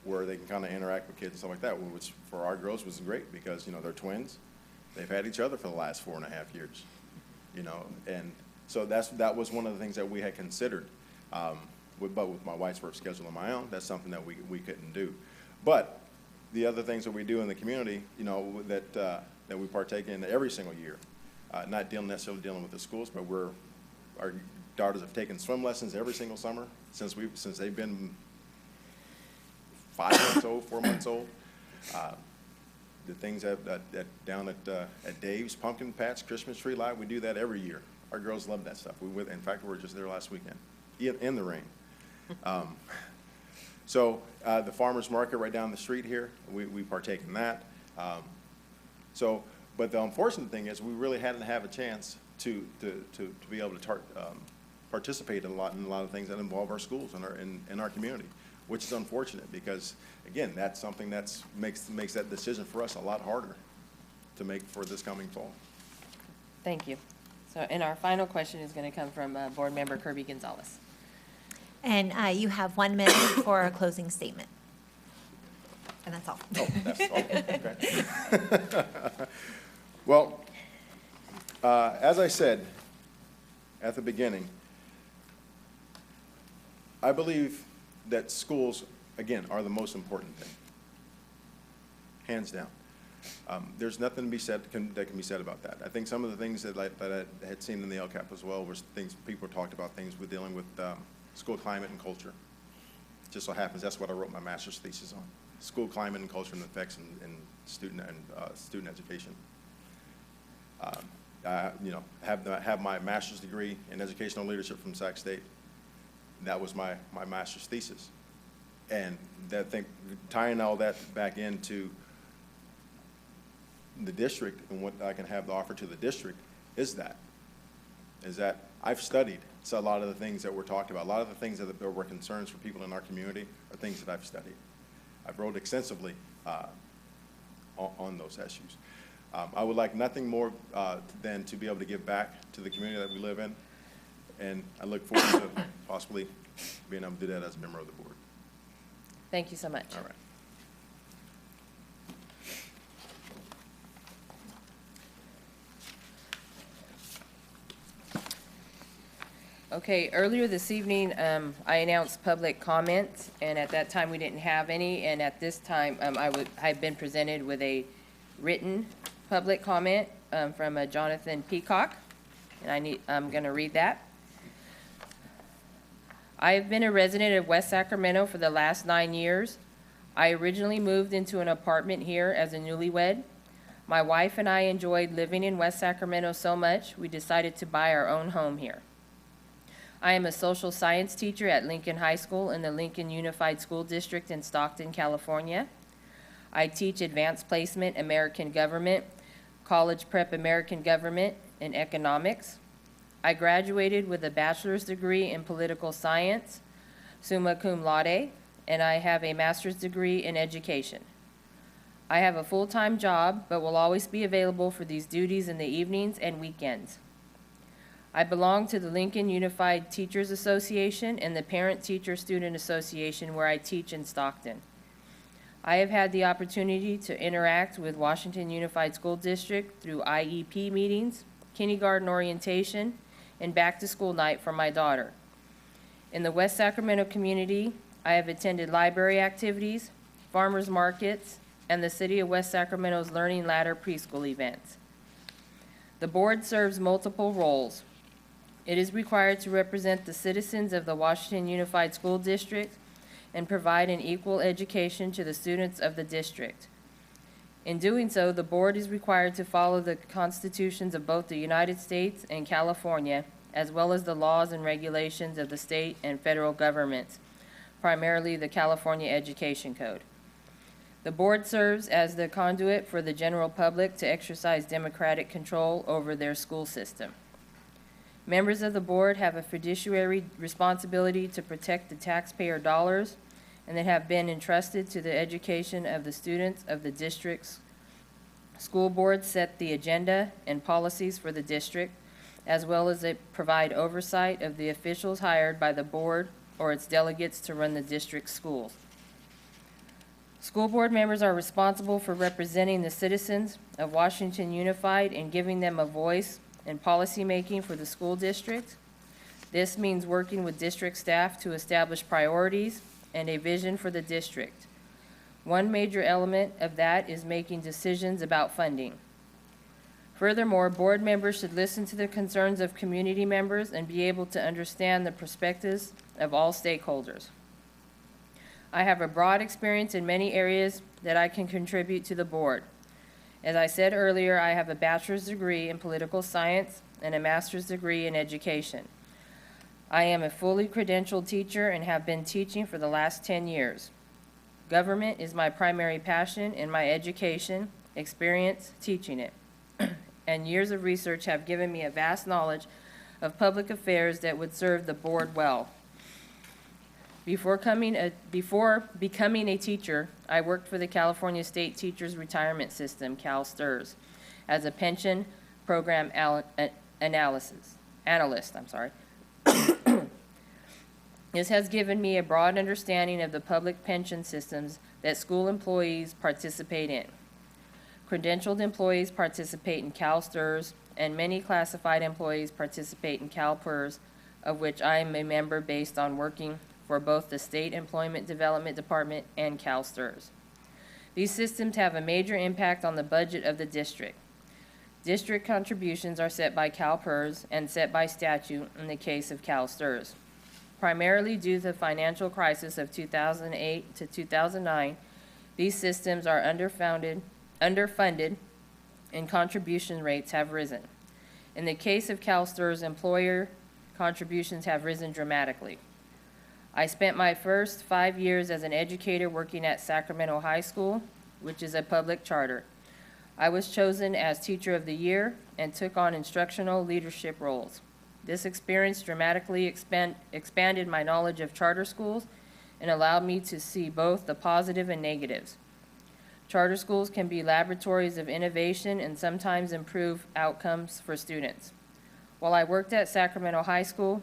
where they can kind of interact with kids and stuff like that, which for our girls was great because, you know, they're twins. They've had each other for the last 4.5 years, you know, and so that was one of the things that we had considered. But with my wife's work schedule on my own, that's something that we couldn't do. But the other things that we do in the community, you know, that we partake in every single year, not necessarily dealing with the schools, but our daughters have taken swim lessons every single summer since they've been 5 months old, 4 months old. The things down at Dave's Pumpkin Patch Christmas Tree Light, we do that every year. Our girls love that stuff. In fact, we were just there last weekend, in the rain. So the farmer's market right down the street here, we partake in that. But the unfortunate thing is we really hadn't had a chance to be able to participate in a lot of things that involve our schools and in our community, which is unfortunate because, again, that's something that makes that decision for us a lot harder to make for this coming fall.
Thank you. So, and our final question is going to come from Board Member Kirby Gonzalez.
And you have 1 minute for a closing statement. And that's all.
Oh, that's all, okay. Well, as I said at the beginning, I believe that schools, again, are the most important thing, hands down. There's nothing to be said that can be said about that. I think some of the things that I had seen in the LCAP as well was things people talked about, things with dealing with school climate and culture. Just so happens that's what I wrote my master's thesis on: school climate and culture and effects in student education. You know, have my master's degree in educational leadership from Sac State. That was my master's thesis, and tying all that back into the district and what I can have to offer to the district is that I've studied. So a lot of the things that we're talking about, a lot of the things that were concerns for people in our community are things that I've studied. I've wrote extensively on those issues. I would like nothing more than to be able to give back to the community that we live in, and I look forward to possibly being able to do that as a member of the board.
Thank you so much.
All right.
Okay, earlier this evening, I announced public comments, and at that time, we didn't have any, and at this time, I've been presented with a written public comment from Jonathan Peacock, and I'm going to read that. I have been a resident of West Sacramento for the last 9 years. I originally moved into an apartment here as a newlywed. My wife and I enjoyed living in West Sacramento so much, we decided to buy our own home here. I am a social science teacher at Lincoln High School in the Lincoln Unified School District in Stockton, California. I teach advanced placement American government, college prep American government, and economics. I graduated with a bachelor's degree in political science, summa cum laude, and I have a master's degree in education. I have a full-time job, but will always be available for these duties in the evenings and weekends. I belong to the Lincoln Unified Teachers Association and the Parent Teacher Student Association, where I teach in Stockton. I have had the opportunity to interact with Washington Unified School District through IEP meetings, kindergarten orientation, and back-to-school night for my daughter. In the West Sacramento community, I have attended library activities, farmers markets, and the City of West Sacramento's Learning Ladder preschool events. The board serves multiple roles. It is required to represent the citizens of the Washington Unified School District and provide an equal education to the students of the district. In doing so, the board is required to follow the constitutions of both the United States and California, as well as the laws and regulations of the state and federal governments, primarily the California Education Code. The board serves as the conduit for the general public to exercise democratic control over their school system. Members of the board have a fiduciary responsibility to protect the taxpayer dollars and that have been entrusted to the education of the students of the district's school boards set the agenda and policies for the district, as well as they provide oversight of the officials hired by the board or its delegates to run the district's schools. School board members are responsible for representing the citizens of Washington Unified and giving them a voice in policymaking for the school district. This means working with district staff to establish priorities and a vision for the district. One major element of that is making decisions about funding. Furthermore, board members should listen to the concerns of community members and be able to understand the perspectives of all stakeholders. I have a broad experience in many areas that I can contribute to the board. As I said earlier, I have a bachelor's degree in political science and a master's degree in education. I am a fully credentialed teacher and have been teaching for the last 10 years. Government is my primary passion, and my education, experience teaching it, and years of research have given me a vast knowledge of public affairs that would serve the board well. Before becoming a teacher, I worked for the California State Teachers Retirement System, CalSTRS, as a pension program analyst. This has given me a broad understanding of the public pension systems that school employees participate in. Credentialed employees participate in CalSTRS, and many classified employees participate in CalPERS, of which I am a member based on working for both the State Employment Development Department and CalSTRS. These systems have a major impact on the budget of the district. District contributions are set by CalPERS and set by statute in the case of CalSTRS. Primarily due to the financial crisis of 2008 to 2009, these systems are underfunded, and contribution rates have risen. In the case of CalSTRS, employer contributions have risen dramatically. I spent my first 5 years as an educator working at Sacramento High School, which is a public charter. I was chosen as Teacher of the Year and took on instructional leadership roles. This experience dramatically expanded my knowledge of charter schools and allowed me to see both the positive and negatives. Charter schools can be laboratories of innovation and sometimes improve outcomes for students. While I worked at Sacramento High School,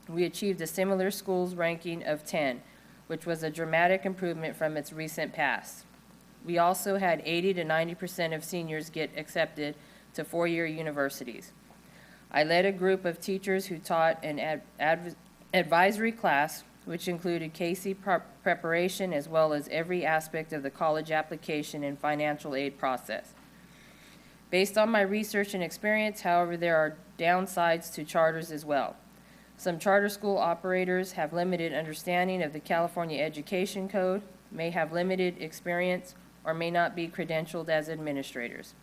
we achieved a similar schools ranking of 10, which was a dramatic improvement from its recent past. We also had 80 to 90% of seniors get accepted to four-year universities. I led a group of teachers who taught an advisory class, which included KC preparation as well as every aspect of the college application and financial aid process. Based on my research and experience, however, there are downsides to charters as well. Some charter school operators have limited understanding of the California Education Code, may have limited experience, or may not be credentialed as administrators.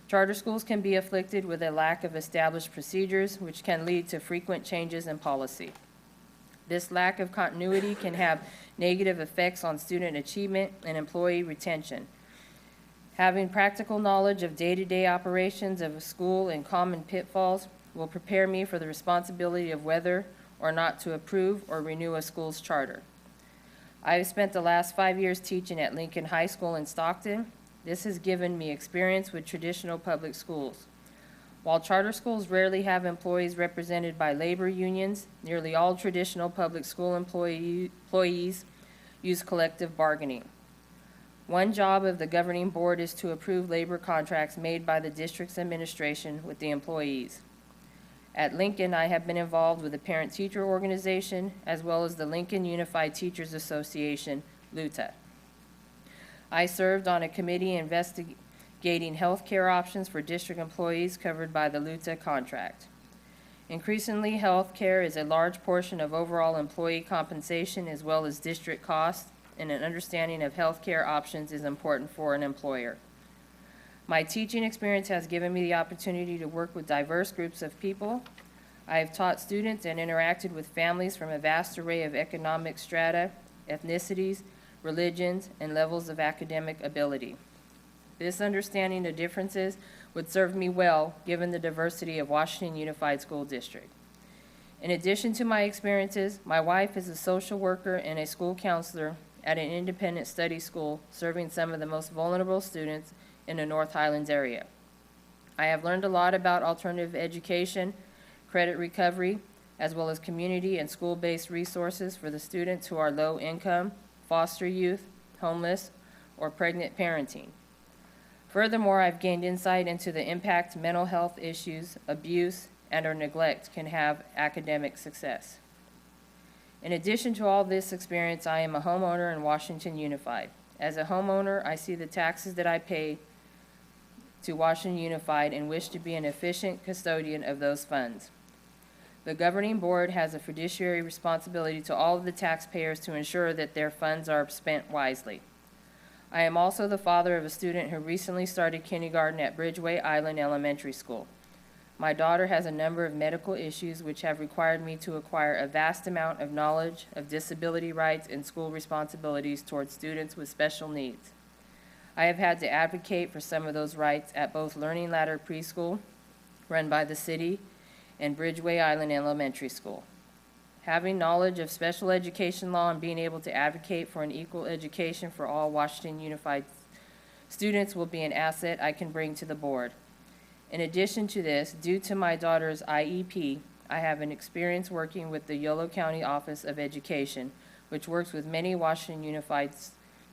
Charter schools can be afflicted with a lack of established procedures, which can lead to frequent changes in policy. This lack of continuity can have negative effects on student achievement and employee retention. Having practical knowledge of day-to-day operations of a school and common pitfalls will prepare me for the responsibility of whether or not to approve or renew a school's charter. I have spent the last 5 years teaching at Lincoln High School in Stockton. This has given me experience with traditional public schools. While charter schools rarely have employees represented by labor unions, nearly all traditional public school employees use collective bargaining. One job of the governing board is to approve labor contracts made by the district's administration with the employees. At Lincoln, I have been involved with the parent-teacher organization as well as the Lincoln Unified Teachers Association, LUTA. I served on a committee investigating health care options for district employees covered by the LUTA contract. Increasingly, health care is a large portion of overall employee compensation as well as district costs, and an understanding of health care options is important for an employer. My teaching experience has given me the opportunity to work with diverse groups of people. I have taught students and interacted with families from a vast array of economic strata, ethnicities, religions, and levels of academic ability. This understanding of differences would serve me well given the diversity of Washington Unified School District. In addition to my experiences, my wife is a social worker and a school counselor at an independent study school serving some of the most vulnerable students in the North Highlands area. I have learned a lot about alternative education, credit recovery, as well as community and school-based resources for the students who are low income, foster youth, homeless, or pregnant parenting. Furthermore, I've gained insight into the impact mental health issues, abuse, and or neglect can have academic success. In addition to all this experience, I am a homeowner in Washington Unified. As a homeowner, I see the taxes that I pay to Washington Unified and wish to be an efficient custodian of those funds. The governing board has a fiduciary responsibility to all of the taxpayers to ensure that their funds are spent wisely. I am also the father of a student who recently started kindergarten at Bridgeway Island Elementary School. My daughter has a number of medical issues which have required me to acquire a vast amount of knowledge of disability rights and school responsibilities towards students with special needs. I have had to advocate for some of those rights at both Learning Ladder Preschool, run by the city, and Bridgeway Island Elementary School. Having knowledge of special education law and being able to advocate for an equal education for all Washington Unified students will be an asset I can bring to the board. In addition to this, due to my daughter's IEP, I have an experience working with the Yolo County Office of Education, which works with many Washington Unified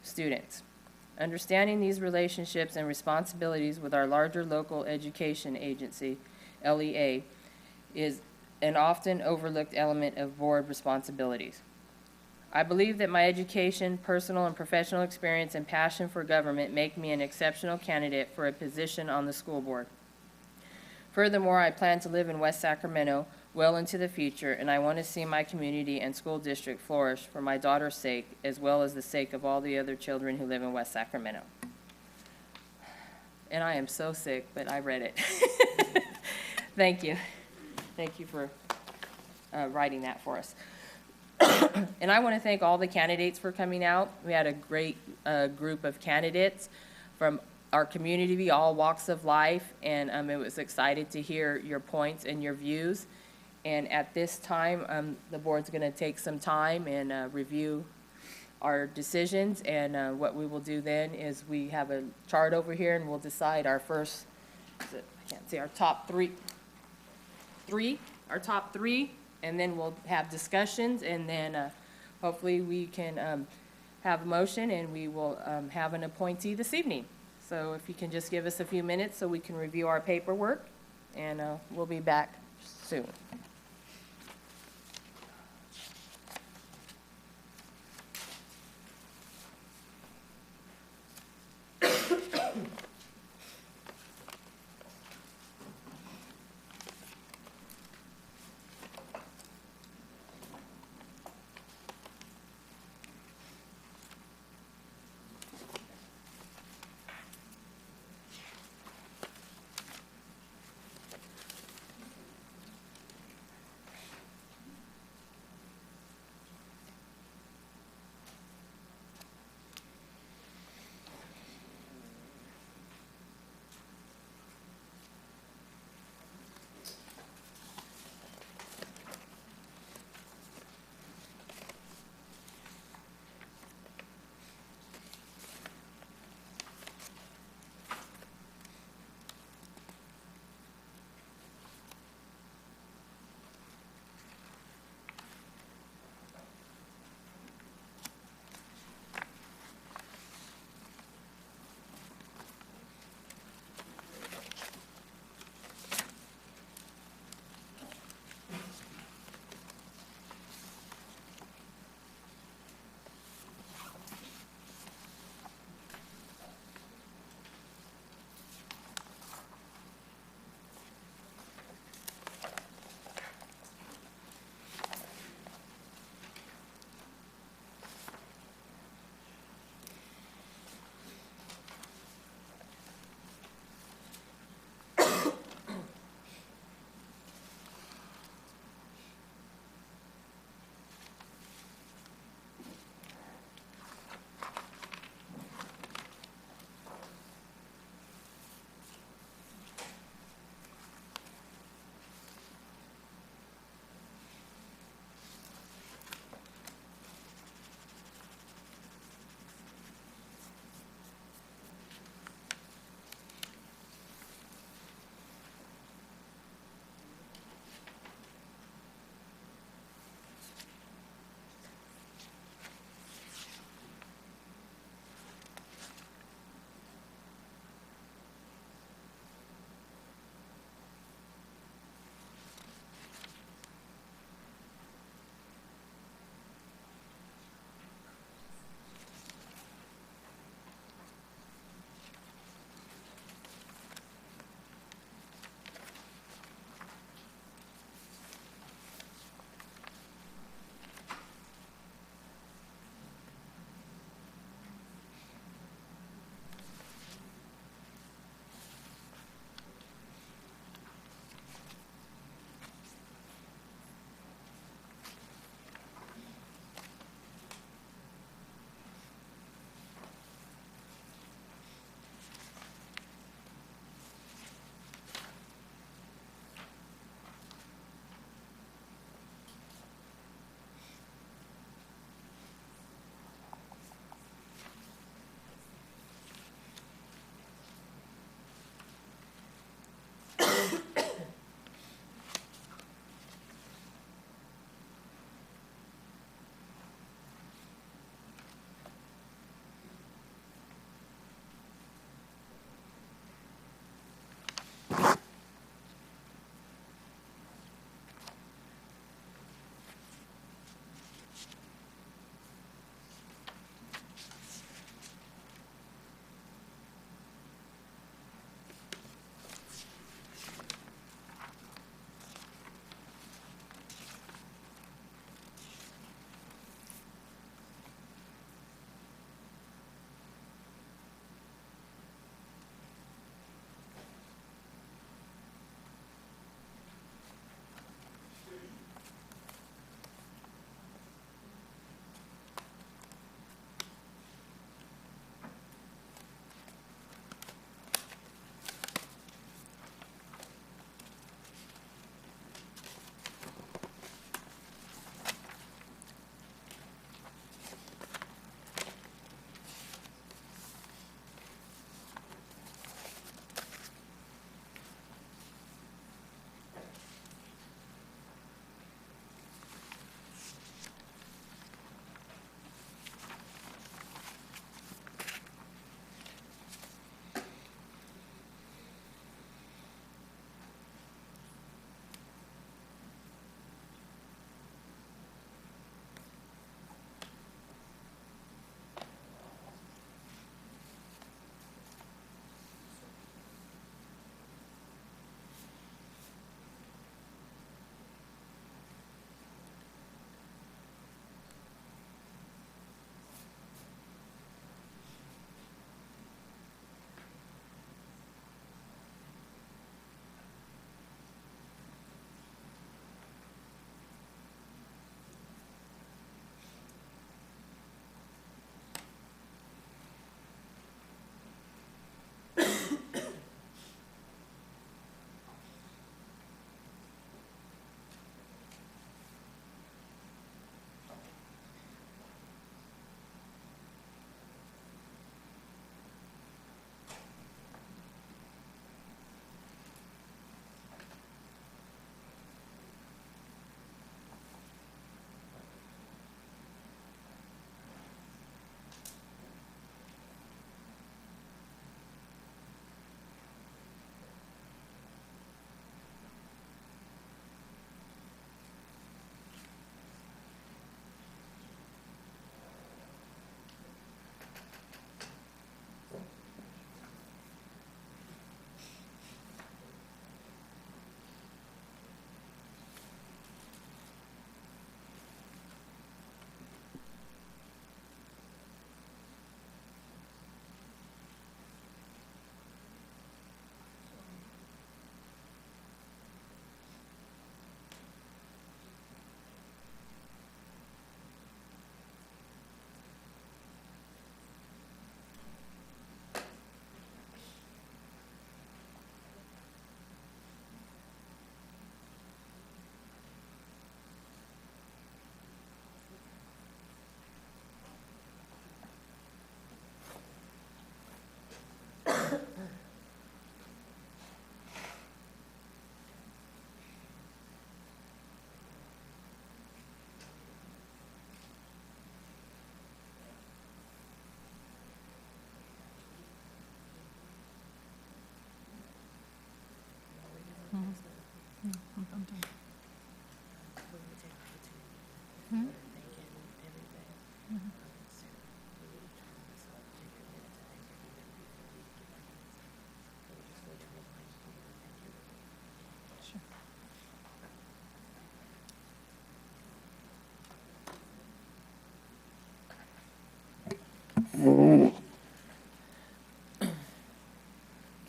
students. Understanding these relationships and responsibilities with our larger local education agency, LEA, is an often overlooked element of board responsibilities. I believe that my education, personal and professional experience, and passion for government make me an exceptional candidate for a position on the school board. Furthermore, I plan to live in West Sacramento well into the future, and I want to see my community and school district flourish for my daughter's sake, as well as the sake of all the other children who live in West Sacramento. And I am so sick, but I read it. Thank you. Thank you for writing that for us. And I want to thank all the candidates for coming out. We had a great group of candidates from our community, all walks of life, and it was excited to hear your points and your views. And at this time, the board's going to take some time and review our decisions, and what we will do then is we have a chart over here, and we'll decide our first, I can't see, our top three, and then we'll have discussions, and then hopefully we can have a motion, and we will have an appointee this evening. So if you can just give us a few minutes so we can review our paperwork, and we'll be back soon.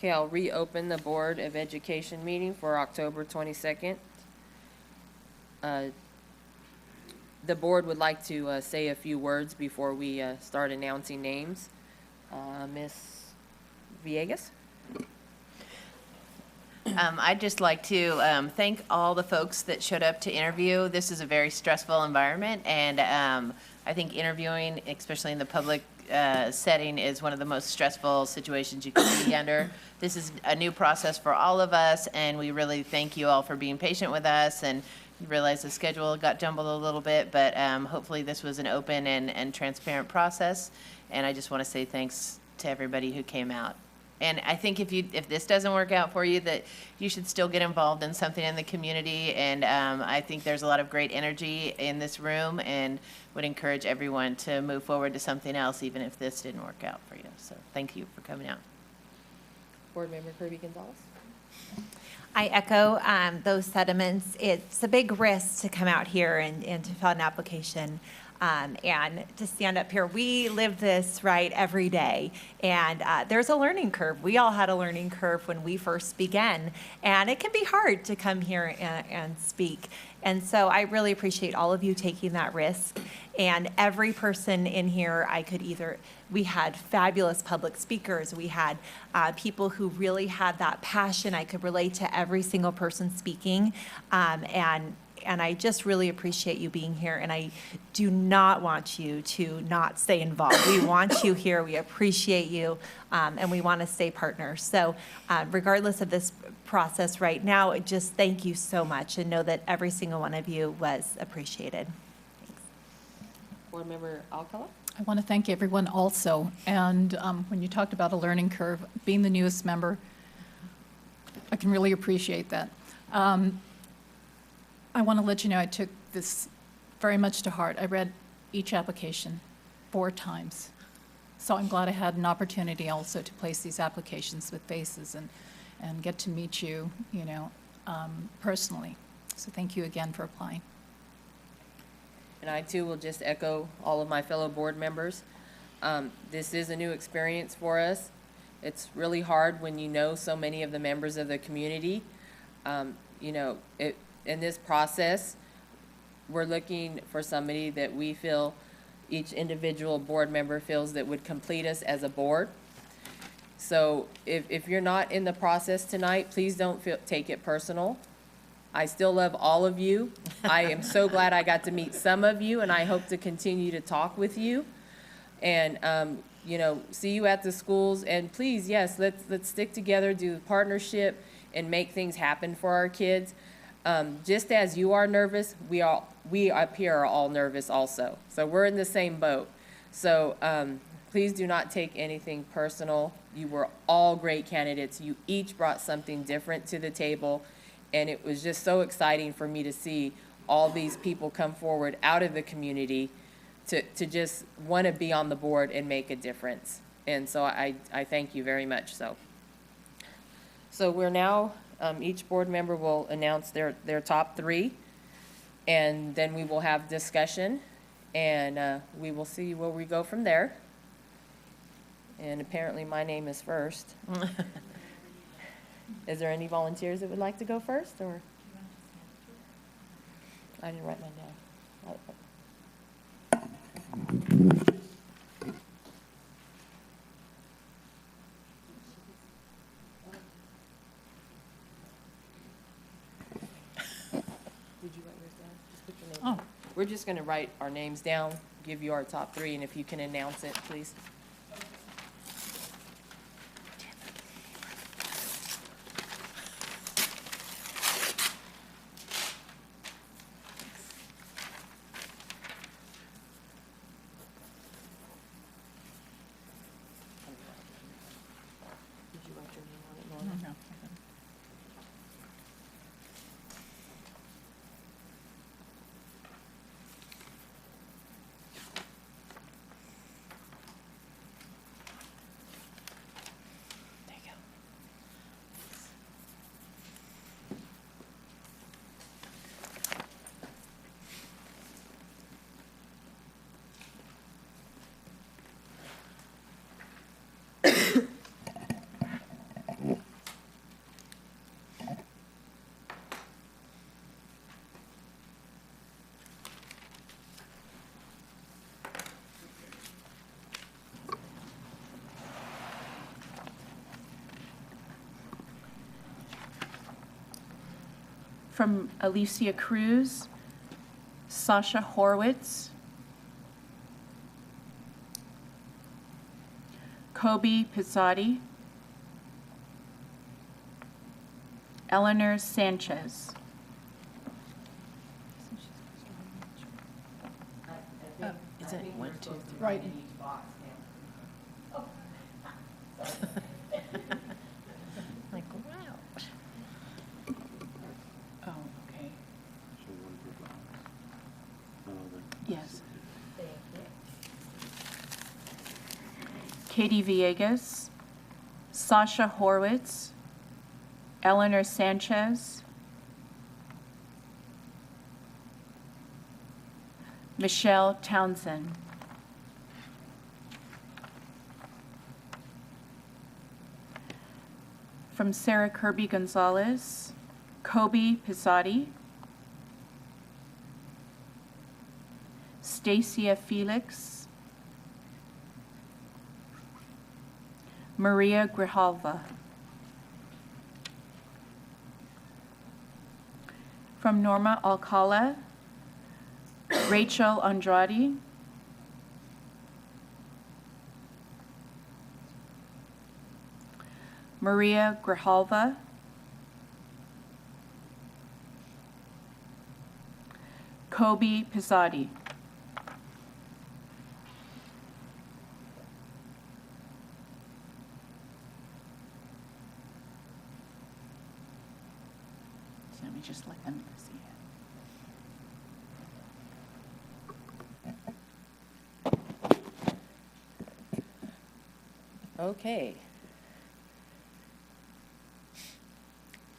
Okay, I'll reopen the Board of Education meeting for October 22nd. The board would like to say a few words before we start announcing names. Ms. Villegas?
I'd just like to thank all the folks that showed up to interview. This is a very stressful environment, and I think interviewing, especially in the public setting, is one of the most stressful situations you can be under. This is a new process for all of us, and we really thank you all for being patient with us, and realize the schedule got jumbled a little bit, but hopefully this was an open and transparent process, and I just want to say thanks to everybody who came out. And I think if this doesn't work out for you, that you should still get involved in something in the community. And I think there's a lot of great energy in this room, and would encourage everyone to move forward to something else, even if this didn't work out for you. So thank you for coming out.
Board Member Kirby Gonzalez?
I echo those sentiments. It's a big risk to come out here and to fill out an application. And to stand up here, we live this right every day, and there's a learning curve. We all had a learning curve when we first began, and it can be hard to come here and speak. And so I really appreciate all of you taking that risk. And every person in here, we had fabulous public speakers. We had people who really had that passion. I could relate to every single person speaking, and I just really appreciate you being here, and I do not want you to not stay involved. We want you here, we appreciate you, and we want to stay partners. So regardless of this process right now, just thank you so much, and know that every single one of you was appreciated. Thanks.
Board Member Alcala?
I want to thank everyone also. And when you talked about a learning curve, being the newest member, I can really appreciate that. I want to let you know I took this very much to heart. I read each application 4 times. So I'm glad I had an opportunity also to place these applications with faces and get to meet you, personally. So thank you again for applying.
And I too will just echo all of my fellow board members. This is a new experience for us. It's really hard when you know so many of the members of the community. In this process, we're looking for somebody that we feel each individual board member feels that would complete us as a board. So if you're not in the process tonight, please don't take it personal. I still love all of you. I am so glad I got to meet some of you, and I hope to continue to talk with you. And, see you at the schools. And please, yes, let's stick together, do partnership, and make things happen for our kids. Just as you are nervous, we up here are all nervous also. So we're in the same boat. So please do not take anything personal. You were all great candidates. You each brought something different to the table. And it was just so exciting for me to see all these people come forward out of the community to just want to be on the board and make a difference. And so I thank you very much. So we're now, each board member will announce their top 3, and then we will have discussion, and we will see where we go from there. And apparently my name is first. Is there any volunteers that would like to go first, or? I didn't write mine down. Did you write yours down? Just put your name down. We're just going to write our names down, give you our top 3, and if you can announce it, please. Did you write your name on it, Norma?
From Alicia Cruz, Sasha Horwitz, Kobe Pizzotti, Eleanor Sanchez.
Is it 1, 2, 3?
Right.
Like, wow.
Oh, okay. Yes. Katie Villegas, Sasha Horwitz, Eleanor Sanchez, Michelle Townsend. From Sarah Kirby Gonzalez, Kobe Pizzotti, Stacia Felix, Maria Grijalva. From Norma Alcala, Rachel Andrade, Maria Grijalva, Kobe Pizzotti. So let me just let them see it.
Okay.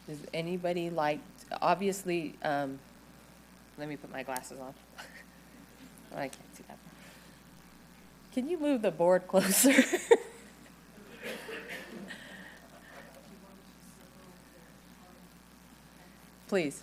Does anybody like, obviously, let me put my glasses on. Oh, I can't see that. Can you move the board closer? Please.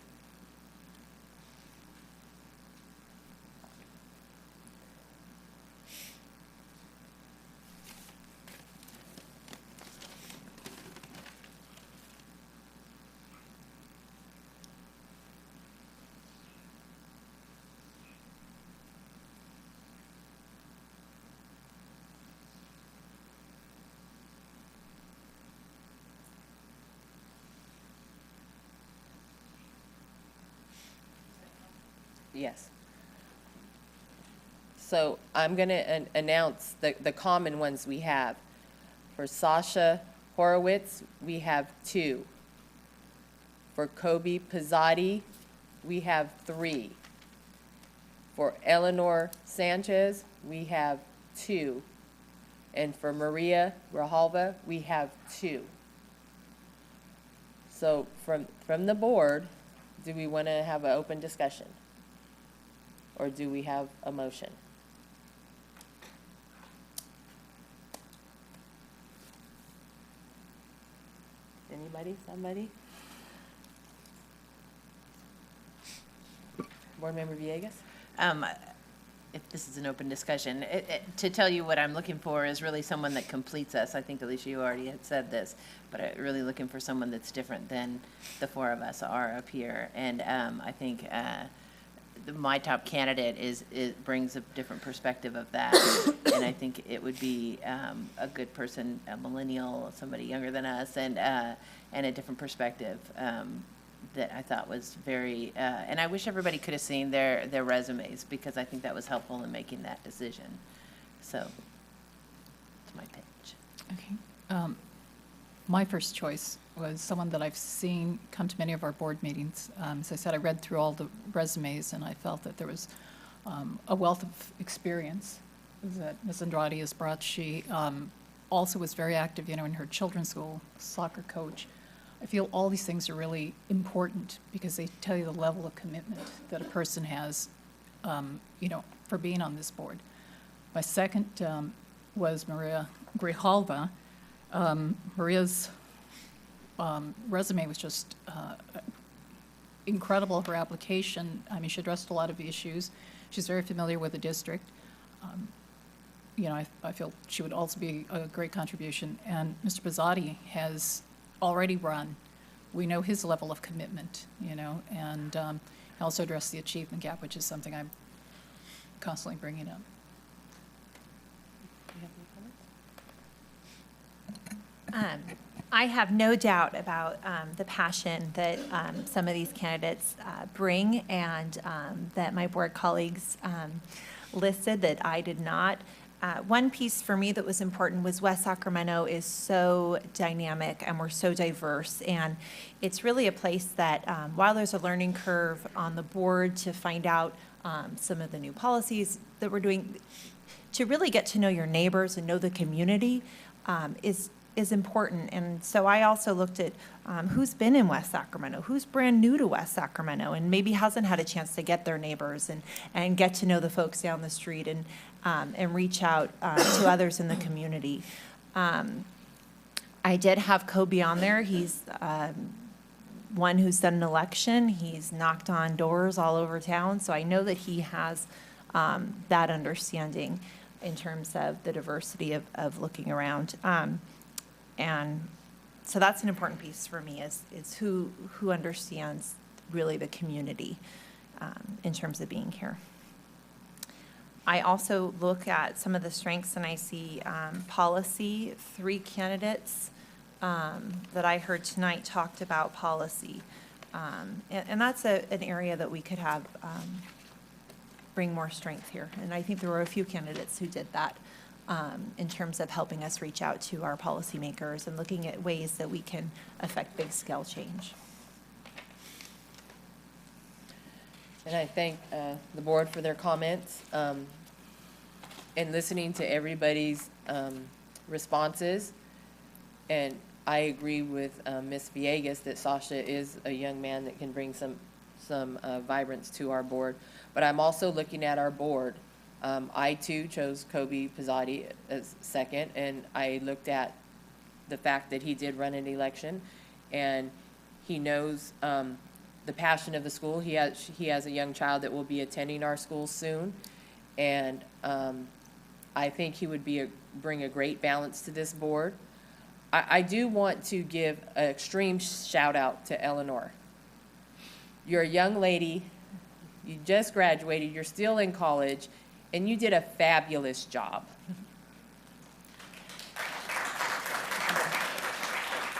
Yes. So I'm going to announce the common ones we have. For Sasha Horowitz, we have 2. For Kobe Pizzotti, we have 3. For Eleanor Sanchez, we have 2. And for Maria Grijalva, we have 2. So from the board, do we want to have an open discussion? Or do we have a motion? Anybody, somebody? Board Member Villegas?
If this is an open discussion, to tell you what I'm looking for is really someone that completes us. I think, Alicia, you already had said this, but I'm really looking for someone that's different than the 4 of us are up here. And I think my top candidate brings a different perspective of that. And I think it would be a good person, a millennial, somebody younger than us, and a different perspective that I thought was very, and I wish everybody could have seen their resumes, because I think that was helpful in making that decision. So, it's my pitch.
Okay. My first choice was someone that I've seen come to many of our board meetings. As I said, I read through all the resumes, and I felt that there was a wealth of experience that Ms. Andrade has brought. She also was very active, in her children's school, soccer coach. I feel all these things are really important because they tell you the level of commitment that a person has, for being on this board. My second was Maria Grijalva. Maria's resume was just incredible, her application. I mean, she addressed a lot of issues. She's very familiar with the district. I feel she would also be a great contribution. And Mr. Pizzotti has already run we know his level of commitment, you know, and he also addressed the achievement gap, which is something I'm constantly bringing up.
I have no doubt about the passion that some of these candidates bring, and that my board colleagues listed that I did not. One piece for me that was important was West Sacramento is so dynamic and we're so diverse, and it's really a place that while there's a learning curve on the board to find out some of the new policies that we're doing, to really get to know your neighbors and know the community is important. And so I also looked at who's been in West Sacramento, who's brand new to West Sacramento, and maybe hasn't had a chance to get their neighbors and get to know the folks down the street and reach out to others in the community. I did have Kobe on there. He's one who's done an election. He's knocked on doors all over town, so I know that he has that understanding in terms of the diversity of looking around. And so that's an important piece for me is who understands really the community in terms of being here. I also look at some of the strengths, and I see policy. 3 candidates that I heard tonight talked about policy. And that's an area that we could have bring more strength here. And I think there were a few candidates who did that. In terms of helping us reach out to our policymakers and looking at ways that we can affect big scale change.
And I thank the board for their comments and listening to everybody's responses. And I agree with Ms. Villegas that Sasha is a young man that can bring some vibrance to our board. But I'm also looking at our board. I too chose Kobe Pizzati as second, and I looked at the fact that he did run an election, and he knows the passion of the school. He has a young child that will be attending our school soon, and I think he would bring a great balance to this board. I do want to give an extreme shout out to Eleanor. You're a young lady, you just graduated, you're still in college, and you did a fabulous job.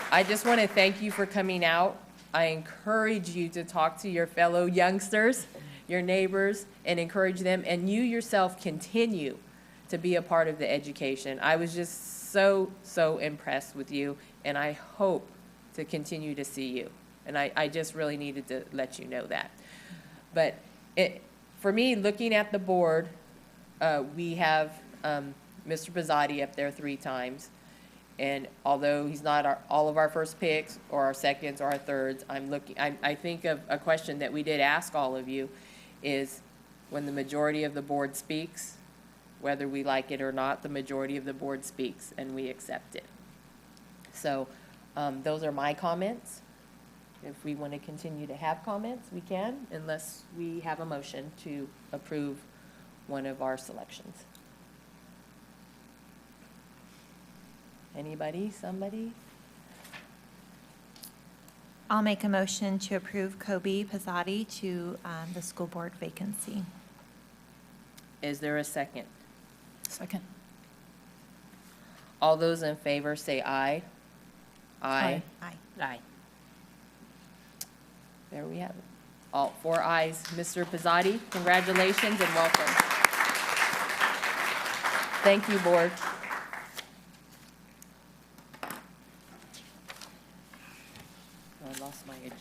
I just want to thank you for coming out. I encourage you to talk to your fellow youngsters, your neighbors, and encourage them, and you yourself continue to be a part of the education. I was just so impressed with you, and I hope to continue to see you. And I just really needed to let you know that. But for me, looking at the board, we have Mr. Pizzati up there 3 times. And although he's not all of our first picks or our seconds or our thirds, I think of a question that we did ask all of you is when the majority of the board speaks, whether we like it or not, the majority of the board speaks and we accept it. So those are my comments. If we want to continue to have comments, we can, unless we have a motion to approve one of our selections. Anybody, somebody?
I'll make a motion to approve Kobe Pizzati to the school board vacancy.
Is there a second?
Second.
All those in favor say aye.
Aye.
Aye.
Aye.
There we have it. All 4 ayes. Mr. Pizzati, congratulations and welcome. Thank you, board. I lost my agenda.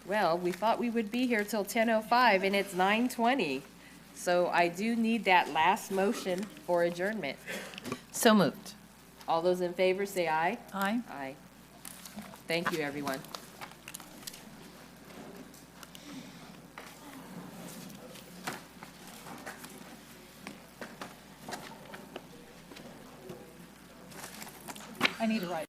Well, we thought we would be here till 10:05 and it's 9:20. So I do need that last motion for adjournment.
So moved.
All those in favor say aye.
Aye.
Aye. Thank you, everyone.
I need to write.